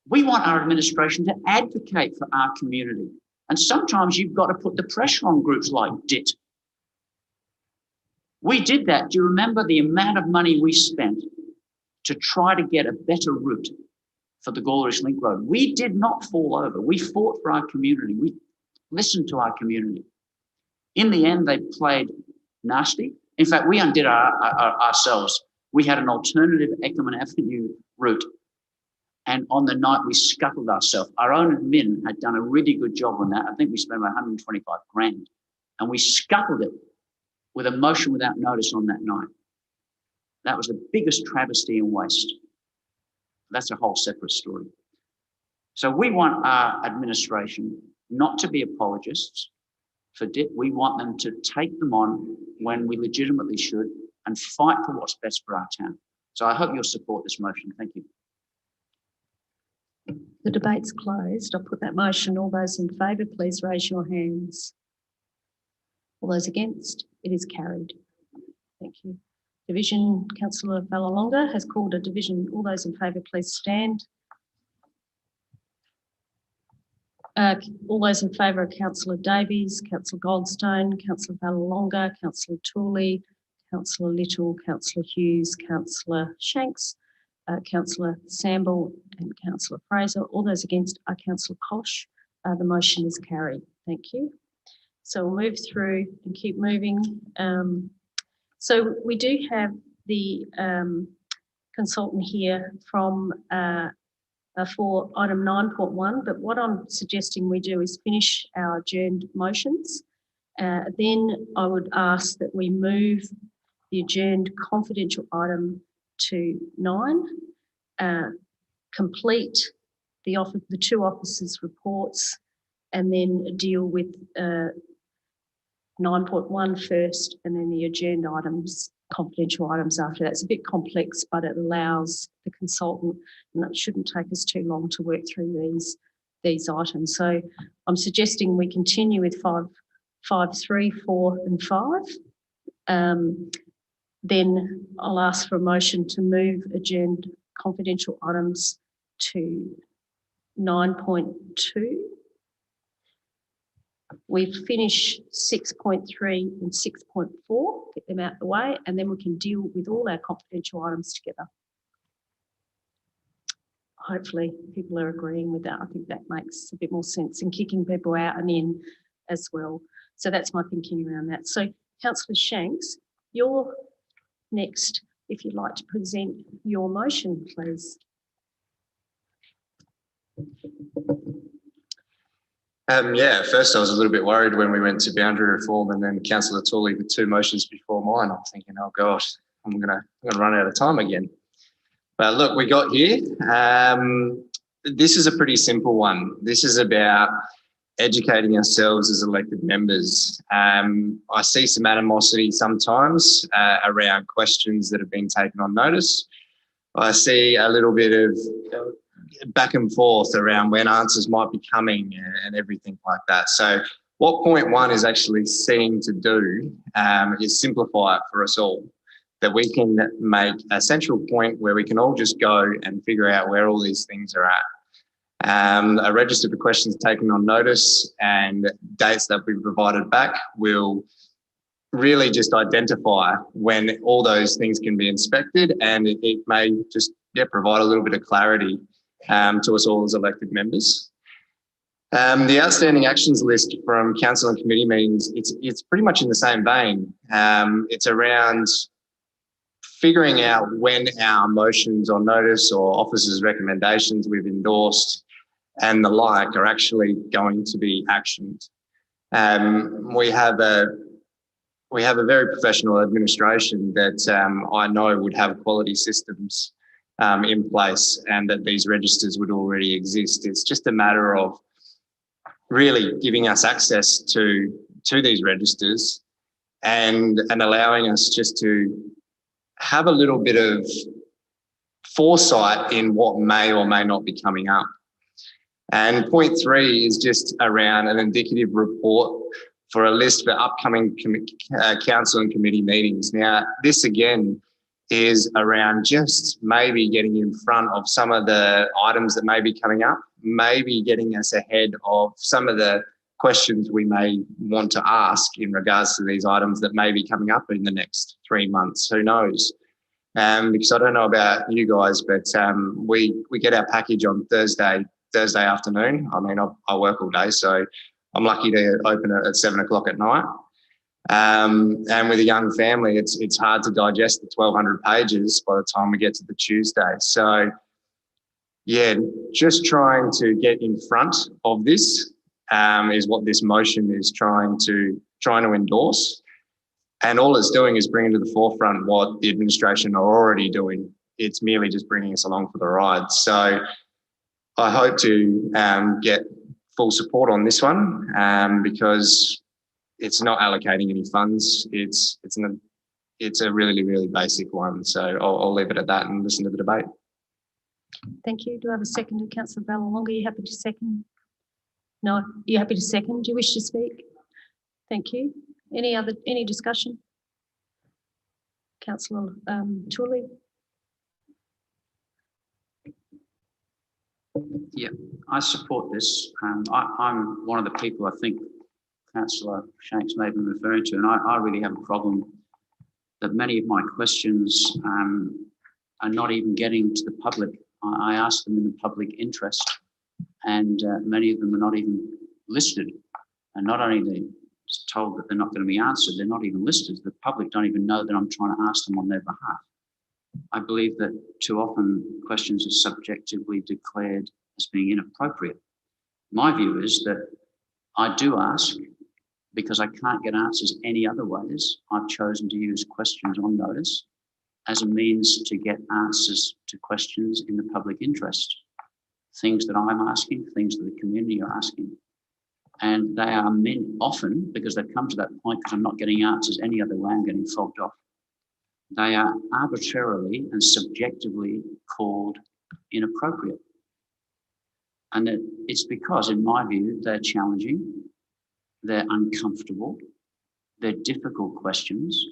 [SPEAKER 7] We want our administration to advocate for our community. And sometimes you've got to put the pressure on groups like DIT. We did that. Do you remember the amount of money we spent to try to get a better route for the Gawler Link Road? We did not fall over. We fought for our community. We listened to our community. In the end, they played nasty. In fact, we undid ourselves. We had an alternative Eckermann Avenue route. And on the night, we scuttled ourselves. Our own admin had done a really good job on that. I think we spent about 125 grand. And we scuttled it with a motion without notice on that night. That was the biggest travesty and waste. That's a whole separate story. So we want our administration not to be apologists for DIT. We want them to take them on when we legitimately should and fight for what's best for our town. So I hope you'll support this motion. Thank you.
[SPEAKER 1] The debate's closed. I'll put that motion. All those in favour, please raise your hands. All those against? It is carried. Thank you. Division, Councillor Vallelonga has called a division. All those in favour, please stand. All those in favour are Councillor Davies, Councillor Goldstone, Councillor Vallelonga, Councillor Tooley, Councillor Little, Councillor Hughes, Councillor Shanks, Councillor Samble and Councillor Fraser. All those against are Councillor Kosh. The motion is carried. Thank you. So we'll move through and keep moving. So we do have the consultant here from for item 9.1, but what I'm suggesting we do is finish our adjourned motions. Then I would ask that we move the adjourned confidential item to 9, complete the two officers' reports, and then deal with 9.1 first, and then the adjourned items, confidential items after that. It's a bit complex, but it allows the consultant, and it shouldn't take us too long to work through these items. So I'm suggesting we continue with 5, 3, 4 and 5. Then I'll ask for a motion to move adjourned confidential items to 9.2. We finish 6.3 and 6.4, get them out of the way, and then we can deal with all our confidential items together. Hopefully people are agreeing with that. I think that makes a bit more sense, and kicking people out and in as well. So that's my thinking around that. So Councillor Shanks, you're next, if you'd like to present your motion, please.
[SPEAKER 9] Yeah, at first I was a little bit worried when we went to boundary reform and then Councillor Tooley with 2 motions before mine. I'm thinking, oh gosh, I'm gonna run out of time again. But look, we got here. This is a pretty simple one. This is about educating ourselves as elected members. I see some animosity sometimes around questions that have been taken on notice. I see a little bit of back and forth around when answers might be coming and everything like that. So what point one is actually seeking to do is simplify it for us all, that we can make a central point where we can all just go and figure out where all these things are at. A register for questions taken on notice and dates that we provided back will really just identify when all those things can be inspected, and it may just provide a little bit of clarity to us all as elected members. The outstanding actions list from council and committee meetings, it's pretty much in the same vein. It's around figuring out when our motions on notice or officers' recommendations we've endorsed and the like are actually going to be actioned. We have a very professional administration that I know would have quality systems in place and that these registers would already exist. It's just a matter of really giving us access to these registers and allowing us just to have a little bit of foresight in what may or may not be coming up. And point 3 is just around an indicative report for a list for upcoming council and committee meetings. Now, this again is around just maybe getting in front of some of the items that may be coming up, maybe getting us ahead of some of the questions we may want to ask in regards to these items that may be coming up in the next 3 months. Who knows? Because I don't know about you guys, but we get our package on Thursday afternoon. I mean, I work all day, so I'm lucky to open it at 7 o'clock at night. And with a young family, it's hard to digest the 1,200 pages by the time we get to the Tuesday. So, yeah, just trying to get in front of this is what this motion is trying to endorse. And all it's doing is bringing to the forefront what the administration are already doing. It's merely just bringing us along for the ride. So I hope to get full support on this one because it's not allocating any funds. It's a really, really basic one. So I'll leave it at that and listen to the debate.
[SPEAKER 1] Thank you. Do I have a second? Councillor Ballalonga, are you happy to second? No, you're happy to second. Do you wish to speak? Thank you. Any discussion? Councillor Tooley.
[SPEAKER 7] Yeah, I support this. I'm one of the people I think Councillor Shanks may be referring to, and I really have a problem that many of my questions are not even getting to the public. I ask them in the public interest, and many of them are not even listed. And not only are they told that they're not going to be answered, they're not even listed. The public don't even know that I'm trying to ask them on their behalf. I believe that too often questions are subjectively declared as being inappropriate. My view is that I do ask because I can't get answers any other ways. I've chosen to use questions on notice as a means to get answers to questions in the public interest. Things that I'm asking, things that the community are asking. And they are often, because they've come to that point because I'm not getting answers any other way, I'm getting fobbed off. They are arbitrarily and subjectively called inappropriate. And it's because, in my view, they're challenging, they're uncomfortable, they're difficult questions,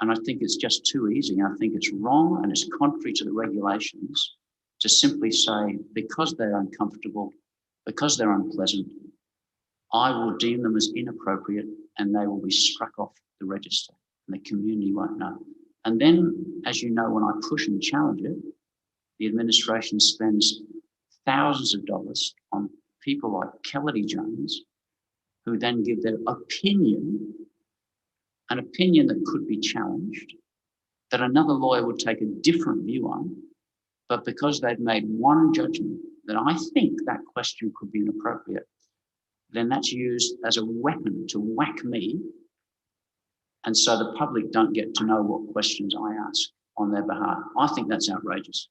[SPEAKER 7] and I think it's just too easy. I think it's wrong and it's contrary to the regulations to simply say, because they're uncomfortable, because they're unpleasant, I will deem them as inappropriate and they will be struck off the register and the community won't know. And then, as you know, when I push and challenge it, the administration spends thousands of dollars on people like Kelledy Jones, who then give their opinion, an opinion that could be challenged, that another lawyer would take a different view on, but because they've made one judgment that I think that question could be inappropriate, then that's used as a weapon to whack me. And so the public don't get to know what questions I ask on their behalf. I think that's outrageous.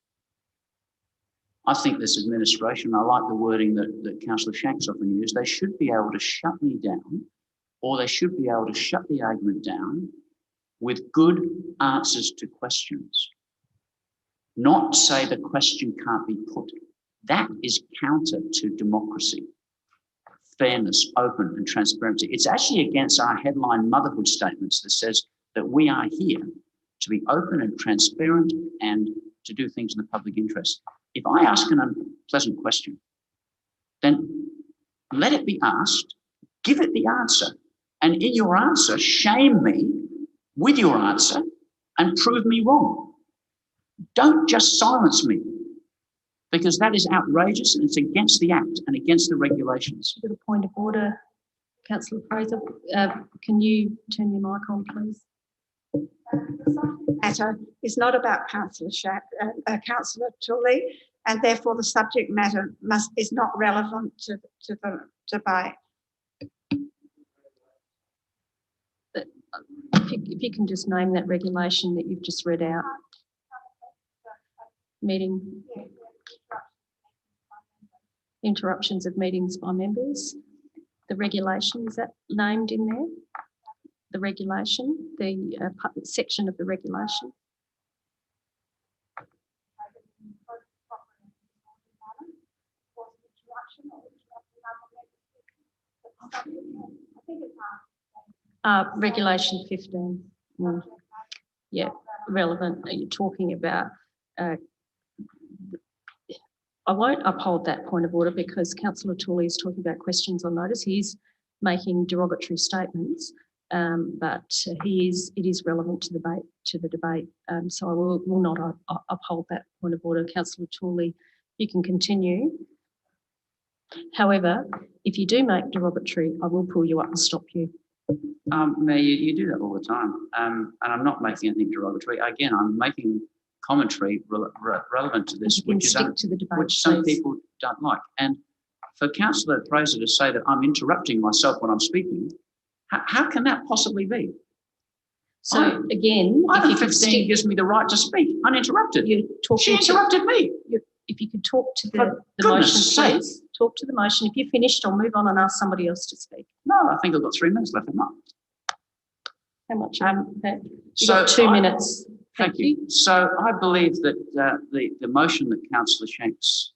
[SPEAKER 7] I think this administration, I like the wording that Councillor Shanks often used, they should be able to shut me down, or they should be able to shut the argument down with good answers to questions. Not say the question can't be put. That is counter to democracy, fairness, open and transparency. It's actually against our headline motherhood statements that says that we are here to be open and transparent and to do things in the public interest. If I ask an unpleasant question, then let it be asked, give it the answer, and in your answer, shame me with your answer and prove me wrong. Don't just silence me, because that is outrageous and it's against the Act and against the regulations.
[SPEAKER 1] With a point of order, Councillor Fraser, can you turn your mic on, please?
[SPEAKER 14] Matter is not about Councillor Tully, and therefore the subject matter is not relevant to the debate.
[SPEAKER 1] If you can just name that regulation that you've just read out. Meeting. Interruptions of meetings by members. The regulation, is that named in there? The regulation, the section of the regulation. Regulation 15. Yeah, relevant. You're talking about. I won't uphold that point of order because Councillor Tully is talking about questions on notice. He's making derogatory statements, but it is relevant to the debate. So I will not uphold that point of order. Councillor Tully, you can continue. However, if you do make derogatory, I will pull you up and stop you.
[SPEAKER 7] Mayor, you do that all the time, and I'm not making anything derogatory. Again, I'm making commentary relevant to this, which some people don't like. And for Councillor Fraser to say that I'm interrupting myself when I'm speaking, how can that possibly be?
[SPEAKER 1] So again,
[SPEAKER 7] Item 15 gives me the right to speak uninterrupted. She interrupted me.
[SPEAKER 1] If you could talk to the motion, please. Talk to the motion. If you're finished, I'll move on and ask somebody else to speak.
[SPEAKER 7] No, I think I've got 3 minutes left.
[SPEAKER 1] How much? You've got 2 minutes.
[SPEAKER 7] Thank you. So I believe that the motion that Councillor Shanks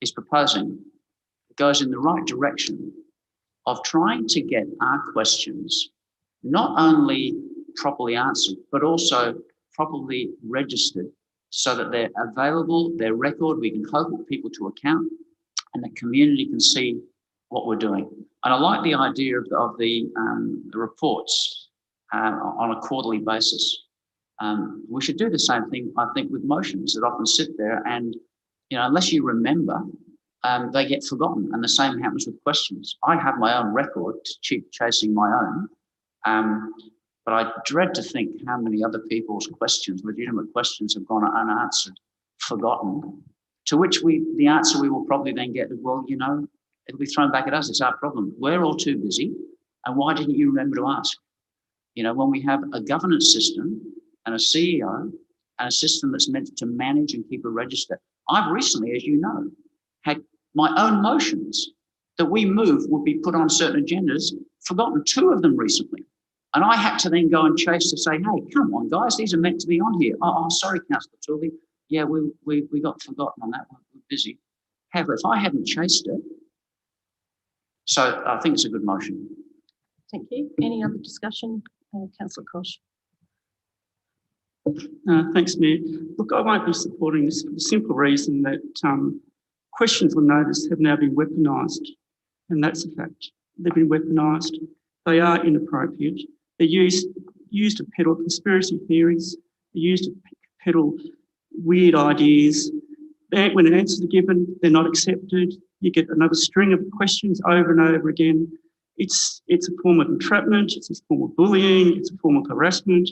[SPEAKER 7] is proposing goes in the right direction of trying to get our questions not only properly answered, but also properly registered so that they're available, they're record, we can hold people to account, and the community can see what we're doing. And I like the idea of the reports on a quarterly basis. We should do the same thing, I think, with motions that often sit there and, unless you remember, they get forgotten. And the same happens with questions. I have my own record to keep chasing my own, but I dread to think how many other people's questions, legitimate questions, have gone unanswered, forgotten, to which the answer we will probably then get is, well, it'll be thrown back at us. It's our problem. We're all too busy. And why didn't you remember to ask? When we have a governance system and a CEO and a system that's meant to manage and keep a register. I've recently, as you know, had my own motions that we move would be put on certain agendas, forgotten 2 of them recently. And I had to then go and chase to say, hey, come on, guys, these are meant to be on here. Oh, sorry, Councillor Tully. Yeah, we got forgotten on that one. We're busy. However, if I hadn't chased it, so I think it's a good motion.
[SPEAKER 1] Thank you. Any other discussion? Councillor Kosh.
[SPEAKER 8] Thanks, Mayor. Look, I won't be supporting this for the simple reason that questions on notice have now been weaponised, and that's a fact. They've been weaponised. They are inappropriate. They're used to peddle conspiracy theories. They're used to peddle weird ideas. When an answer is given, they're not accepted. You get another string of questions over and over again. It's a form of entrapment. It's a form of bullying. It's a form of harassment.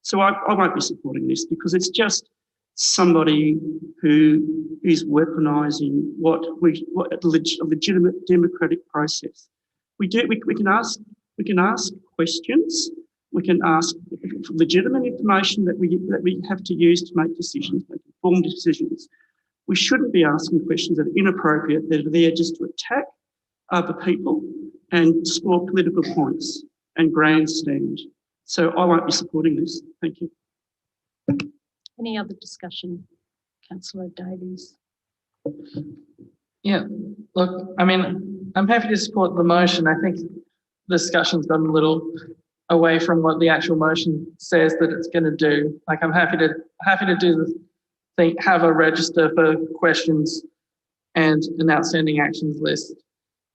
[SPEAKER 8] So I won't be supporting this because it's just somebody who is weaponising what a legitimate democratic process. We can ask questions. We can ask legitimate information that we have to use to make decisions, make informed decisions. We shouldn't be asking questions that are inappropriate, that are there just to attack other people and score political points and grandstand. So I won't be supporting this. Thank you.
[SPEAKER 1] Any other discussion? Councillor Davies.
[SPEAKER 10] Yeah, look, I mean, I'm happy to support the motion. I think the discussion's gotten a little away from what the actual motion says that it's going to do. Like, I'm happy to do the thing, have a register for questions and an outstanding actions list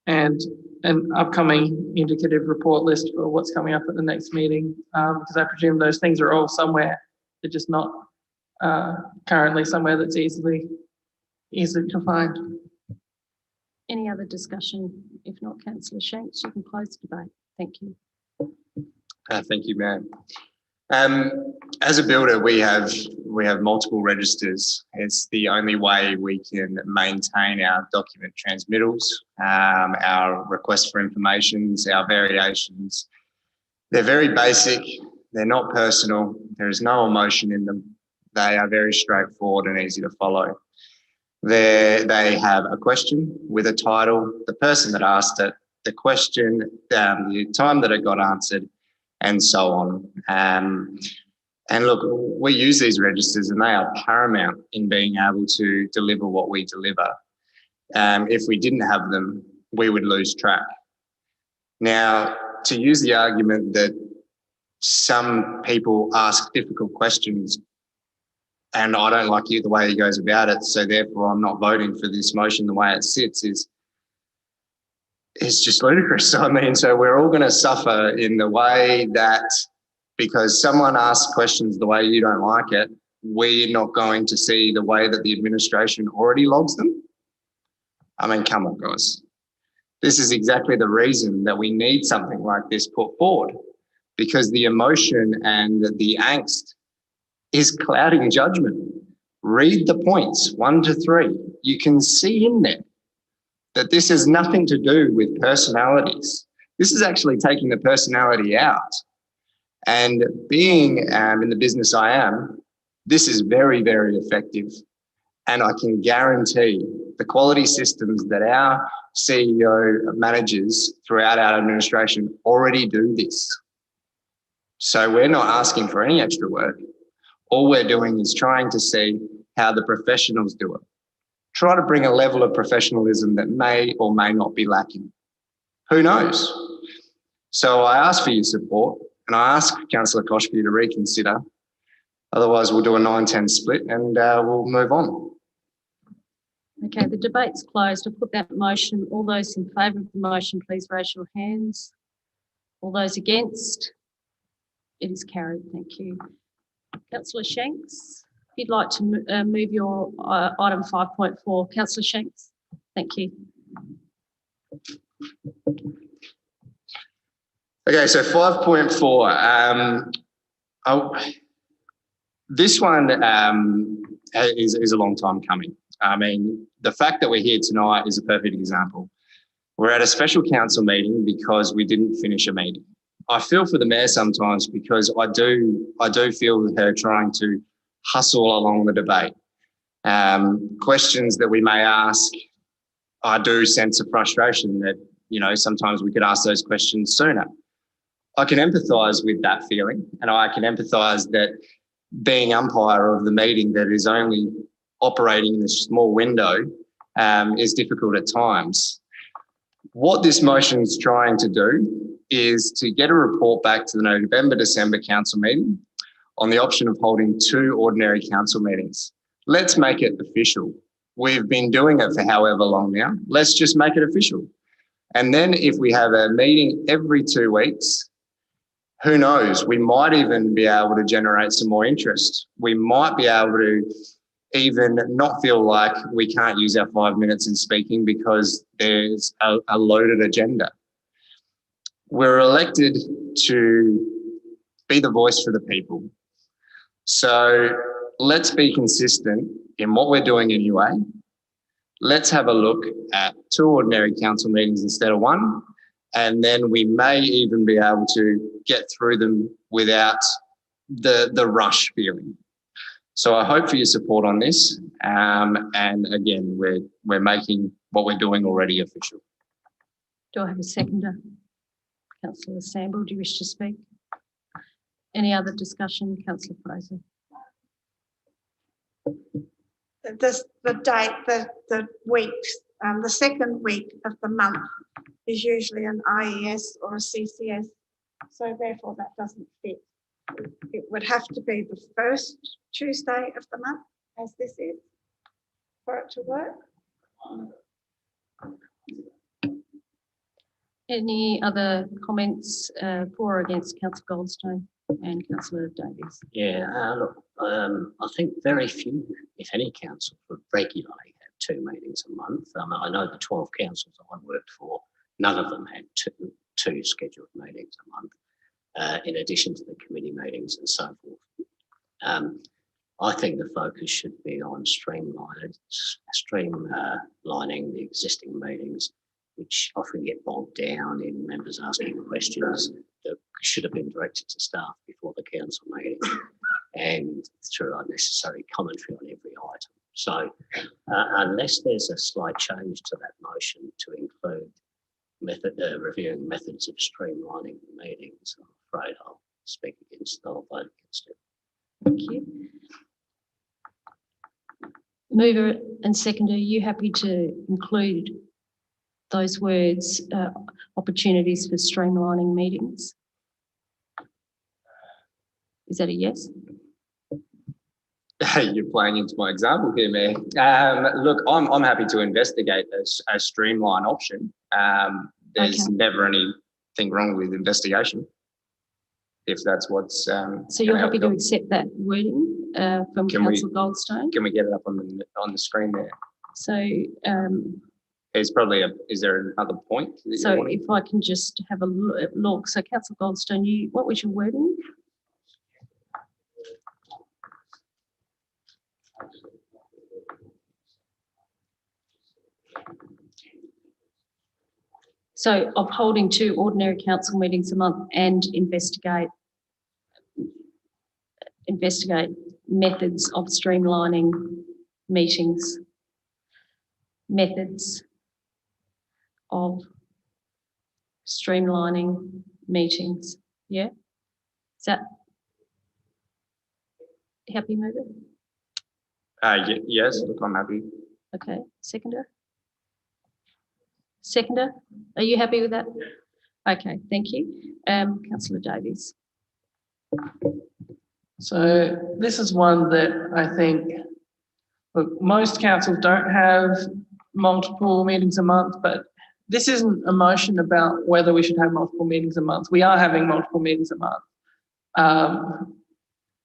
[SPEAKER 10] and an upcoming indicative report list for what's coming up at the next meeting, because I presume those things are all somewhere. They're just not currently somewhere that's easy to find.
[SPEAKER 1] Any other discussion? If not, Councillor Shanks, you can close the debate. Thank you.
[SPEAKER 9] Thank you, Mayor. As a builder, we have multiple registers. It's the only way we can maintain our document transmittals, our requests for informations, our variations. They're very basic. They're not personal. There is no emotion in them. They are very straightforward and easy to follow. They have a question with a title, the person that asked it, the question, the time that it got answered, and so on. And look, we use these registers and they are paramount in being able to deliver what we deliver. If we didn't have them, we would lose track. Now, to use the argument that some people ask difficult questions and I don't like the way he goes about it, so therefore I'm not voting for this motion the way it sits, it's just ludicrous. I mean, so we're all going to suffer in the way that because someone asks questions the way you don't like it, we're not going to see the way that the administration already logs them. I mean, come on, guys. This is exactly the reason that we need something like this put forward, because the emotion and the angst is clouding judgment. Read the points 1 to 3. You can see in there that this has nothing to do with personalities. This is actually taking the personality out. And being in the business I am, this is very, very effective. And I can guarantee the quality systems that our CEO manages throughout our administration already do this. So we're not asking for any extra work. All we're doing is trying to see how the professionals do it. Try to bring a level of professionalism that may or may not be lacking. Who knows? So I ask for your support and I ask Councillor Koshke to reconsider. Otherwise, we'll do a 9-10 split and we'll move on.
[SPEAKER 1] Okay, the debate's closed. I'll put that motion. All those in favour of the motion, please raise your hands. All those against? It is carried. Thank you. Councillor Shanks, if you'd like to move your item 5.4. Councillor Shanks, thank you.
[SPEAKER 9] Okay, so 5.4. This one is a long time coming. I mean, the fact that we're here tonight is a perfect example. We're at a special council meeting because we didn't finish a meeting. I feel for the mayor sometimes because I do feel her trying to hustle along the debate. Questions that we may ask, I do sense a frustration that, you know, sometimes we could ask those questions sooner. I can empathise with that feeling, and I can empathise that being umpire of the meeting that is only operating in this small window is difficult at times. What this motion is trying to do is to get a report back to the November-December council meeting on the option of holding 2 ordinary council meetings. Let's make it official. We've been doing it for however long now. Let's just make it official. And then if we have a meeting every 2 weeks, who knows, we might even be able to generate some more interest. We might be able to even not feel like we can't use our 5 minutes in speaking because there's a loaded agenda. We're elected to be the voice for the people. So let's be consistent in what we're doing anyway. Let's have a look at 2 ordinary council meetings instead of 1, and then we may even be able to get through them without the rush feeling. So I hope for your support on this. And again, we're making what we're doing already official.
[SPEAKER 1] Do I have a seconder? Councillor Samble, do you wish to speak? Any other discussion? Councillor Fraser.
[SPEAKER 14] The date, the weeks, the second week of the month is usually an IES or a CCS. So therefore that doesn't fit. It would have to be the first Tuesday of the month, as this is, for it to work.
[SPEAKER 1] Any other comments for or against Councillor Goldstone and Councillor Davies?
[SPEAKER 17] Yeah, look, I think very few, if any, councils would regularly have 2 meetings a month. I know the 12 councils I worked for, none of them had two scheduled meetings a month, in addition to the committee meetings and so forth. I think the focus should be on streamlining the existing meetings, which often get bogged down in members asking questions that should have been directed to staff before the council meeting and through unnecessary commentary on every item. So unless there's a slight change to that motion to include reviewing methods of streamlining the meetings, I'm afraid I'll vote against it.
[SPEAKER 1] Thank you. Mover and seconder, are you happy to include those words, opportunities for streamlining meetings? Is that a yes?
[SPEAKER 9] You're playing into my example here, Mayor. Look, I'm happy to investigate a streamline option. There's never anything wrong with investigation, if that's what's.
[SPEAKER 1] So you're happy to accept that wording from Councillor Goldstone?
[SPEAKER 9] Can we get it up on the screen there?
[SPEAKER 1] So.
[SPEAKER 9] Is there another point?
[SPEAKER 1] So if I can just have a look. So Councillor Goldstone, what was your wording? So of holding 2 ordinary council meetings a month and investigate methods of streamlining meetings. Methods of streamlining meetings. Yeah? Is that happy, Mover?
[SPEAKER 9] Yes, look, I'm happy.
[SPEAKER 1] Okay, seconder? Seconder, are you happy with that? Okay, thank you. Councillor Davies.
[SPEAKER 10] So this is one that I think, look, most councils don't have multiple meetings a month, but this isn't a motion about whether we should have multiple meetings a month. We are having multiple meetings a month.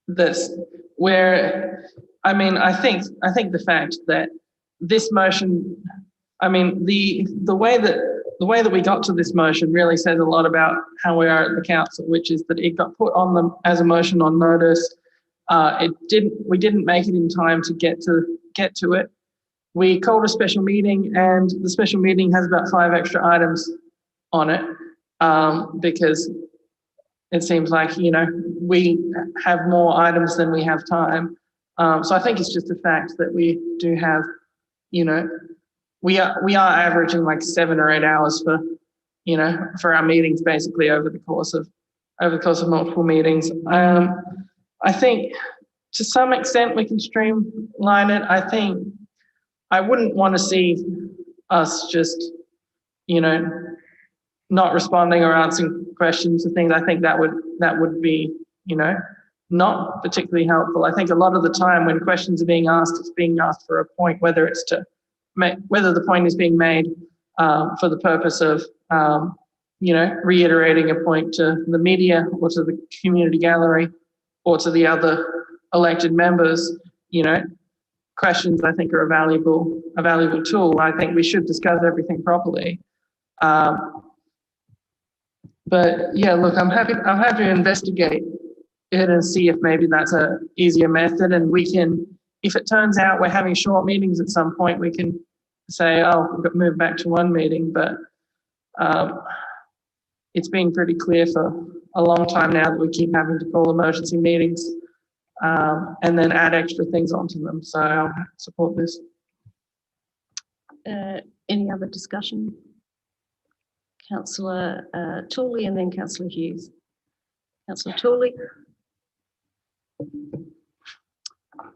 [SPEAKER 10] That's where, I mean, I think the fact that this motion, I mean, the way that we got to this motion really says a lot about how we are at the council, which is that it got put on them as a motion on notice. We didn't make it in time to get to it. We called a special meeting, and the special meeting has about 5 extra items on it because it seems like, you know, we have more items than we have time. So I think it's just a fact that we do have, you know, we are averaging like 7 or 8 hours for, you know, for our meetings basically over the course of multiple meetings. I think to some extent we can streamline it. I think I wouldn't want to see us just, you know, not responding or answering questions and things. I think that would be, you know, not particularly helpful. I think a lot of the time when questions are being asked, it's being asked for a point, whether the point is being made for the purpose of, you know, reiterating a point to the media or to the community gallery or to the other elected members. You know, questions I think are a valuable tool. I think we should discuss everything properly. But yeah, look, I'm happy to investigate it and see if maybe that's a easier method. And we can, if it turns out we're having short meetings at some point, we can say, oh, we've got to move back to one meeting. But it's been pretty clear for a long time now that we keep having to call emergency meetings and then add extra things onto them. So I'll support this.
[SPEAKER 1] Any other discussion? Councillor Tooley and then Councillor Hughes. Councillor Tooley.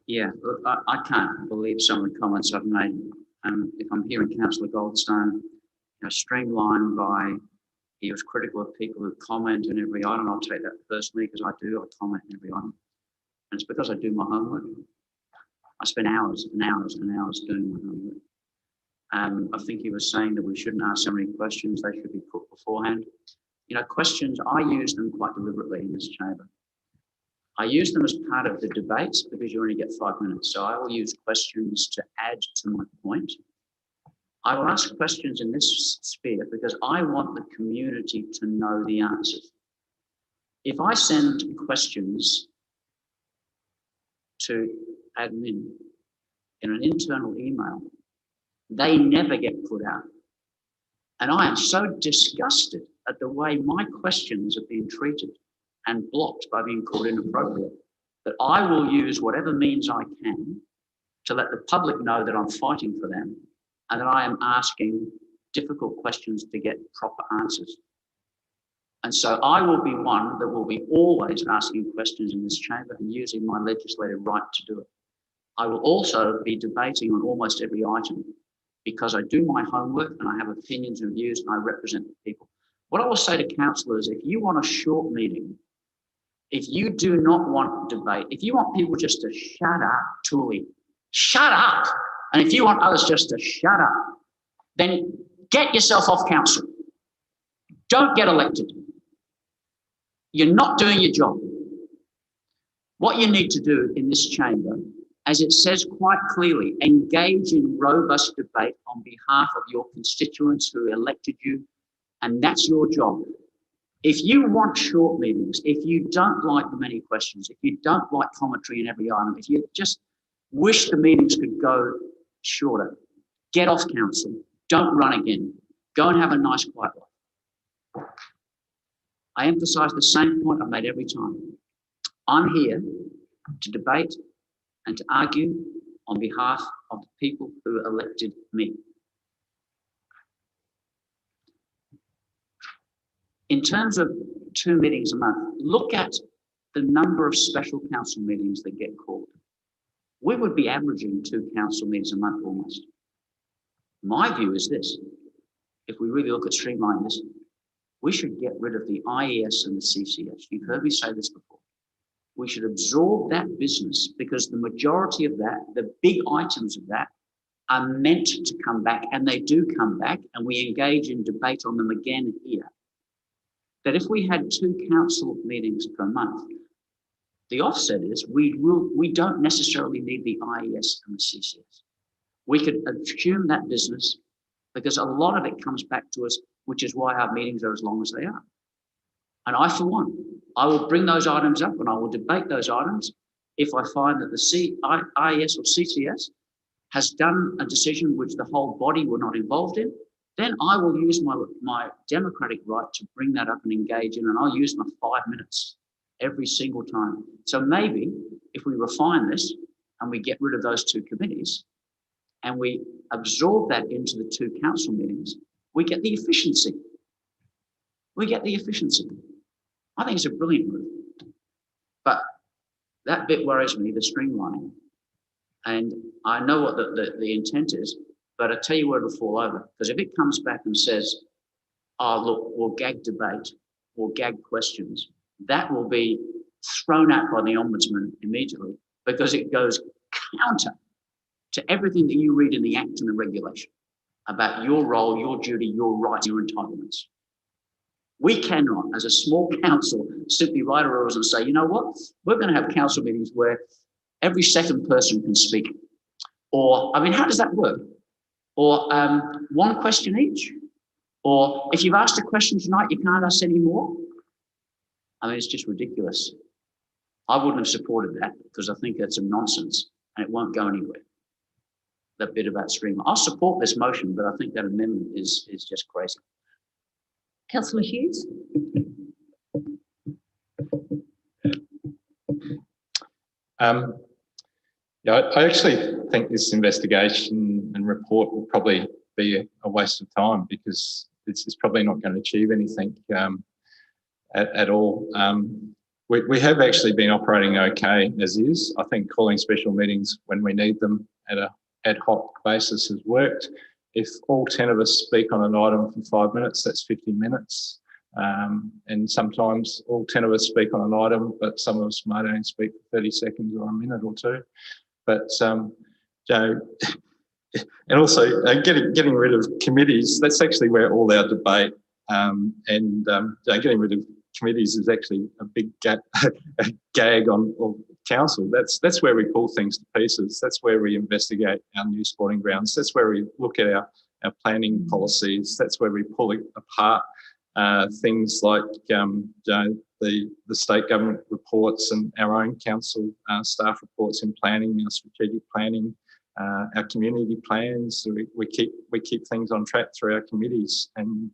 [SPEAKER 7] Yeah, look, I can't believe some of the comments I've made. If I'm hearing Councillor Goldstone, streamlined by, he was critical of people who comment on every item. I'll take that personally because I comment on every item. And it's because I do my homework. I spend hours and hours and hours doing my homework. I think he was saying that we shouldn't ask so many questions, they should be put beforehand. Questions, I use them quite deliberately in this chamber. I use them as part of the debates because you only get 5 minutes. So I will use questions to add to my point. I will ask questions in this sphere because I want the community to know the answers. If I send questions to admin in an internal email, they never get put out. And I am so disgusted at the way my questions are being treated and blocked by being called inappropriate, that I will use whatever means I can to let the public know that I'm fighting for them and that I am asking difficult questions to get proper answers. And so I will be one that will be always asking questions in this chamber and using my legislative right to do it. I will also be debating on almost every item because I do my homework and I have opinions and views and I represent the people. What I will say to councillors, if you want a short meeting, if you do not want debate, if you want people just to shut up, Tooley, shut up. And if you want others just to shut up, then get yourself off council. Don't get elected. You're not doing your job. What you need to do in this chamber, as it says quite clearly, engage in robust debate on behalf of your constituents who elected you, and that's your job. If you want short meetings, if you don't like the many questions, if you don't like commentary in every item, if you just wish the meetings could go shorter, get off council, don't run again, go and have a nice quiet life. I emphasise the same point I've made every time. I'm here to debate and to argue on behalf of the people who elected me. In terms of 2 meetings a month, look at the number of special council meetings that get called. We would be averaging 2 council meetings a month almost. My view is this: if we really look at streamlining this, we should get rid of the IES and the CCS. You've heard me say this before. We should absorb that business because the majority of that, the big items of that, are meant to come back, and they do come back, and we engage in debate on them again here. That if we had 2 council meetings per month, the offset is we don't necessarily need the IES and the CCS. We could assume that business because a lot of it comes back to us, which is why our meetings are as long as they are. And I, for one, I will bring those items up and I will debate those items if I find that the IES or CCS has done a decision which the whole body were not involved in. Then I will use my democratic right to bring that up and engage in, and I'll use my 5 minutes every single time. So maybe if we refine this and we get rid of those 2 committees and we absorb that into the 2 council meetings, we get the efficiency. We get the efficiency. I think it's a brilliant move. But that bit worries me, the streamlining. And I know what the intent is, but I tell you where it'll fall over. Because if it comes back and says, oh, look, we'll gag debate, we'll gag questions, that will be thrown out by the Ombudsman immediately because it goes counter to everything that you read in the Act and the regulation about your role, your duty, your rights, your entitlements. We cannot, as a small council, simply write a rules and say, you know what, we're going to have council meetings where every second person can speak. Or, I mean, how does that work? Or 1 question each? Or if you've asked a question tonight, you can't ask any more? I mean, it's just ridiculous. I wouldn't have supported that because I think that's a nonsense and it won't go anywhere. That bit about streaming. I'll support this motion, but I think that amendment is just crazy.
[SPEAKER 1] Councillor Hughes?
[SPEAKER 19] Yeah, I actually think this investigation and report will probably be a waste of time because it's probably not going to achieve anything at all. We have actually been operating okay as is. I think calling special meetings when we need them at a ad hoc basis has worked. If all 10 of us speak on an item for 5 minutes, that's 50 minutes. And sometimes all 10 of us speak on an item, but some of us might only speak for 30 seconds or a minute or two. But and also getting rid of committees, that's actually where all our debate getting rid of committees is actually a big gag on council. That's where we pull things to pieces. That's where we investigate our new sporting grounds. That's where we look at our planning policies. That's where we pull apart things like the state government reports and our own council staff reports in planning, our strategic planning, our community plans. We keep things on track through our committees, and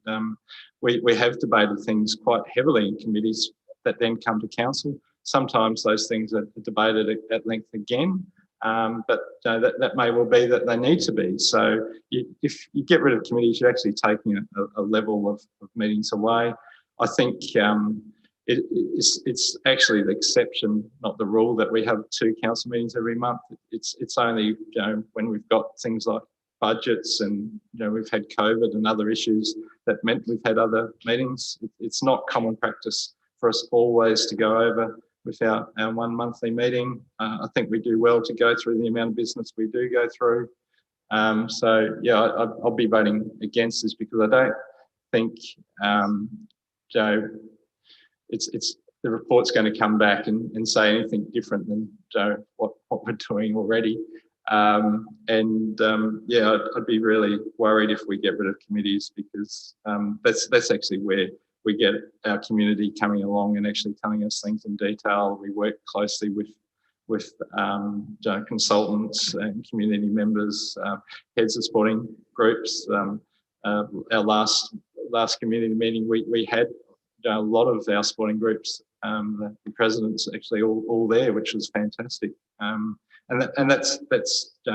[SPEAKER 19] we have debated things quite heavily in committees that then come to council. Sometimes those things are debated at length again, but that may well be that they need to be. So if you get rid of committees, you're actually taking a level of meetings away. I think it's actually the exception, not the rule, that we have 2 council meetings every month. It's only when we've got things like budgets and we've had COVID and other issues that meant we've had other meetings. It's not common practice for us always to go over with our 1 monthly meeting. I think we do well to go through the amount of business we do go through. So yeah, I'll be voting against this because I don't think it's the report's going to come back and say anything different than what we're doing already. Yeah, I'd be really worried if we get rid of committees because that's actually where we get our community coming along and actually telling us things in detail. We work closely with consultants and community members, heads of sporting groups. Our last community meeting, we had a lot of our sporting groups, the presidents actually all there, which was fantastic. And that's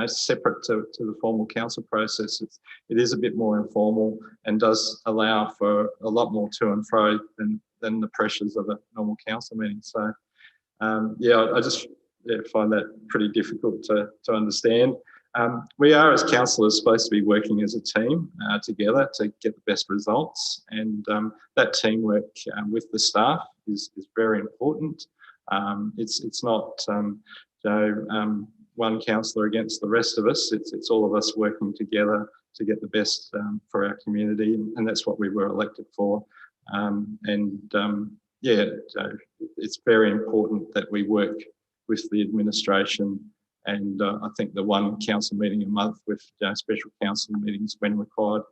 [SPEAKER 19] separate to the formal council process. It is a bit more informal and does allow for a lot more to and fro than the pressures of a normal council meeting. So yeah, I just find that pretty difficult to understand. We are, as councillors, supposed to be working as a team together to get the best results, and that teamwork with the staff is very important. It's not one councillor against the rest of us. It's all of us working together to get the best for our community, and that's what we were elected for. Yeah, it's very important that we work with the administration, and I think the 1 council meeting a month with special council meetings when required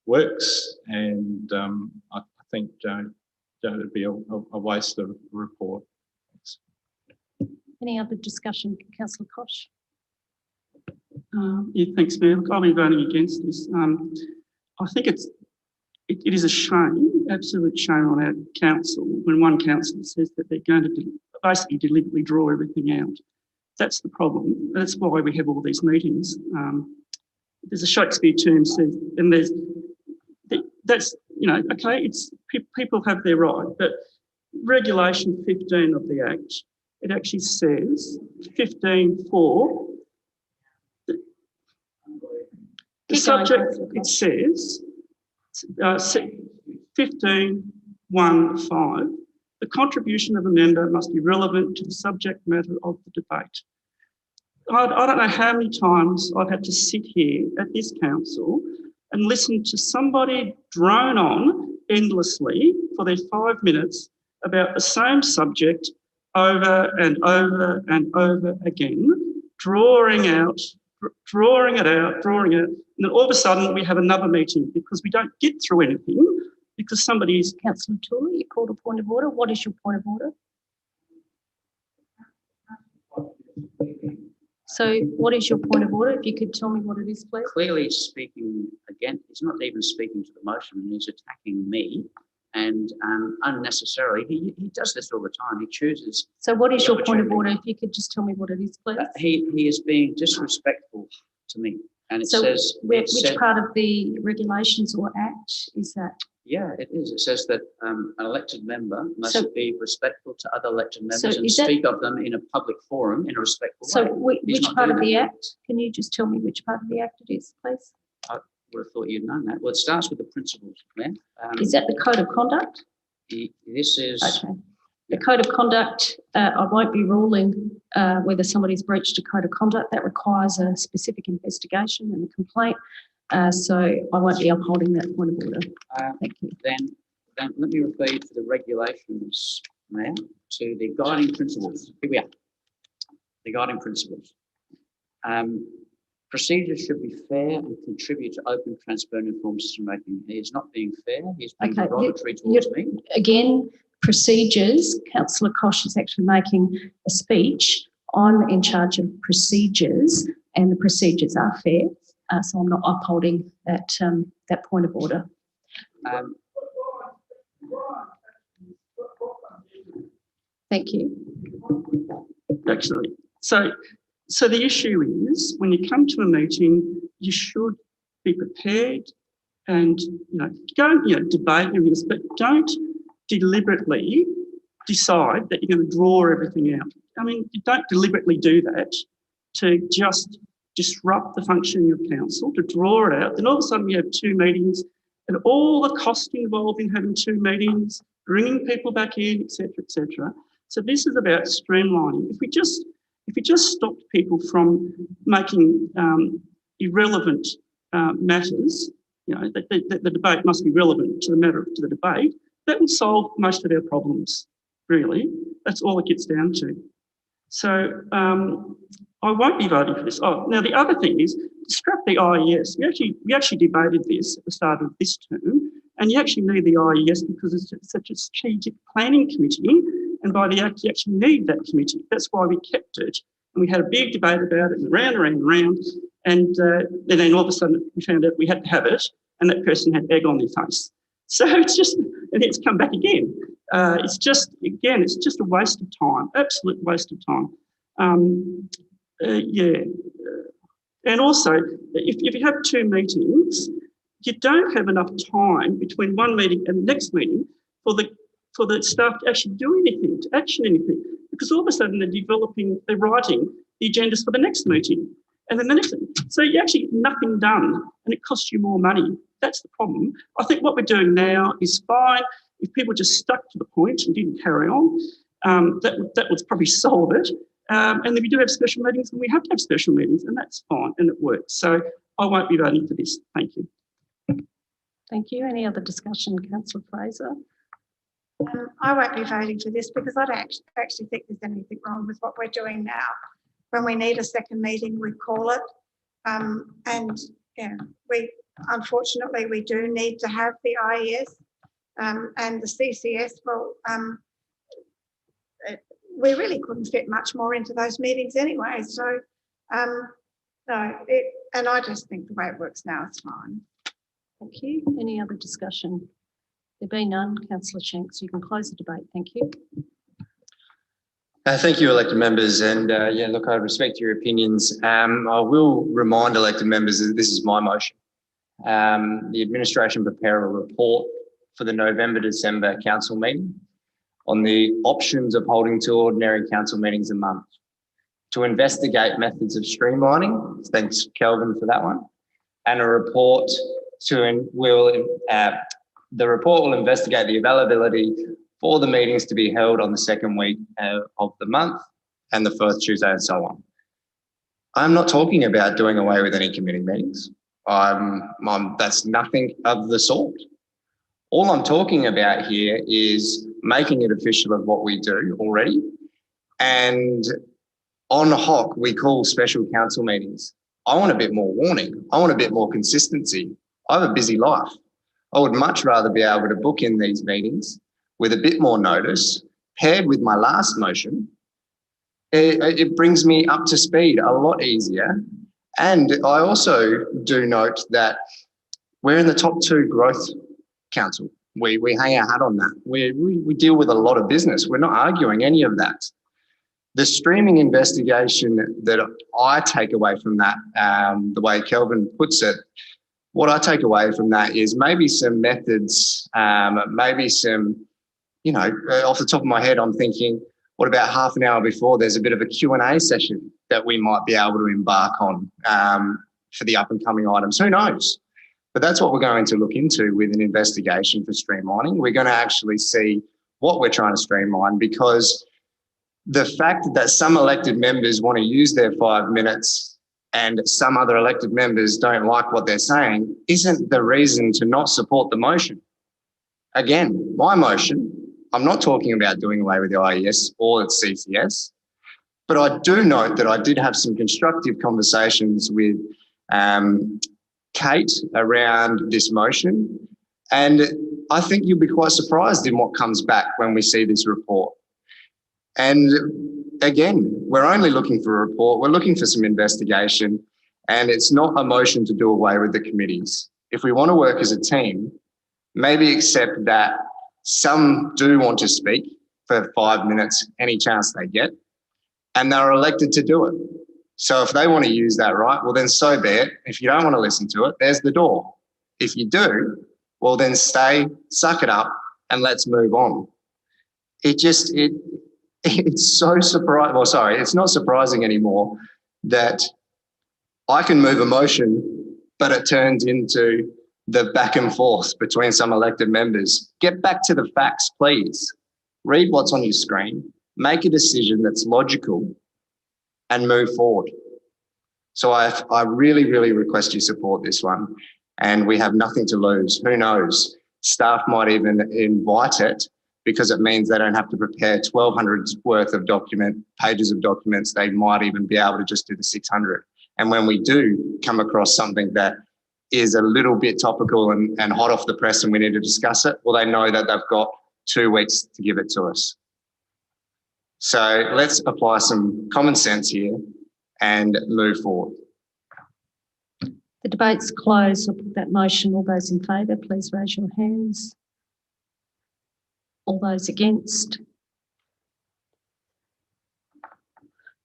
[SPEAKER 19] works, and I think it'd be a waste of a report. Thanks.
[SPEAKER 1] Any other discussion, Councillor Koch?
[SPEAKER 8] Yeah, thanks, Mayor. I'll be voting against this. I think it is a shame, absolute shame on our council when one councillor says that they're going to basically deliberately draw everything out. That's the problem. That's why we have all these meetings. There's a Shakespeare term says, and that's okay. It's people have their right, but Regulation 15 of the Act, it actually says 15.4. The subject, it says 15.1.5, the contribution of a member must be relevant to the subject matter of the debate. I don't know how many times I've had to sit here at this council and listen to somebody drone on endlessly for their 5 minutes about the same subject over and over and over again, drawing it out, and then all of a sudden we have another meeting because we don't get through anything because somebody's...
[SPEAKER 1] Councillor Tooley, you called a point of order. What is your point of order? So what is your point of order? If you could tell me what it is, please.
[SPEAKER 7] Clearly speaking again, he's not even speaking to the motion, he's attacking me. And unnecessarily, he does this all the time. He chooses.
[SPEAKER 1] So what is
[SPEAKER 7] the
[SPEAKER 1] your point of order?
[SPEAKER 7] opportunity.
[SPEAKER 1] If you could just tell me what it is, please.
[SPEAKER 7] He is being disrespectful to me. And it
[SPEAKER 1] So
[SPEAKER 7] says,
[SPEAKER 1] which part of the regulations or act is that?
[SPEAKER 7] yeah, it is. It says that an elected member must
[SPEAKER 1] So-
[SPEAKER 7] be respectful to other elected members
[SPEAKER 1] So
[SPEAKER 7] and
[SPEAKER 1] is that-
[SPEAKER 7] speak of them in a public forum in a respectful
[SPEAKER 1] So
[SPEAKER 7] way. He's
[SPEAKER 1] which
[SPEAKER 7] not
[SPEAKER 1] part
[SPEAKER 7] doing
[SPEAKER 1] of the
[SPEAKER 7] that.
[SPEAKER 1] act? Can you just tell me which part of the act it is, please?
[SPEAKER 7] I would have thought you'd known that. Well, it starts with the principles, Claire.
[SPEAKER 1] Is that the code of conduct?
[SPEAKER 7] This is.
[SPEAKER 1] Okay. The code of conduct, I won't be ruling whether somebody's breached a code of conduct. That requires a specific investigation and a complaint. So I won't be upholding that point of order. Thank you.
[SPEAKER 7] Then let me refer you to the regulations now, to the guiding principles. Here we are. The guiding principles. Procedures should be fair and contribute to open, transparent, informed decision making. He is not being fair. He's being
[SPEAKER 1] Okay,
[SPEAKER 7] derogatory towards me.
[SPEAKER 1] Again, procedures. Councillor Kosh is actually making a speech. I'm in charge of procedures, and the procedures are fair. So I'm not upholding that that point of order. Thank you.
[SPEAKER 8] Actually, so the issue is, when you come to a meeting, you should be prepared and go debate and things, but don't deliberately decide that you're going to draw everything out. I mean, you don't deliberately do that to just disrupt the functioning of council, to draw it out. Then all of a sudden you have two meetings and all the cost involved in having two meetings, bringing people back in, etc., etc. So this is about streamlining. If we just stopped people from making irrelevant matters, the debate must be relevant to the matter to the debate, that would solve most of our problems, really. That's all it gets down to. So I won't be voting for this. Oh, now the other thing is, scrap the IES. We actually debated this at the start of this term, and you actually need the IES because it's such a strategic planning committee, and by the act you actually need that committee. That's why we kept it, and we had a big debate about it, and round, and then all of a sudden we found out we had to have it, and that person had egg on their face. So it's just, and it's come back again. It's just a waste of time, absolute waste of time. And also, if you have two meetings, you don't have enough time between one meeting and the next meeting for the staff to actually do anything, to action anything, because all of a sudden they're writing the agendas for the next meeting, and then the next. So you actually get nothing done, and it costs you more money. That's the problem. I think what we're doing now is fine. If people just stuck to the point and didn't carry on, that would probably solve it. And then we do have special meetings, and we have to have special meetings, and that's fine, and it works. So I won't be voting for this. Thank you.
[SPEAKER 1] Thank you. Any other discussion, Councillor Fraser?
[SPEAKER 14] I won't be voting for this because I don't actually think there's anything wrong with what we're doing now. When we need a second meeting, we call it. And yeah, unfortunately we do need to have the IES and the CCS. Well, we really couldn't fit much more into those meetings anyway. So no, and I just think the way it works now is fine.
[SPEAKER 1] Thank you. Any other discussion? There being none, Councillor Shanks, you can close the debate. Thank you.
[SPEAKER 9] Thank you, elected members. And look, I respect your opinions. I will remind elected members that this is my motion. The administration prepare a report for the November-December council meeting on the options of holding two ordinary council meetings a month to investigate methods of streamlining. Thanks, Kelvin, for that one. And a report the report will investigate the availability for the meetings to be held on the second week of the month and the first Tuesday and so on. I'm not talking about doing away with any committee meetings. That's nothing of the sort. All I'm talking about here is making it official of what we do already. And on hoc, we call special council meetings. I want a bit more warning. I want a bit more consistency. I have a busy life. I would much rather be able to book in these meetings with a bit more notice, paired with my last motion, it brings me up to speed a lot easier. And I also do note that we're in the top 2 growth council. We hang our hat on that. We deal with a lot of business. We're not arguing any of that. The streaming investigation that I take away from that, the way Kelvin puts it, what I take away from that is maybe some methods, maybe some, you know, off the top of my head, I'm thinking, what about half an hour before there's a bit of a Q&A session that we might be able to embark on for the up and coming items? Who knows? But that's what we're going to look into with an investigation for streamlining. We're going to actually see what we're trying to streamline, because the fact that some elected members want to use their 5 minutes and some other elected members don't like what they're saying isn't the reason to not support the motion. Again, my motion, I'm not talking about doing away with the IES or its CCS, but I do note that I did have some constructive conversations with Kate around this motion, and I think you'll be quite surprised in what comes back when we see this report. And again, we're only looking for a report. We're looking for some investigation, and it's not a motion to do away with the committees. If we want to work as a team, maybe accept that some do want to speak for 5 minutes, any chance they get, and they're elected to do it. So if they want to use that right, well, then so be it. If you don't want to listen to it, there's the door. If you do, well, then stay, suck it up, and let's move on. It's so surprising. Well, sorry, it's not surprising anymore that I can move a motion, but it turns into the back and forth between some elected members. Get back to the facts, please. Read what's on your screen, make a decision that's logical, and move forward. So I really, really request you support this one, and we have nothing to lose. Who knows? Staff might even invite it, because it means they don't have to prepare 1,200 worth of pages of documents. They might even be able to just do the 600. And when we do come across something that is a little bit topical and hot off the press and we need to discuss it, well, they know that they've got 2 weeks to give it to us. So let's apply some common sense here and move forward.
[SPEAKER 1] The debate's closed. I'll put that motion. All those in favour, please raise your hands. All those against?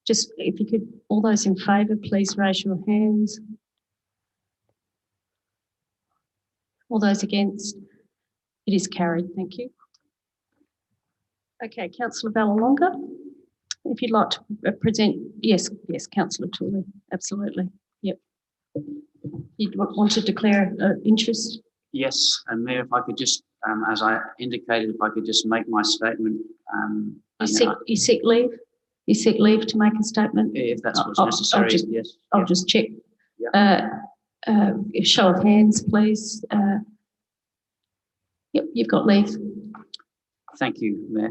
[SPEAKER 1] Just if you could, all those in favour, please raise your hands. All those against? It is carried. Thank you. Okay, Councillor Vallelonga, if you'd like to present. Yes, Councillor Tooley, absolutely. Yep. You'd want to declare interest?
[SPEAKER 7] Yes, and Mayor, if I could just, as I indicated, if I could just make my statement.
[SPEAKER 1] You seek leave? You seek leave to make a statement?
[SPEAKER 7] If that's what's necessary, yes.
[SPEAKER 1] I'll just check. Show of hands, please. Yep, you've got leave.
[SPEAKER 7] Thank you, Mayor.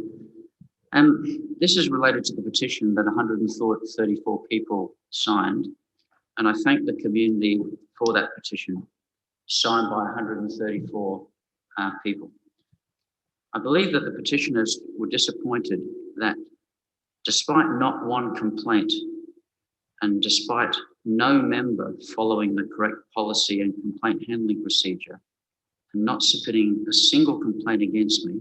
[SPEAKER 7] This is related to the petition that 134 people signed, and I thank the community for that petition, signed by 134 people. I believe that the petitioners were disappointed that despite not one complaint and despite no member following the correct policy and complaint handling procedure and not submitting a single complaint against me,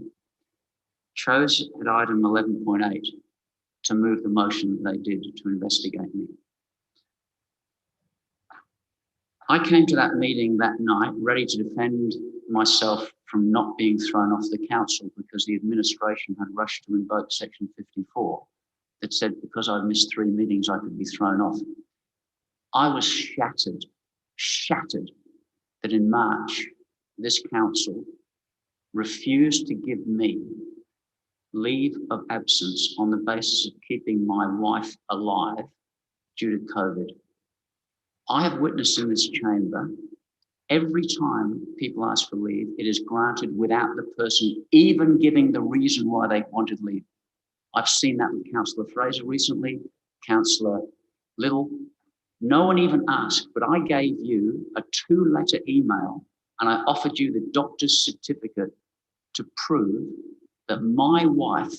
[SPEAKER 7] chose at item 11.8 to move the motion they did to investigate me. I came to that meeting that night ready to defend myself from not being thrown off the council because the administration had rushed to invoke section 54 that said because I'd missed 3 meetings I could be thrown off. I was shattered that in March this council refused to give me leave of absence on the basis of keeping my wife alive due to COVID. I have witnessed in this chamber, every time people ask for leave, it is granted without the person even giving the reason why they wanted leave. I've seen that with Councillor Fraser recently, Councillor Little. No one even asked, but I gave you a 2-letter email and I offered you the doctor's certificate to prove that my wife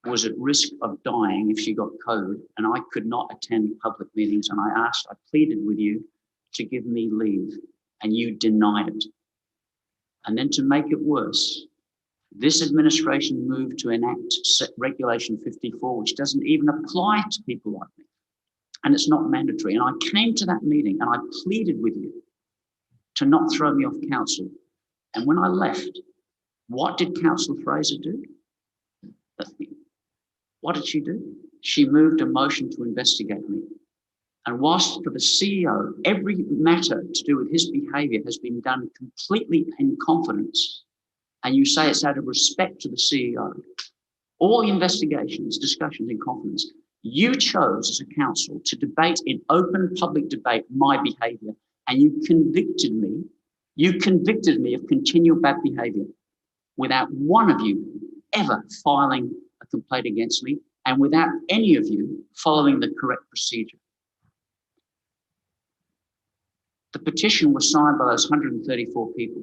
[SPEAKER 7] was at risk of dying if she got COVID, and I could not attend public meetings. And I pleaded with you to give me leave, and you denied it. And then to make it worse, this administration moved to enact Regulation 54, which doesn't even apply to people like me. And it's not mandatory. And I came to that meeting and I pleaded with you to not throw me off council. And when I left, what did Councillor Fraser do? What did she do? She moved a motion to investigate me. And whilst for the CEO, every matter to do with his behaviour has been done completely in confidence, and you say it's out of respect to the CEO, all the investigations, discussions in confidence, you chose as a council to debate in open public debate my behaviour, and you convicted me of continual bad behaviour without one of you ever filing a complaint against me, and without any of you following the correct procedure. The petition was signed by those 134 people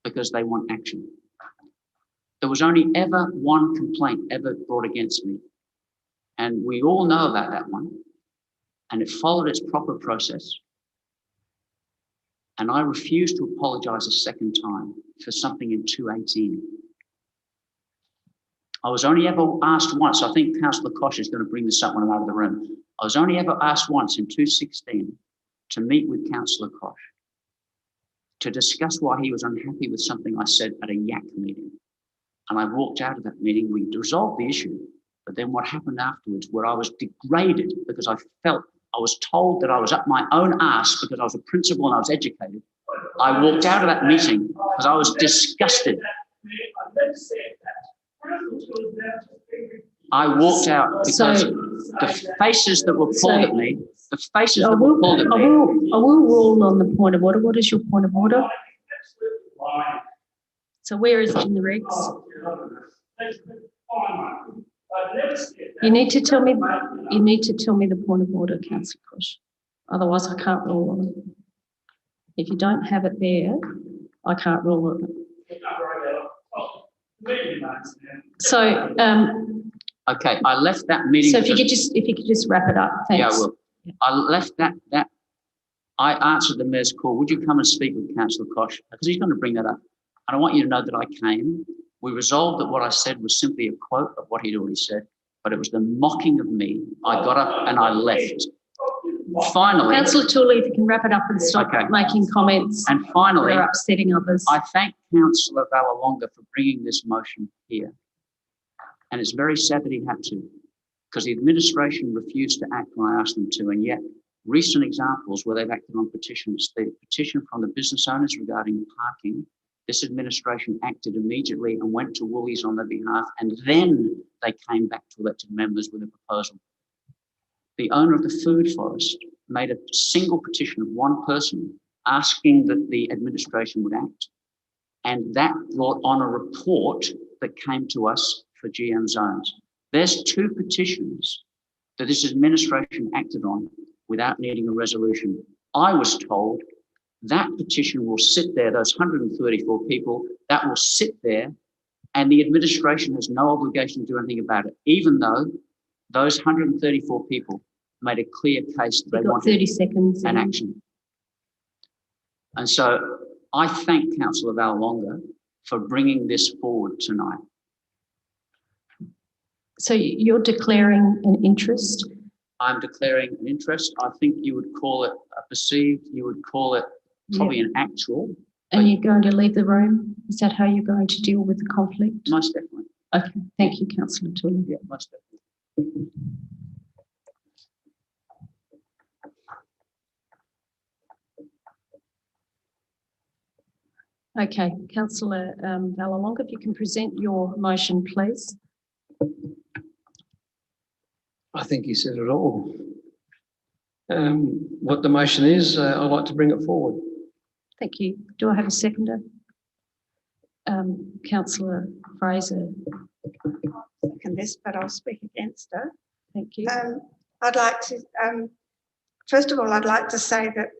[SPEAKER 7] because they want action. There was only ever one complaint ever brought against me. And we all know about that one. And it followed its proper process. And I refused to apologise a second time for something in 2018. I was only ever asked once, I think Councillor Kosh is going to bring this up when I'm out of the room. I was only ever asked once in 2016 to meet with Councillor Kosh to discuss why he was unhappy with something I said at a YAC meeting. And I walked out of that meeting, we resolved the issue, but then what happened afterwards, where I was degraded because I was told that I was up my own arse because I was a principal and I was educated. I walked out of that meeting because I was disgusted. I walked out because the faces that were pulled at me, I
[SPEAKER 1] will rule on the point of order. What is your point of order? So where is it in the regs? You need to tell me the point of order, Councillor Kosh. Otherwise I can't rule on it. If you don't have it there, I can't rule on it. So
[SPEAKER 7] okay, I left that meeting.
[SPEAKER 1] So if you could just wrap it up, thanks.
[SPEAKER 7] Yeah, I will. I left that. I answered the mayor's call. Would you come and speak with Councillor Kosh? Because he's going to bring that up. And I want you to know that I came. We resolved that what I said was simply a quote of what he'd already said, but it was the mocking of me. I got up and I left. Finally,
[SPEAKER 1] Councillor Tooley, if you can wrap it up and stop making comments.
[SPEAKER 7] And finally,
[SPEAKER 1] they're upsetting others.
[SPEAKER 7] I thank Councillor Vallelonga for bringing this motion here. And it's very sad that he had to, because the administration refused to act when I asked them to. And yet, recent examples where they've acted on petitions, the petition from the business owners regarding parking, this administration acted immediately and went to Woolies on their behalf, and then they came back to elected members with a proposal. The owner of the food forest made a single petition of one person asking that the administration would act, and that brought on a report that came to us for GM zones. There's two petitions that this administration acted on without needing a resolution. I was told that petition will sit there, those 134 people, that will sit there, and the administration has no obligation to do anything about it, even though those 134 people made a clear case that they wanted
[SPEAKER 1] 30 seconds
[SPEAKER 7] an action. And so I thank Councillor Vallelonga for bringing this forward tonight.
[SPEAKER 1] So you're declaring an interest?
[SPEAKER 7] I'm declaring an interest. I think you would call it a perceived, you would call it probably an actual.
[SPEAKER 1] And you're going to leave the room? Is that how you're going to deal with the conflict?
[SPEAKER 7] Most definitely.
[SPEAKER 1] Okay, thank you, Councillor Tooley.
[SPEAKER 7] Yeah, most definitely.
[SPEAKER 1] Okay, Councillor Vallelonga, if you can present your motion, please.
[SPEAKER 15] I think he said it all. What the motion is, I'd like to bring it forward.
[SPEAKER 1] Thank you. Do I have a seconder? Councillor Fraser.
[SPEAKER 14] Second this, but I'll speak against it.
[SPEAKER 1] Thank you.
[SPEAKER 14] I'd like to, first of all, I'd like to say that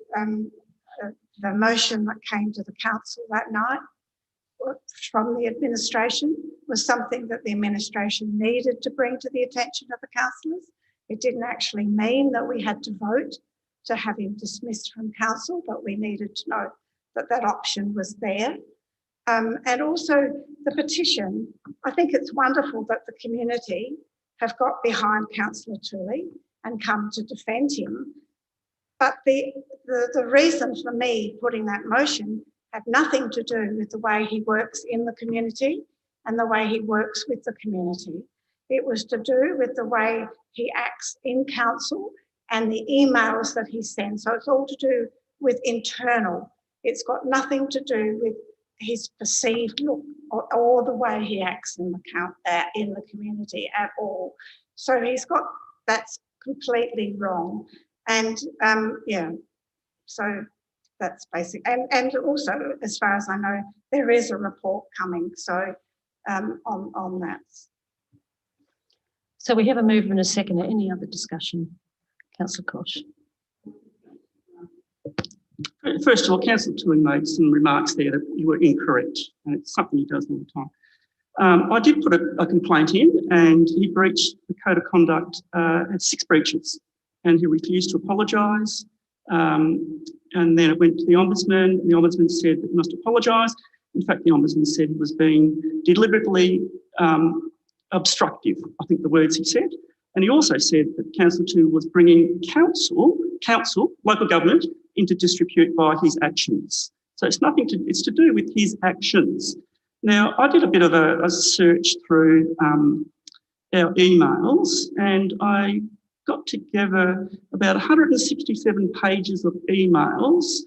[SPEAKER 14] the motion that came to the council that night from the administration was something that the administration needed to bring to the attention of the councillors. It didn't actually mean that we had to vote to have him dismissed from council, but we needed to know that that option was there. And also the petition, I think it's wonderful that the community have got behind Councillor Tooley and come to defend him. But the reason for me putting that motion had nothing to do with the way he works in the community and the way he works with the community. It was to do with the way he acts in council and the emails that he sends. So it's all to do with internal. It's got nothing to do with his perceived look or the way he acts in the community at all. So that's completely wrong. And so that's basic. And also, as far as I know, there is a report coming. So on that.
[SPEAKER 1] So we have a mover and a second. Any other discussion? Councillor Koch.
[SPEAKER 8] First of all, Councillor Tooley made some remarks there that you were incorrect, and it's something he does all the time. I did put a complaint in, and he breached the code of conduct at 6 breaches, and he refused to apologise. And then it went to the Ombudsman, and the Ombudsman said that he must apologise. In fact, the Ombudsman said he was being deliberately obstructive, I think the words he said. And he also said that Councillor Tooley was bringing council, local government, into disrepute by his actions. So it's to do with his actions. Now, I did a bit of a search through our emails, and I got together about 167 pages of emails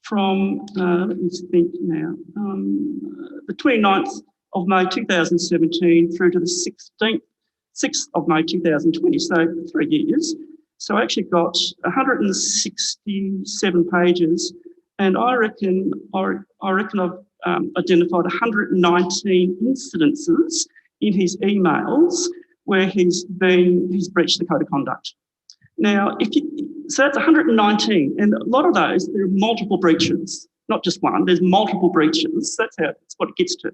[SPEAKER 8] from, let me think now, the 29th of May 2017 through to the 6th of May 2020, so 3 years. So I actually got 167 pages, and I reckon I've identified 119 incidences in his emails where he's breached the code of conduct. Now, so that's 119, and a lot of those, there are multiple breaches, not just one, there's multiple breaches. That's what it gets to.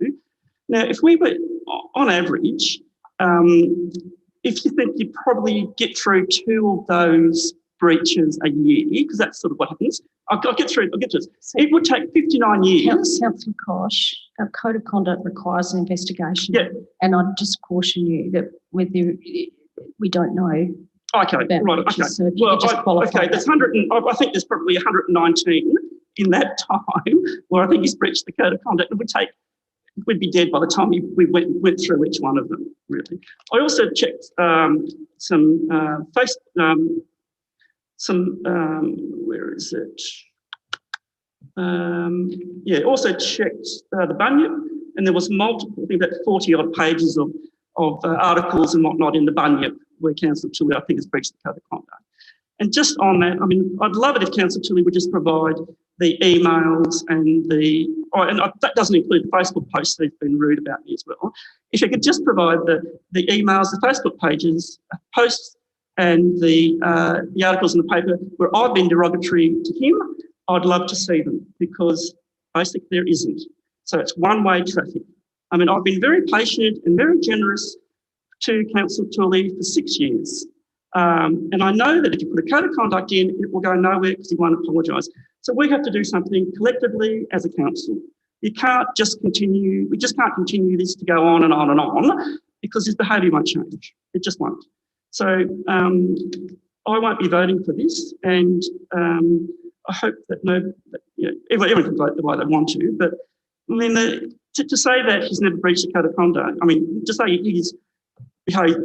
[SPEAKER 8] Now, if we were, on average, if you think you probably get through 2 of those breaches a year, because that's sort of what happens. I'll get to this. It would take 59 years.
[SPEAKER 1] Councillor Koch, a code of conduct requires an investigation.
[SPEAKER 8] Yeah.
[SPEAKER 1] And I'd just caution you that we don't know.
[SPEAKER 8] Okay, right, okay.
[SPEAKER 1] So
[SPEAKER 8] Well, there's 100, I think there's probably 119 in that time where I think he's breached the code of conduct. We'd be dead by the time we went through each one of them, really. I also checked where is it? Also checked the Bunyip, and there was multiple, I think about 40 odd pages of articles and whatnot in the Bunyip where Councillor Tooley, I think, has breached the code of conduct. And just on that, I mean, I'd love it if Councillor Tooley would just provide the emails and that doesn't include the Facebook posts that have been rude about me as well. If you could just provide the emails, the Facebook pages, posts, and the articles in the paper where I've been derogatory to him, I'd love to see them, because basically there isn't. So it's one-way traffic. I mean, I've been very patient and very generous to Councillor Tooley for 6 years. And I know that if you put a code of conduct in, it will go nowhere because he won't apologise. So we have to do something collectively as a council. We just can't continue this to go on and on and on, because his behaviour won't change. It just won't. So I won't be voting for this, and I hope that everyone can vote the way they want to, but I mean, to say that he's never breached the code of conduct, I mean, to say he's behaved,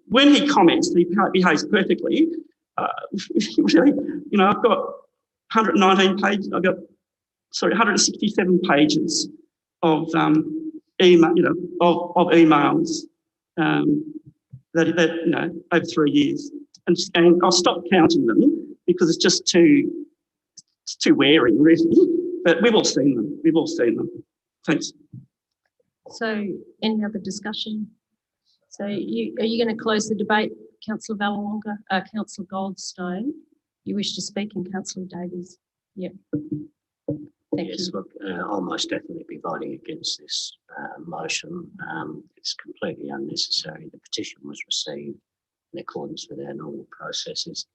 [SPEAKER 8] when he comments, he behaves perfectly. Really, I've got 119 pages. 167 pages of emails that over 3 years, and I'll stop counting them because it's just too wearing, really. But we've all seen them. Thanks.
[SPEAKER 1] So, any other discussion? So, are you going to close the debate, Councillor Vallelonga, Councillor Goldstone? You wish to speak, and Councillor Davies? Yep. Thank you.
[SPEAKER 17] Look, I'll most definitely be voting against this.
[SPEAKER 7] motion. It's completely unnecessary. The petition was received in accordance with our normal processes,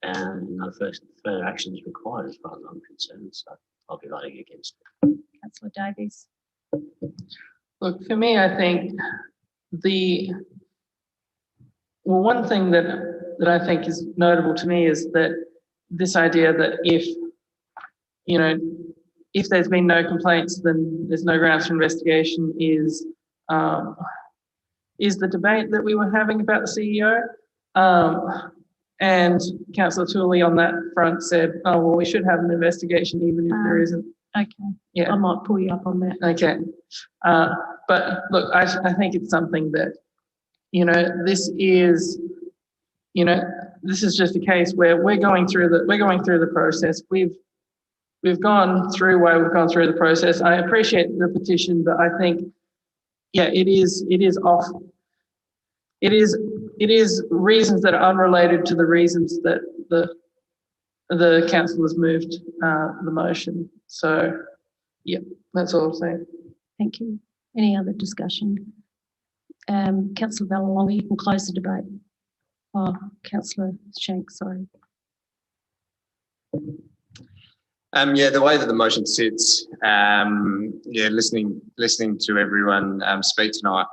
[SPEAKER 7] and no further action is required as far as I'm concerned. So I'll be voting against it.
[SPEAKER 1] Councillor Davies.
[SPEAKER 10] Look, for me, I think one thing that I think is notable to me is that this idea that if there's been no complaints, then there's no grounds for investigation is the debate that we were having about the CEO. And Councillor Tooley on that front said, oh, well, we should have an investigation even if there isn't.
[SPEAKER 1] Okay.
[SPEAKER 10] Yeah.
[SPEAKER 1] I might pull you up on that.
[SPEAKER 10] Okay. But look, I think it's something that, this is just a case where we're going through the process. We've gone through the process. I appreciate the petition, but I think, yeah, it is off. It is reasons that are unrelated to the reasons that the council has moved the motion. So, yeah, that's all I'm saying.
[SPEAKER 1] Thank you. Any other discussion? Councillor Vallelonga, you can close the debate. Oh, Councillor Shanks, sorry.
[SPEAKER 9] Yeah, the way that the motion sits, listening to everyone speak tonight,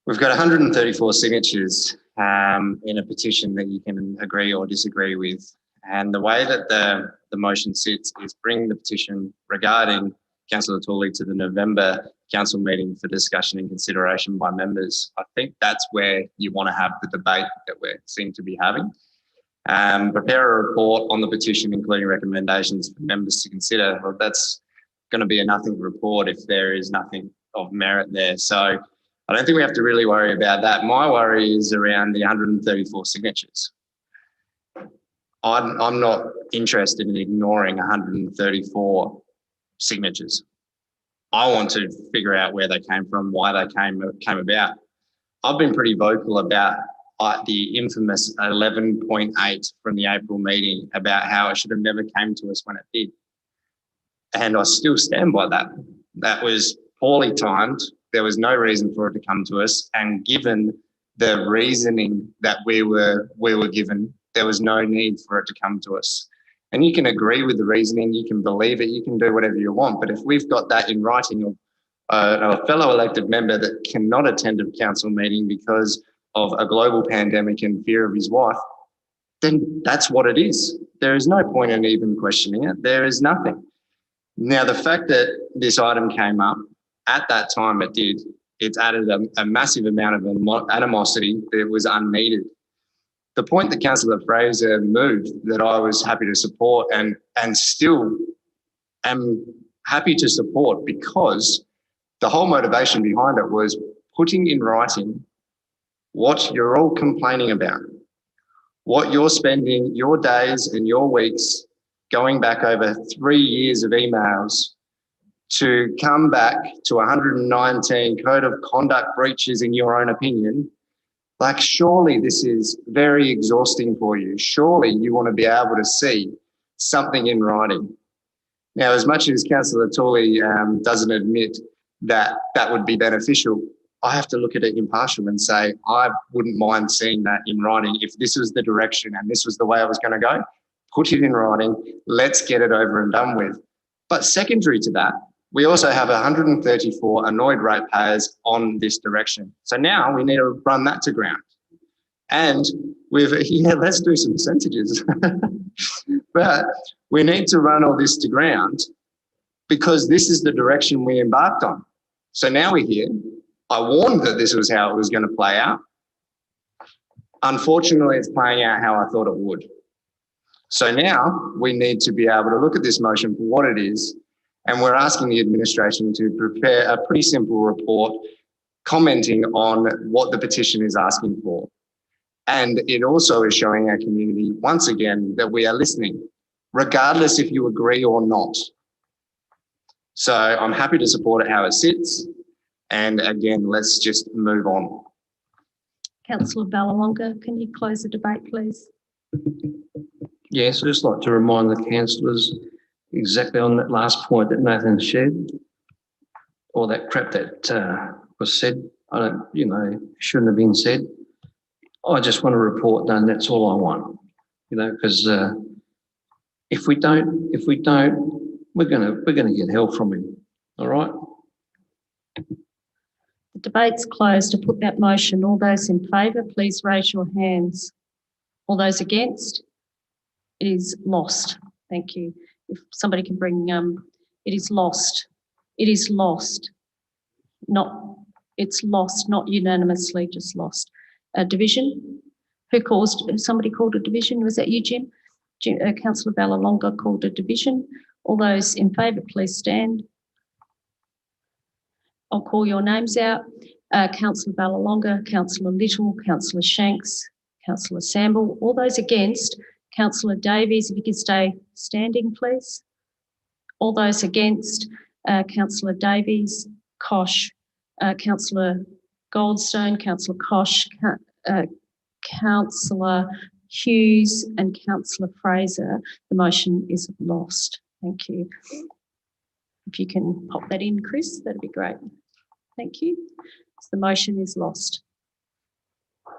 [SPEAKER 9] we've got 134 signatures in a petition that you can agree or disagree with. And the way that the motion sits is bring the petition regarding Councillor Tooley to the November council meeting for discussion and consideration by members. I think that's where you want to have the debate that we seem to be having. Prepare a report on the petition, including recommendations for members to consider. Well, that's going to be a nothing report if there is nothing of merit there. So I don't think we have to really worry about that. My worry is around the 134 signatures. I'm not interested in ignoring 134 signatures. I want to figure out where they came from, why they came about. I've been pretty vocal about the infamous 11.8 from the April meeting about how it should have never came to us when it did. And I still stand by that. That was poorly timed. There was no reason for it to come to us. And given the reasoning that we were given, there was no need for it to come to us. And you can agree with the reasoning, you can believe it, you can do whatever you want. But if we've got that in writing of a fellow elected member that cannot attend a council meeting because of a global pandemic and fear of his wife, then that's what it is. There is no point in even questioning it. There is nothing. Now, the fact that this item came up at that time, it's added a massive amount of animosity that was unneeded. The point that Councillor Fraser moved that I was happy to support and still am happy to support, because the whole motivation behind it was putting in writing what you're all complaining about, what you're spending your days and your weeks going back over 3 years of emails to come back to 119 code of conduct breaches in your own opinion. Like, surely this is very exhausting for you. Surely you want to be able to see something in writing. Now, as much as Councillor Tooley doesn't admit that that would be beneficial, I have to look at it impartial and say, I wouldn't mind seeing that in writing. If this was the direction and this was the way I was going to go, put it in writing, let's get it over and done with. But secondary to that, we also have 134 annoyed ratepayers on this direction. So now we need to run that to ground. And let's do some percentages. But we need to run all this to ground because this is the direction we embarked on. So now we're here. I warned that this was how it was going to play out. Unfortunately, it's playing out how I thought it would. So now we need to be able to look at this motion for what it is. And we're asking the administration to prepare a pretty simple report commenting on what the petition is asking for. And it also is showing our community, once again, that we are listening, regardless if you agree or not. So I'm happy to support it how it sits. And again, let's just move on.
[SPEAKER 1] Councillor Vallelonga, can you close the debate, please?
[SPEAKER 15] Yes, I'd just like to remind the councillors exactly on that last point that Nathan shared.
[SPEAKER 17] all that crap that was said. I don't, you know, shouldn't have been said. I just want a report done. That's all I want, you know, because if we don't, we're gonna get hell from him. All right.
[SPEAKER 1] The debate's closed. To put that motion, all those in favour, please raise your hands. All those against? It is lost. Thank you. If somebody can bring, it is lost. It is lost. It's lost, not unanimously, just lost. A division? Somebody called a division? Was that you, Jim? Councillor Ballalonga called a division. All those in favour, please stand. I'll call your names out. Councillor Ballalonga, Councillor Little, Councillor Shanks, Councillor Samble. All those against, Councillor Davies, if you could stay standing, please. All those against, Councillor Davies, Kosh, Councillor Goldstone, Councillor Kosh, Councillor Hughes and Councillor Fraser. The motion is lost. Thank you. If you can pop that in, Chris, that'd be great. Thank you. So the motion is lost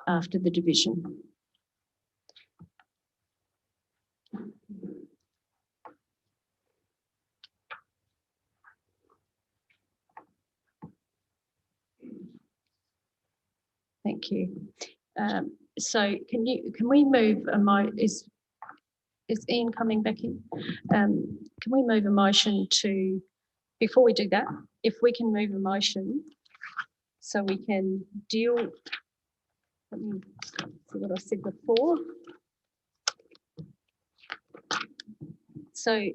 [SPEAKER 1] after the division. Thank you. So can we move is Ian coming back in? Can we move a motion to, before we do that, if we can move a motion so we can deal, let me see what I said before. So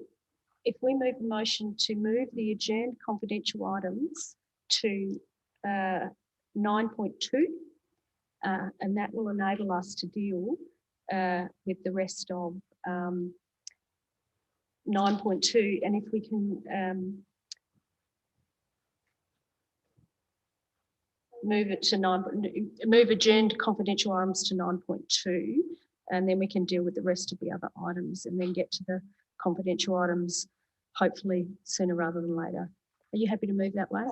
[SPEAKER 1] if we move a motion to move the adjourned confidential items to 9.2, and that will enable us to deal with the rest of 9.2. And if we can move adjourned confidential items to 9.2, and then we can deal with the rest of the other items and then get to the confidential items hopefully sooner rather than later. Are you happy to move that way?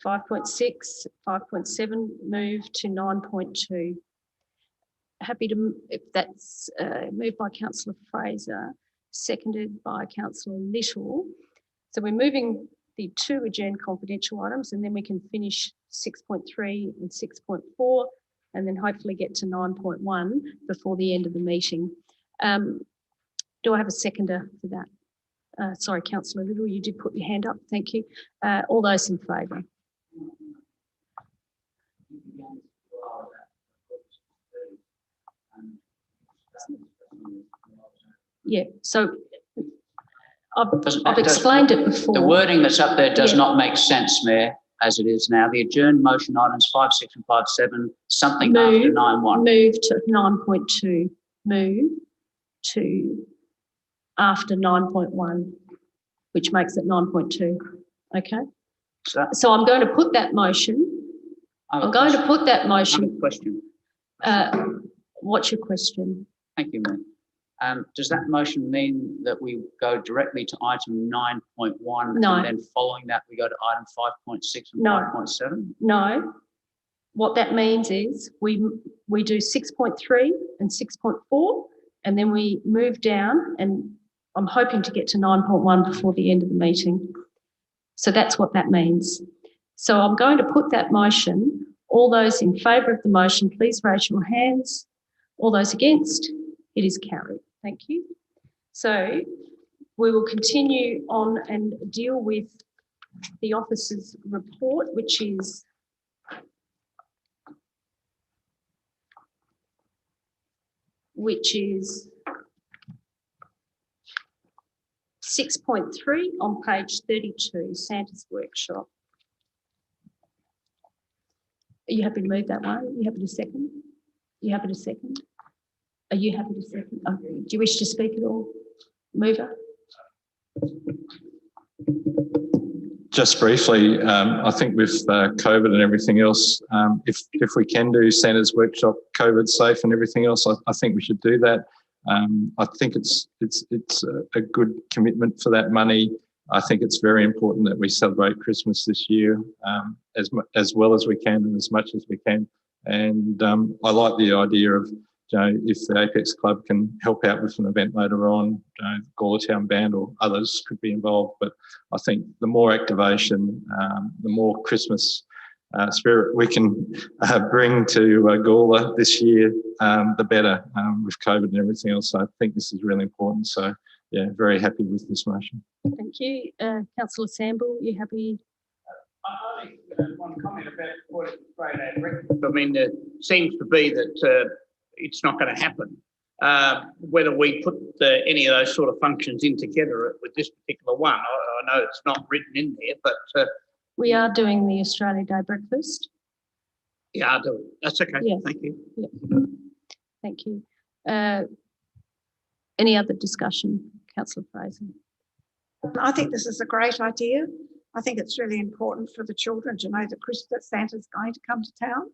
[SPEAKER 1] 5.6, 5.7, move to 9.2. Happy to, if that's moved by Councillor Fraser, seconded by Councillor Little. So we're moving the two adjourned confidential items, and then we can finish 6.3 and 6.4, and then hopefully get to 9.1 before the end of the meeting. Do I have a seconder for that? Sorry, Councillor Little, you did put your hand up. Thank you. All those in favour? Yeah, so I've explained it before.
[SPEAKER 7] The wording that's up there does not make sense, Mayor, as it is now. The adjourned motion items 5.6 and 5.7, something after 9.1. Move
[SPEAKER 1] to 9.2. Move to after 9.1, which makes it 9.2. Okay. So I'm going to put that motion. I'm going to put that motion.
[SPEAKER 7] I have a question.
[SPEAKER 1] What's your question?
[SPEAKER 7] Thank you, Mayor. Does that motion mean that we go directly to item 9.1
[SPEAKER 1] No.
[SPEAKER 7] and then following that we go to item 5.6 and
[SPEAKER 1] No.
[SPEAKER 7] 5.7?
[SPEAKER 1] No. What that means is we do 6.3 and 6.4, and then we move down, and I'm hoping to get to 9.1 before the end of the meeting. So that's what that means. So I'm going to put that motion. All those in favour of the motion, please raise your hands. All those against, it is carried. Thank you. So we will continue on and deal with the officer's report, which is which is 6.3 on page 32, Santa's workshop. Are you happy to move that one? Are you happy to second? Are you happy to second? Are you happy to second? Oh, do you wish to speak at all? Mover?
[SPEAKER 19] Just briefly, I think with COVID and everything else, if we can do Santa's workshop COVID safe and everything else, I think we should do that. I think it's a good commitment for that money. I think it's very important that we celebrate Christmas this year as well as we can and as much as we can. And I like the idea of, if the Apex Club can help out with an event later on, Gawler Town Band or others could be involved. But I think the more activation, the more Christmas spirit we can bring to Gawler this year, the better, with COVID and everything else. So I think this is really important. So, yeah, very happy with this motion.
[SPEAKER 1] Thank you. Councillor Samble, you happy?
[SPEAKER 17] I only one comment about what it was great at breakfast. I mean, it seems to be that it's not going to happen. Whether we put any of those sort of functions in together with this particular one, I know it's not written in there, but
[SPEAKER 1] We are doing the Australia Day breakfast.
[SPEAKER 17] yeah, I'll do it. That's okay.
[SPEAKER 1] Yeah.
[SPEAKER 17] Thank you.
[SPEAKER 1] Yeah. Thank you. Any other discussion, Councillor Fraser?
[SPEAKER 14] I think this is a great idea. I think it's really important for the children to know that Santa's going to come to town,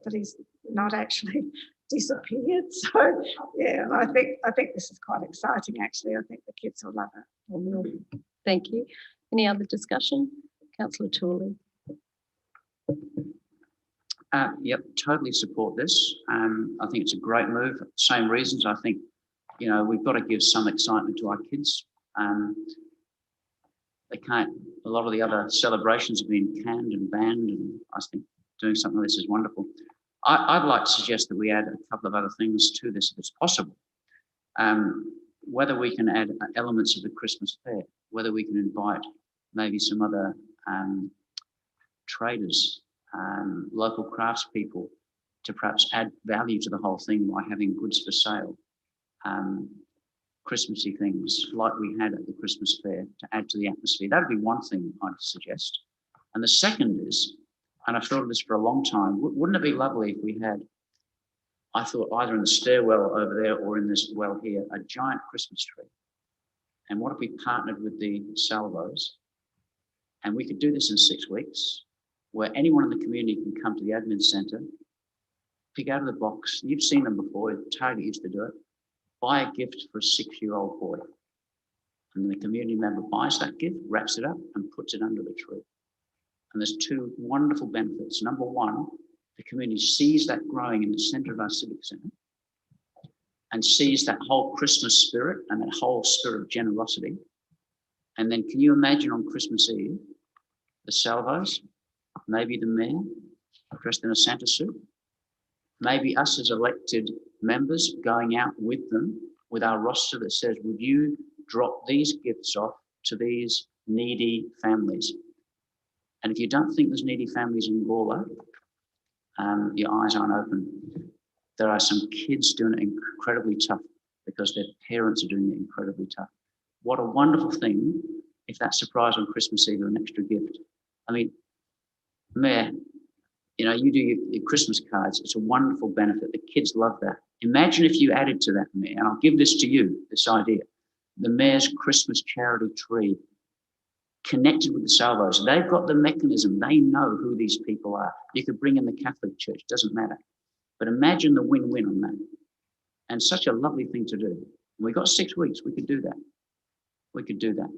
[SPEAKER 14] that he's not actually disappeared. So yeah, I think this is quite exciting. Actually, I think the kids will love it.
[SPEAKER 1] Thank you. Any other discussion, Councillor Tooley?
[SPEAKER 7] Yep, totally support this. I think it's a great move. Same reasons. I think, we've got to give some excitement to our kids. They can't, a lot of the other celebrations have been canned and banned, and I think doing something like this is wonderful. I'd like to suggest that we add a couple of other things to this if it's possible. Whether we can add elements of the Christmas fair, whether we can invite maybe some other traders, local craftspeople to perhaps add value to the whole thing by having goods for sale, Christmassy things like we had at the Christmas fair to add to the atmosphere. That would be one thing I'd suggest. And the second is, and I've thought of this for a long time, wouldn't it be lovely if we had, I thought either in the stairwell over there or in this well here, a giant Christmas tree. And what if we partnered with the Salvos, and we could do this in 6 weeks, where anyone in the community can come to the admin centre, pick out of the box. You've seen them before. Target used to do it. Buy a gift for a 6-year-old boy. And the community member buys that gift, wraps it up and puts it under the tree. And there's two wonderful benefits. Number one, the community sees that growing in the centre of our civic centre and sees that whole Christmas spirit and that whole spirit of generosity. And then can you imagine on Christmas Eve, the Salvos, maybe the mayor dressed in a Santa suit, maybe us as elected members going out with them with our roster that says, would you drop these gifts off to these needy families? And if you don't think there's needy families in Gawler, your eyes aren't open. There are some kids doing it incredibly tough because their parents are doing it incredibly tough. What a wonderful thing if that surprise on Christmas Eve or an extra gift. I mean, Mayor, you do your Christmas cards. It's a wonderful benefit. The kids love that. Imagine if you added to that, Mayor, and I'll give this to you, this idea, the Mayor's Christmas charity tree connected with the Salvos. They've got the mechanism. They know who these people are. You could bring in the Catholic Church, doesn't matter. But imagine the win-win on that. And such a lovely thing to do. We've got 6 weeks. We could do that. We could do that.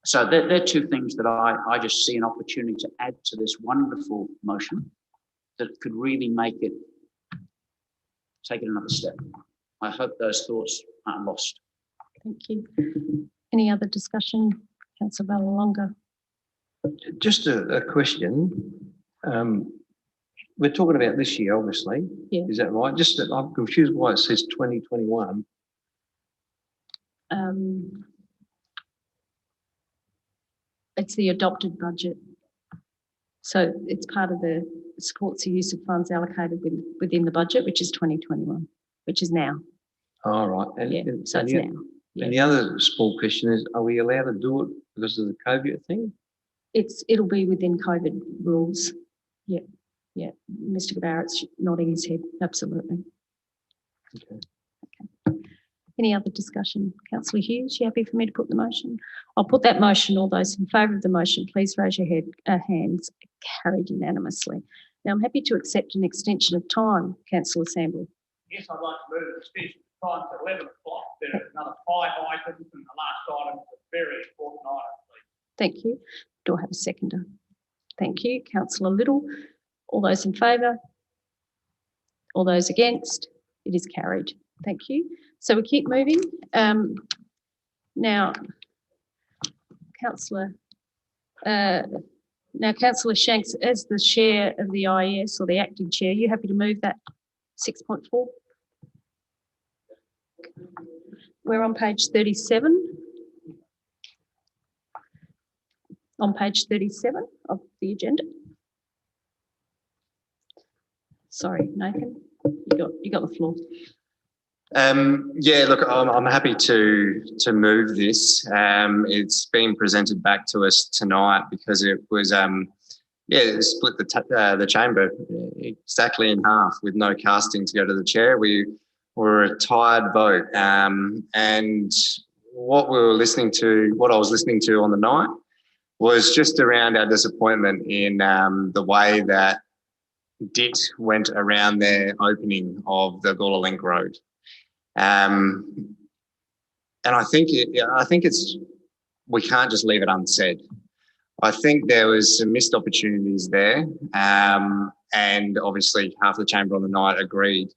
[SPEAKER 7] So they're two things that I just see an opportunity to add to this wonderful motion that could really make it, take it another step. I hope those thoughts aren't lost.
[SPEAKER 1] Thank you. Any other discussion, Councillor Vallelonga?
[SPEAKER 15] Just a question. We're talking about this year, obviously.
[SPEAKER 1] Yeah.
[SPEAKER 15] Is that right? Just that I'm confused why it says 2021.
[SPEAKER 1] It's the adopted budget. So it's part of the supports the use of funds allocated within the budget, which is 2021, which is now.
[SPEAKER 15] All right.
[SPEAKER 1] And, so it's now. Yeah.
[SPEAKER 15] And the other small question is, are we allowed to do it because of the COVID thing?
[SPEAKER 1] It'll be within COVID rules. Yeah. Yeah. Mr. Barrett's nodding his head. Absolutely.
[SPEAKER 15] Okay.
[SPEAKER 1] Any other discussion? Councillor Hughes, you happy for me to put the motion? I'll put that motion. All those in favour of the motion, please raise your hands. Carried unanimously. Now, I'm happy to accept an extension of time, Councillor Samble.
[SPEAKER 17] Yes, I'd like to move the extension of time to 11 o'clock. There are another 5 items, and the last item is a very important item,
[SPEAKER 1] Thank you. Do I have a seconder? Thank you. Councillor Little. All those in favour? All those against? It is carried. Thank you. So we keep moving. Now, Councillor Shanks, as the chair of the IES or the acting chair, you happy to move that 6.4? We're on page 37. On page 37 of the agenda. Sorry, Nathan, you got the floor.
[SPEAKER 9] Yeah, look, I'm happy to move this. It's been presented back to us tonight because it was it split the chamber exactly in half with no casting to go to the chair. We were a tied vote, and what I was listening to on the night was just around our disappointment in the way that DIT went around their opening of the Gawler Link Road. And I think we can't just leave it unsaid. I think there was some missed opportunities there, and obviously half the chamber on the night agreed.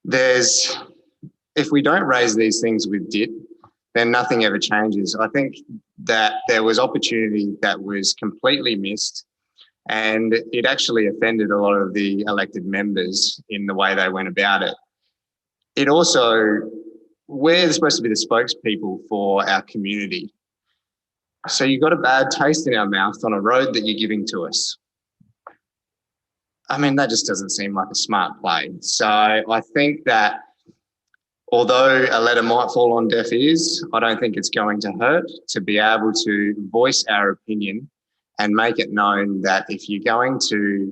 [SPEAKER 9] If we don't raise these things with DIT, then nothing ever changes. I think that there was opportunity that was completely missed, and it actually offended a lot of the elected members in the way they went about it. It also, we're supposed to be the spokespeople for our community. So you've got a bad taste in our mouth on a road that you're giving to us. I mean, that just doesn't seem like a smart play. So I think that although a letter might fall on deaf ears, I don't think it's going to hurt to be able to voice our opinion and make it known that if you're going to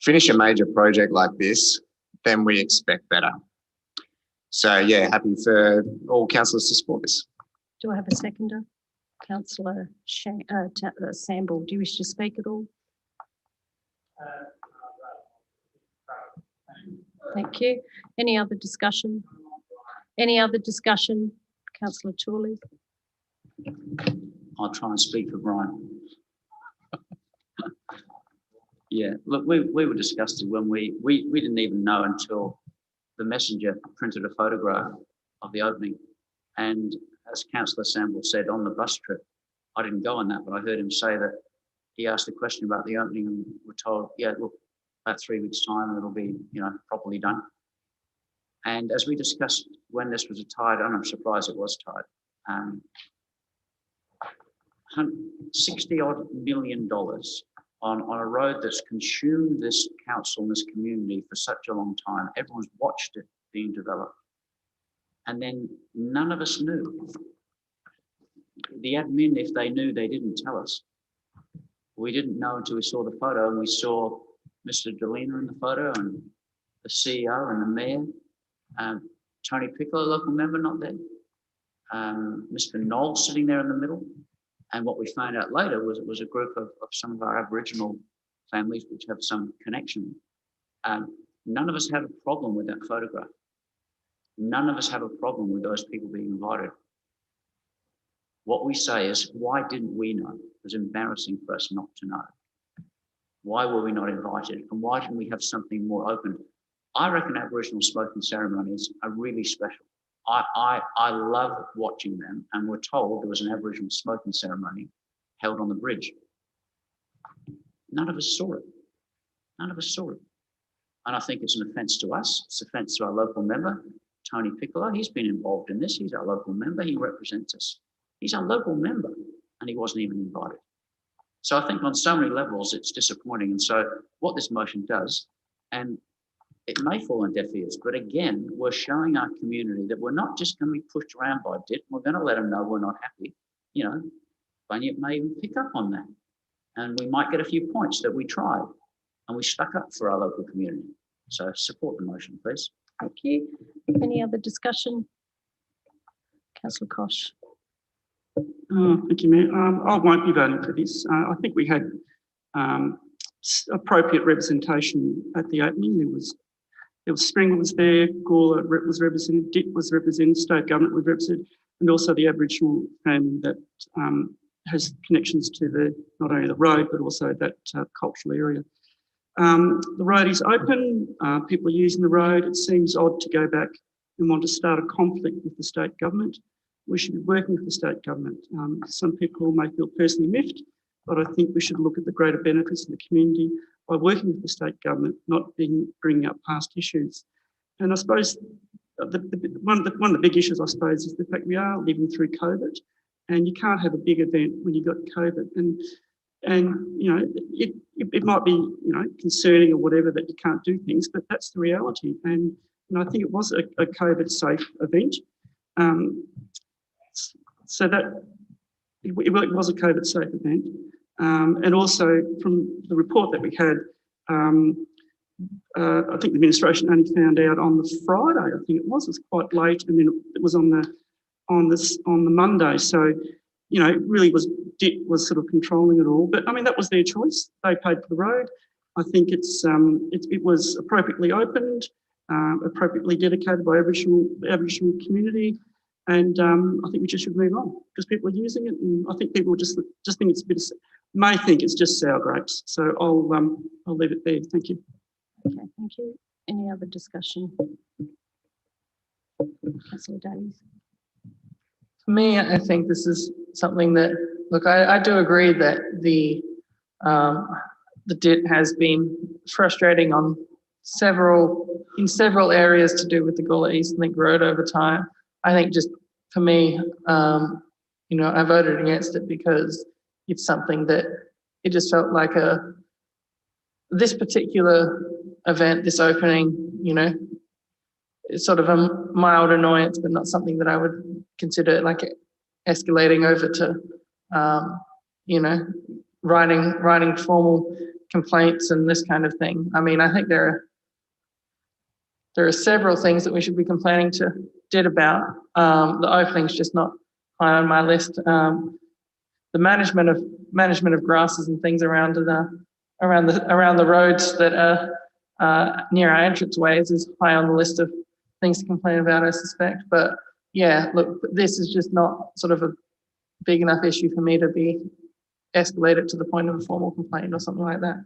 [SPEAKER 9] finish a major project like this, then we expect better. So yeah, happy for all councillors to support this.
[SPEAKER 1] Do I have a seconder? Councillor Samble, do you wish to speak at all? Thank you. Any other discussion? Any other discussion? Councillor Tooley.
[SPEAKER 7] I'll try and speak for Brian. Yeah, look, we were disgusted when we didn't even know until the messenger printed a photograph of the opening. And as Councillor Samble said on the bus trip, I didn't go on that, but I heard him say that he asked a question about the opening and we're told, yeah, look, about 3 weeks' time, it'll be, properly done. And as we discussed when this was tied, and I'm surprised it was tied, $60-odd million on a road that's consumed this council and this community for such a long time. Everyone's watched it being developed. And then none of us knew. The admin, if they knew, they didn't tell us. We didn't know until we saw the photo, and we saw Mr. Delina in the photo and the CEO and the mayor, Tony Piccolo, local member, not there, Mr. Knoll sitting there in the middle. And what we found out later was it was a group of some of our Aboriginal families which have some connection. None of us have a problem with that photograph. None of us have a problem with those people being invited. What we say is, why didn't we know? It was embarrassing for us not to know. Why were we not invited? And why didn't we have something more open? I reckon Aboriginal smoking ceremonies are really special. I love watching them, and we're told there was an Aboriginal smoking ceremony held on the bridge. None of us saw it. None of us saw it. And I think it's an offence to us. It's an offence to our local member, Tony Piccolo. He's been involved in this. He's our local member. He represents us. He's our local member, and he wasn't even invited. So I think on so many levels, it's disappointing. And so what this motion does, and it may fall on deaf ears, but again, we're showing our community that we're not just going to be pushed around by DIT. We're going to let them know we're not happy. Bunyip may even pick up on that. And we might get a few points that we tried and we stuck up for our local community. So support the motion, please.
[SPEAKER 1] Thank you. Any other discussion? Councillor Kosh.
[SPEAKER 8] Thank you, Mayor. I won't be voting for this. I think we had appropriate representation at the opening. There was Springwood was there, Gawler was represented, DIT was represented, state government was represented, and also the Aboriginal family that has connections to not only the road, but also that cultural area. The road is open, people are using the road. It seems odd to go back and want to start a conflict with the state government. We should be working with the state government. Some people may feel personally miffed, but I think we should look at the greater benefits of the community by working with the state government, not bringing up past issues. And I suppose one of the big issues, I suppose, is the fact we are living through COVID, and you can't have a big event when you've got COVID. And you know, it might be, you know, concerning or whatever that you can't do things, but that's the reality. And I think it was a COVID safe event. So that it was a COVID safe event. And also from the report that we had, I think the administration only found out on the Friday. I think it was quite late, and then it was on the Monday. So, you know, it really was sort of controlling it all. But I mean, that was their choice. They paid for the road. I think it was appropriately opened, appropriately dedicated by Aboriginal community, and I think we just should move on because people are using it, and I think people just think it's a bit of, may think it's just sour grapes. So I'll leave it there. Thank you.
[SPEAKER 1] Okay, thank you. Any other discussion? Councillor Davies.
[SPEAKER 10] For me, I think this is something that, look, I do agree that the DIT has been frustrating in several areas to do with the Gawler East Link Road over time. I think just for me, you know, I voted against it because it's something that it just felt like this particular event, this opening, you know, it's sort of a mild annoyance, but not something that I would consider like escalating over to, you know, writing formal complaints and this kind of thing. I mean, I think there are several things that we should be complaining to DIT about. The opening's just not high on my list. The management of grasses and things around the roads that are near our entranceways is high on the list of things to complain about, I suspect. But yeah, look, this is just not sort of a big enough issue for me to be escalated to the point of a formal complaint or something like that.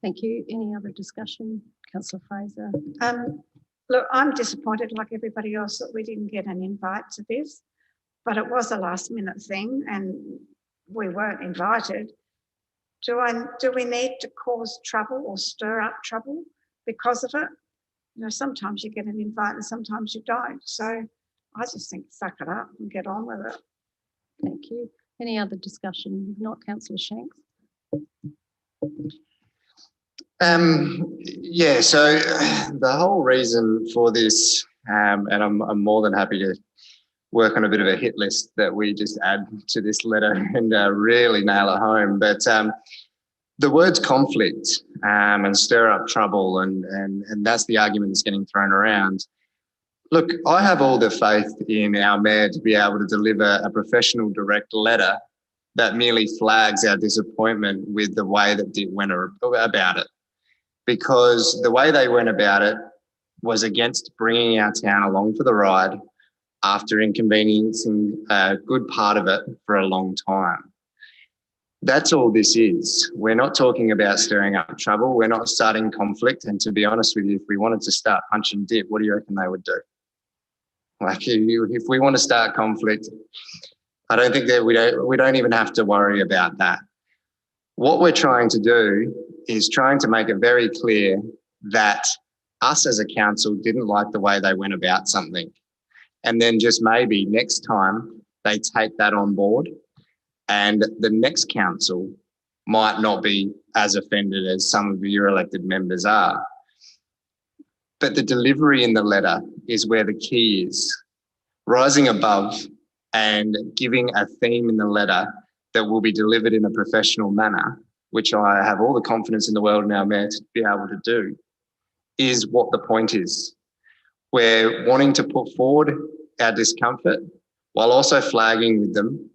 [SPEAKER 1] Thank you. Any other discussion? Councillor Fraser.
[SPEAKER 14] Look, I'm disappointed like everybody else that we didn't get an invite to this, but it was a last minute thing and we weren't invited. Do we need to cause trouble or stir up trouble because of it? You know, sometimes you get an invite and sometimes you don't. So I just think suck it up and get on with it.
[SPEAKER 1] Thank you. Any other discussion? If not, Councillor Shanks.
[SPEAKER 9] Yeah, so the whole reason for this, and I'm more than happy to work on a bit of a hit list that we just add to this letter and really nail it home. But the words conflict and stir up trouble, and that's the argument that's getting thrown around. Look, I have all the faith in our mayor to be able to deliver a professional direct letter that merely flags our disappointment with the way that DIT went about it. Because the way they went about it was against bringing our town along for the ride after inconveniencing a good part of it for a long time. That's all this is. We're not talking about stirring up trouble. We're not starting conflict. And to be honest with you, if we wanted to start punching DIT, what do you reckon they would do? Like if we want to start conflict, I don't think that we don't even have to worry about that. What we're trying to do is trying to make it very clear that us as a council didn't like the way they went about something. And then just maybe next time they take that on board and the next council might not be as offended as some of your elected members are. But the delivery in the letter is where the key is. Rising above and giving a theme in the letter that will be delivered in a professional manner, which I have all the confidence in the world in our mayor to be able to do, is what the point is. We're wanting to put forward our discomfort while also flagging with them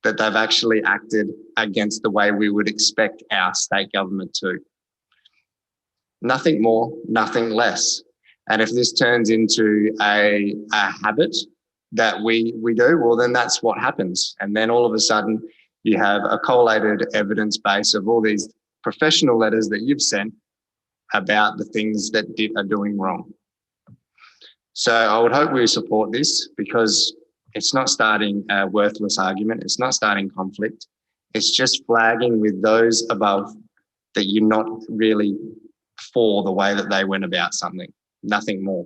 [SPEAKER 9] that they've actually acted against the way we would expect our state government to. Nothing more, nothing less. And if this turns into a habit that we do, well, then that's what happens. And then all of a sudden, You have a collated evidence base of all these professional letters that you've sent about the things that are doing wrong. So I would hope we support this, because it's not starting a worthless argument. It's not starting conflict. It's just flagging with those above that you're not really for the way that they went about something, nothing more.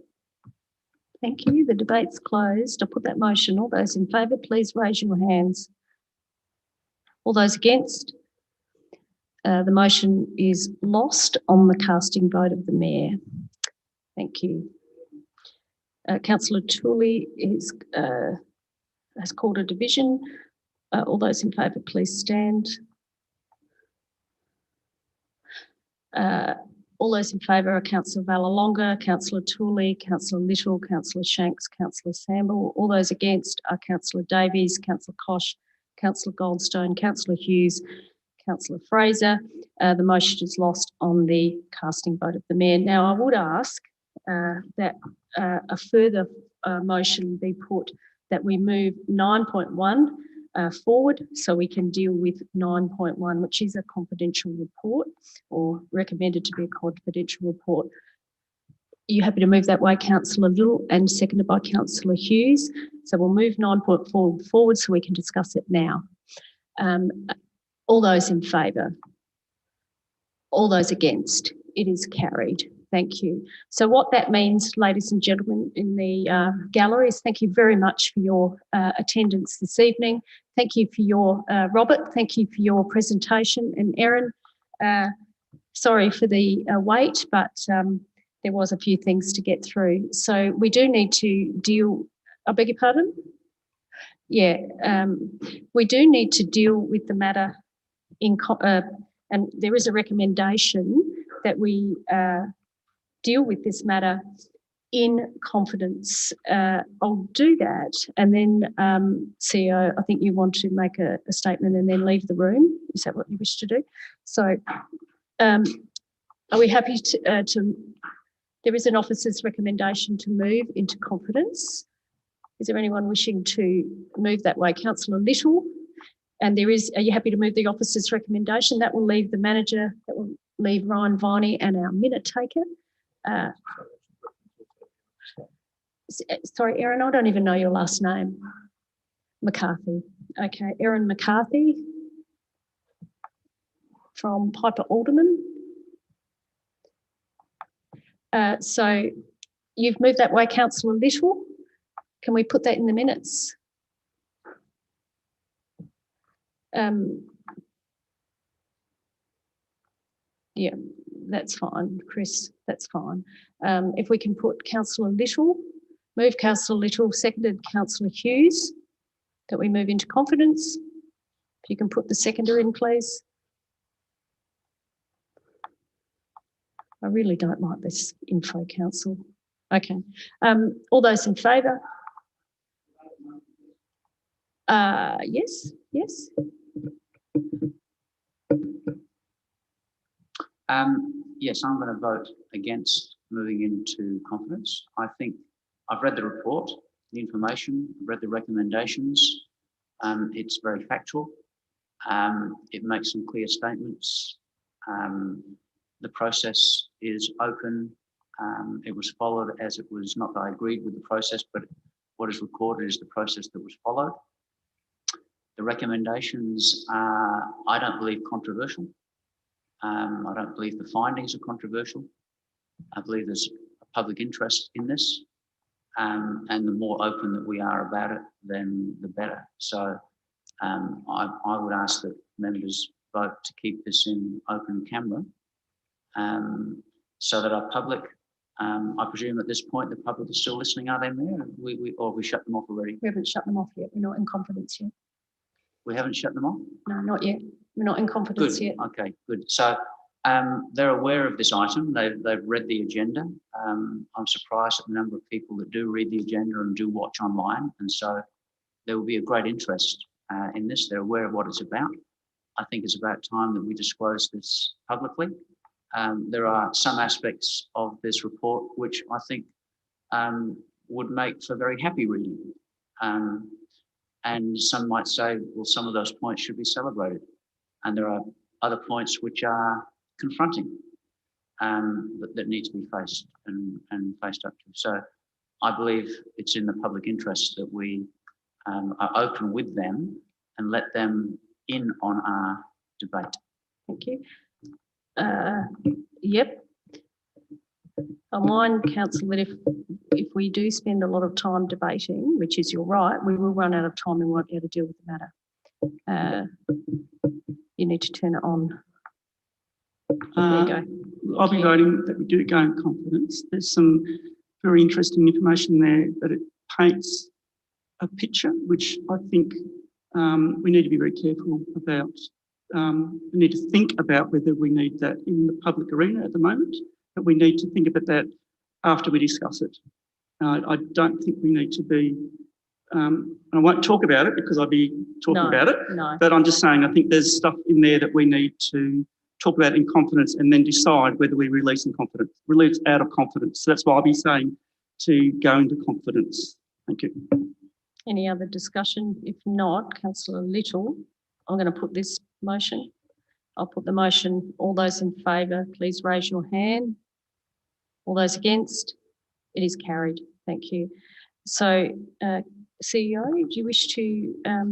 [SPEAKER 1] Thank you. The debate's closed. I'll put that motion. All those in favour, please raise your hands. All those against? The motion is lost on the casting vote of the Mayor. Thank you. Councillor Tooley has called a division. All those in favour, please stand. All those in favour are Councillor Vallelonga, Councillor Tooley, Councillor Little, Councillor Shanks, Councillor Samble. All those against are Councillor Davies, Councillor Kosh, Councillor Goldstone, Councillor Hughes, Councillor Fraser. The motion is lost on the casting vote of the Mayor. Now, I would ask that a further motion be put that we move 9.1 forward so we can deal with 9.1, which is a confidential report, or recommended to be a confidential report. Are you happy to move that way, Councillor Little, and seconded by Councillor Hughes? So we'll move 9.4 forward so we can discuss it now. All those in favour? All those against? It is carried. Thank you. So what that means, ladies and gentlemen in the gallery, is thank you very much for your attendance this evening. Thank you for your, Robert, thank you for your presentation. And Erin, sorry for the wait, but there was a few things to get through. So we do need to deal, I beg your pardon? Yeah, we do need to deal with the matter and there is a recommendation that we deal with this matter in confidence. I'll do that, and then CEO, I think you want to make a statement and then leave the room. Is that what you wish to do? So are we happy to there is an officer's recommendation to move into confidence. Is there anyone wishing to move that way? Councillor Little, and there is, are you happy to move the officer's recommendation? That will leave the manager, that will leave Ryan Viney and our minute taker. Sorry, Erin, I don't even know your last name. McCarthy. Okay, Erin McCarthy from Piper Alderman. So you've moved that way, Councillor Little. Can we put that in the minutes? Yeah, that's fine, Chris, that's fine. If we can put Councillor Little, move Councillor Little, seconded Councillor Hughes, that we move into confidence. If you can put the seconder in, please. I really don't like this info, Council. Okay, all those in favour? Yes, yes.
[SPEAKER 7] Yes, I'm going to vote against moving into confidence. I think I've read the report, the information, I've read the recommendations. It's very factual. It makes some clear statements. The process is open. It was followed as it was, not that I agreed with the process, but what is recorded is the process that was followed. The recommendations are, I don't believe, controversial. I don't believe the findings are controversial. I believe there's a public interest in this, and the more open that we are about it, then the better. So I would ask that members vote to keep this in open camera, so that our public, I presume at this point the public is still listening, are they, Mayor? Or we shut them off already?
[SPEAKER 1] We haven't shut them off yet. We're not in confidence yet.
[SPEAKER 7] We haven't shut them off?
[SPEAKER 1] No, not yet. We're not in confidence
[SPEAKER 7] Good.
[SPEAKER 1] yet.
[SPEAKER 7] Okay, good. So they're aware of this item. They've read the agenda. I'm surprised at the number of people that do read the agenda and do watch online. And so there will be a great interest in this. They're aware of what it's about. I think it's about time that we disclose this publicly. There are some aspects of this report which I think would make for very happy reading. And some might say, well, some of those points should be celebrated. And there are other points which are confronting, that need to be faced and faced up to. So I believe it's in the public interest that we are open with them and let them in on our debate.
[SPEAKER 1] Thank you. Yep. I mind, Councillor, that if we do spend a lot of time debating, which is your right, we will run out of time and won't be able to deal with the matter. You need to turn it on. There you go.
[SPEAKER 8] I'll be voting that we do go in confidence. There's some very interesting information there, but it paints a picture which I think we need to be very careful about. We need to think about whether we need that in the public arena at the moment, but we need to think about that after we discuss it. I don't think we need to be, and I won't talk about it because I'll be talking about it, but I'm just saying I think there's stuff in there that we need to talk about in confidence and then decide whether we release out of confidence. So that's why I'll be saying to go into confidence. Thank you.
[SPEAKER 1] Any other discussion? If not, Councillor Little, I'm going to put this motion. I'll put the motion. All those in favour, please raise your hand. All those against? It is carried. Thank you. So, CEO, do you wish to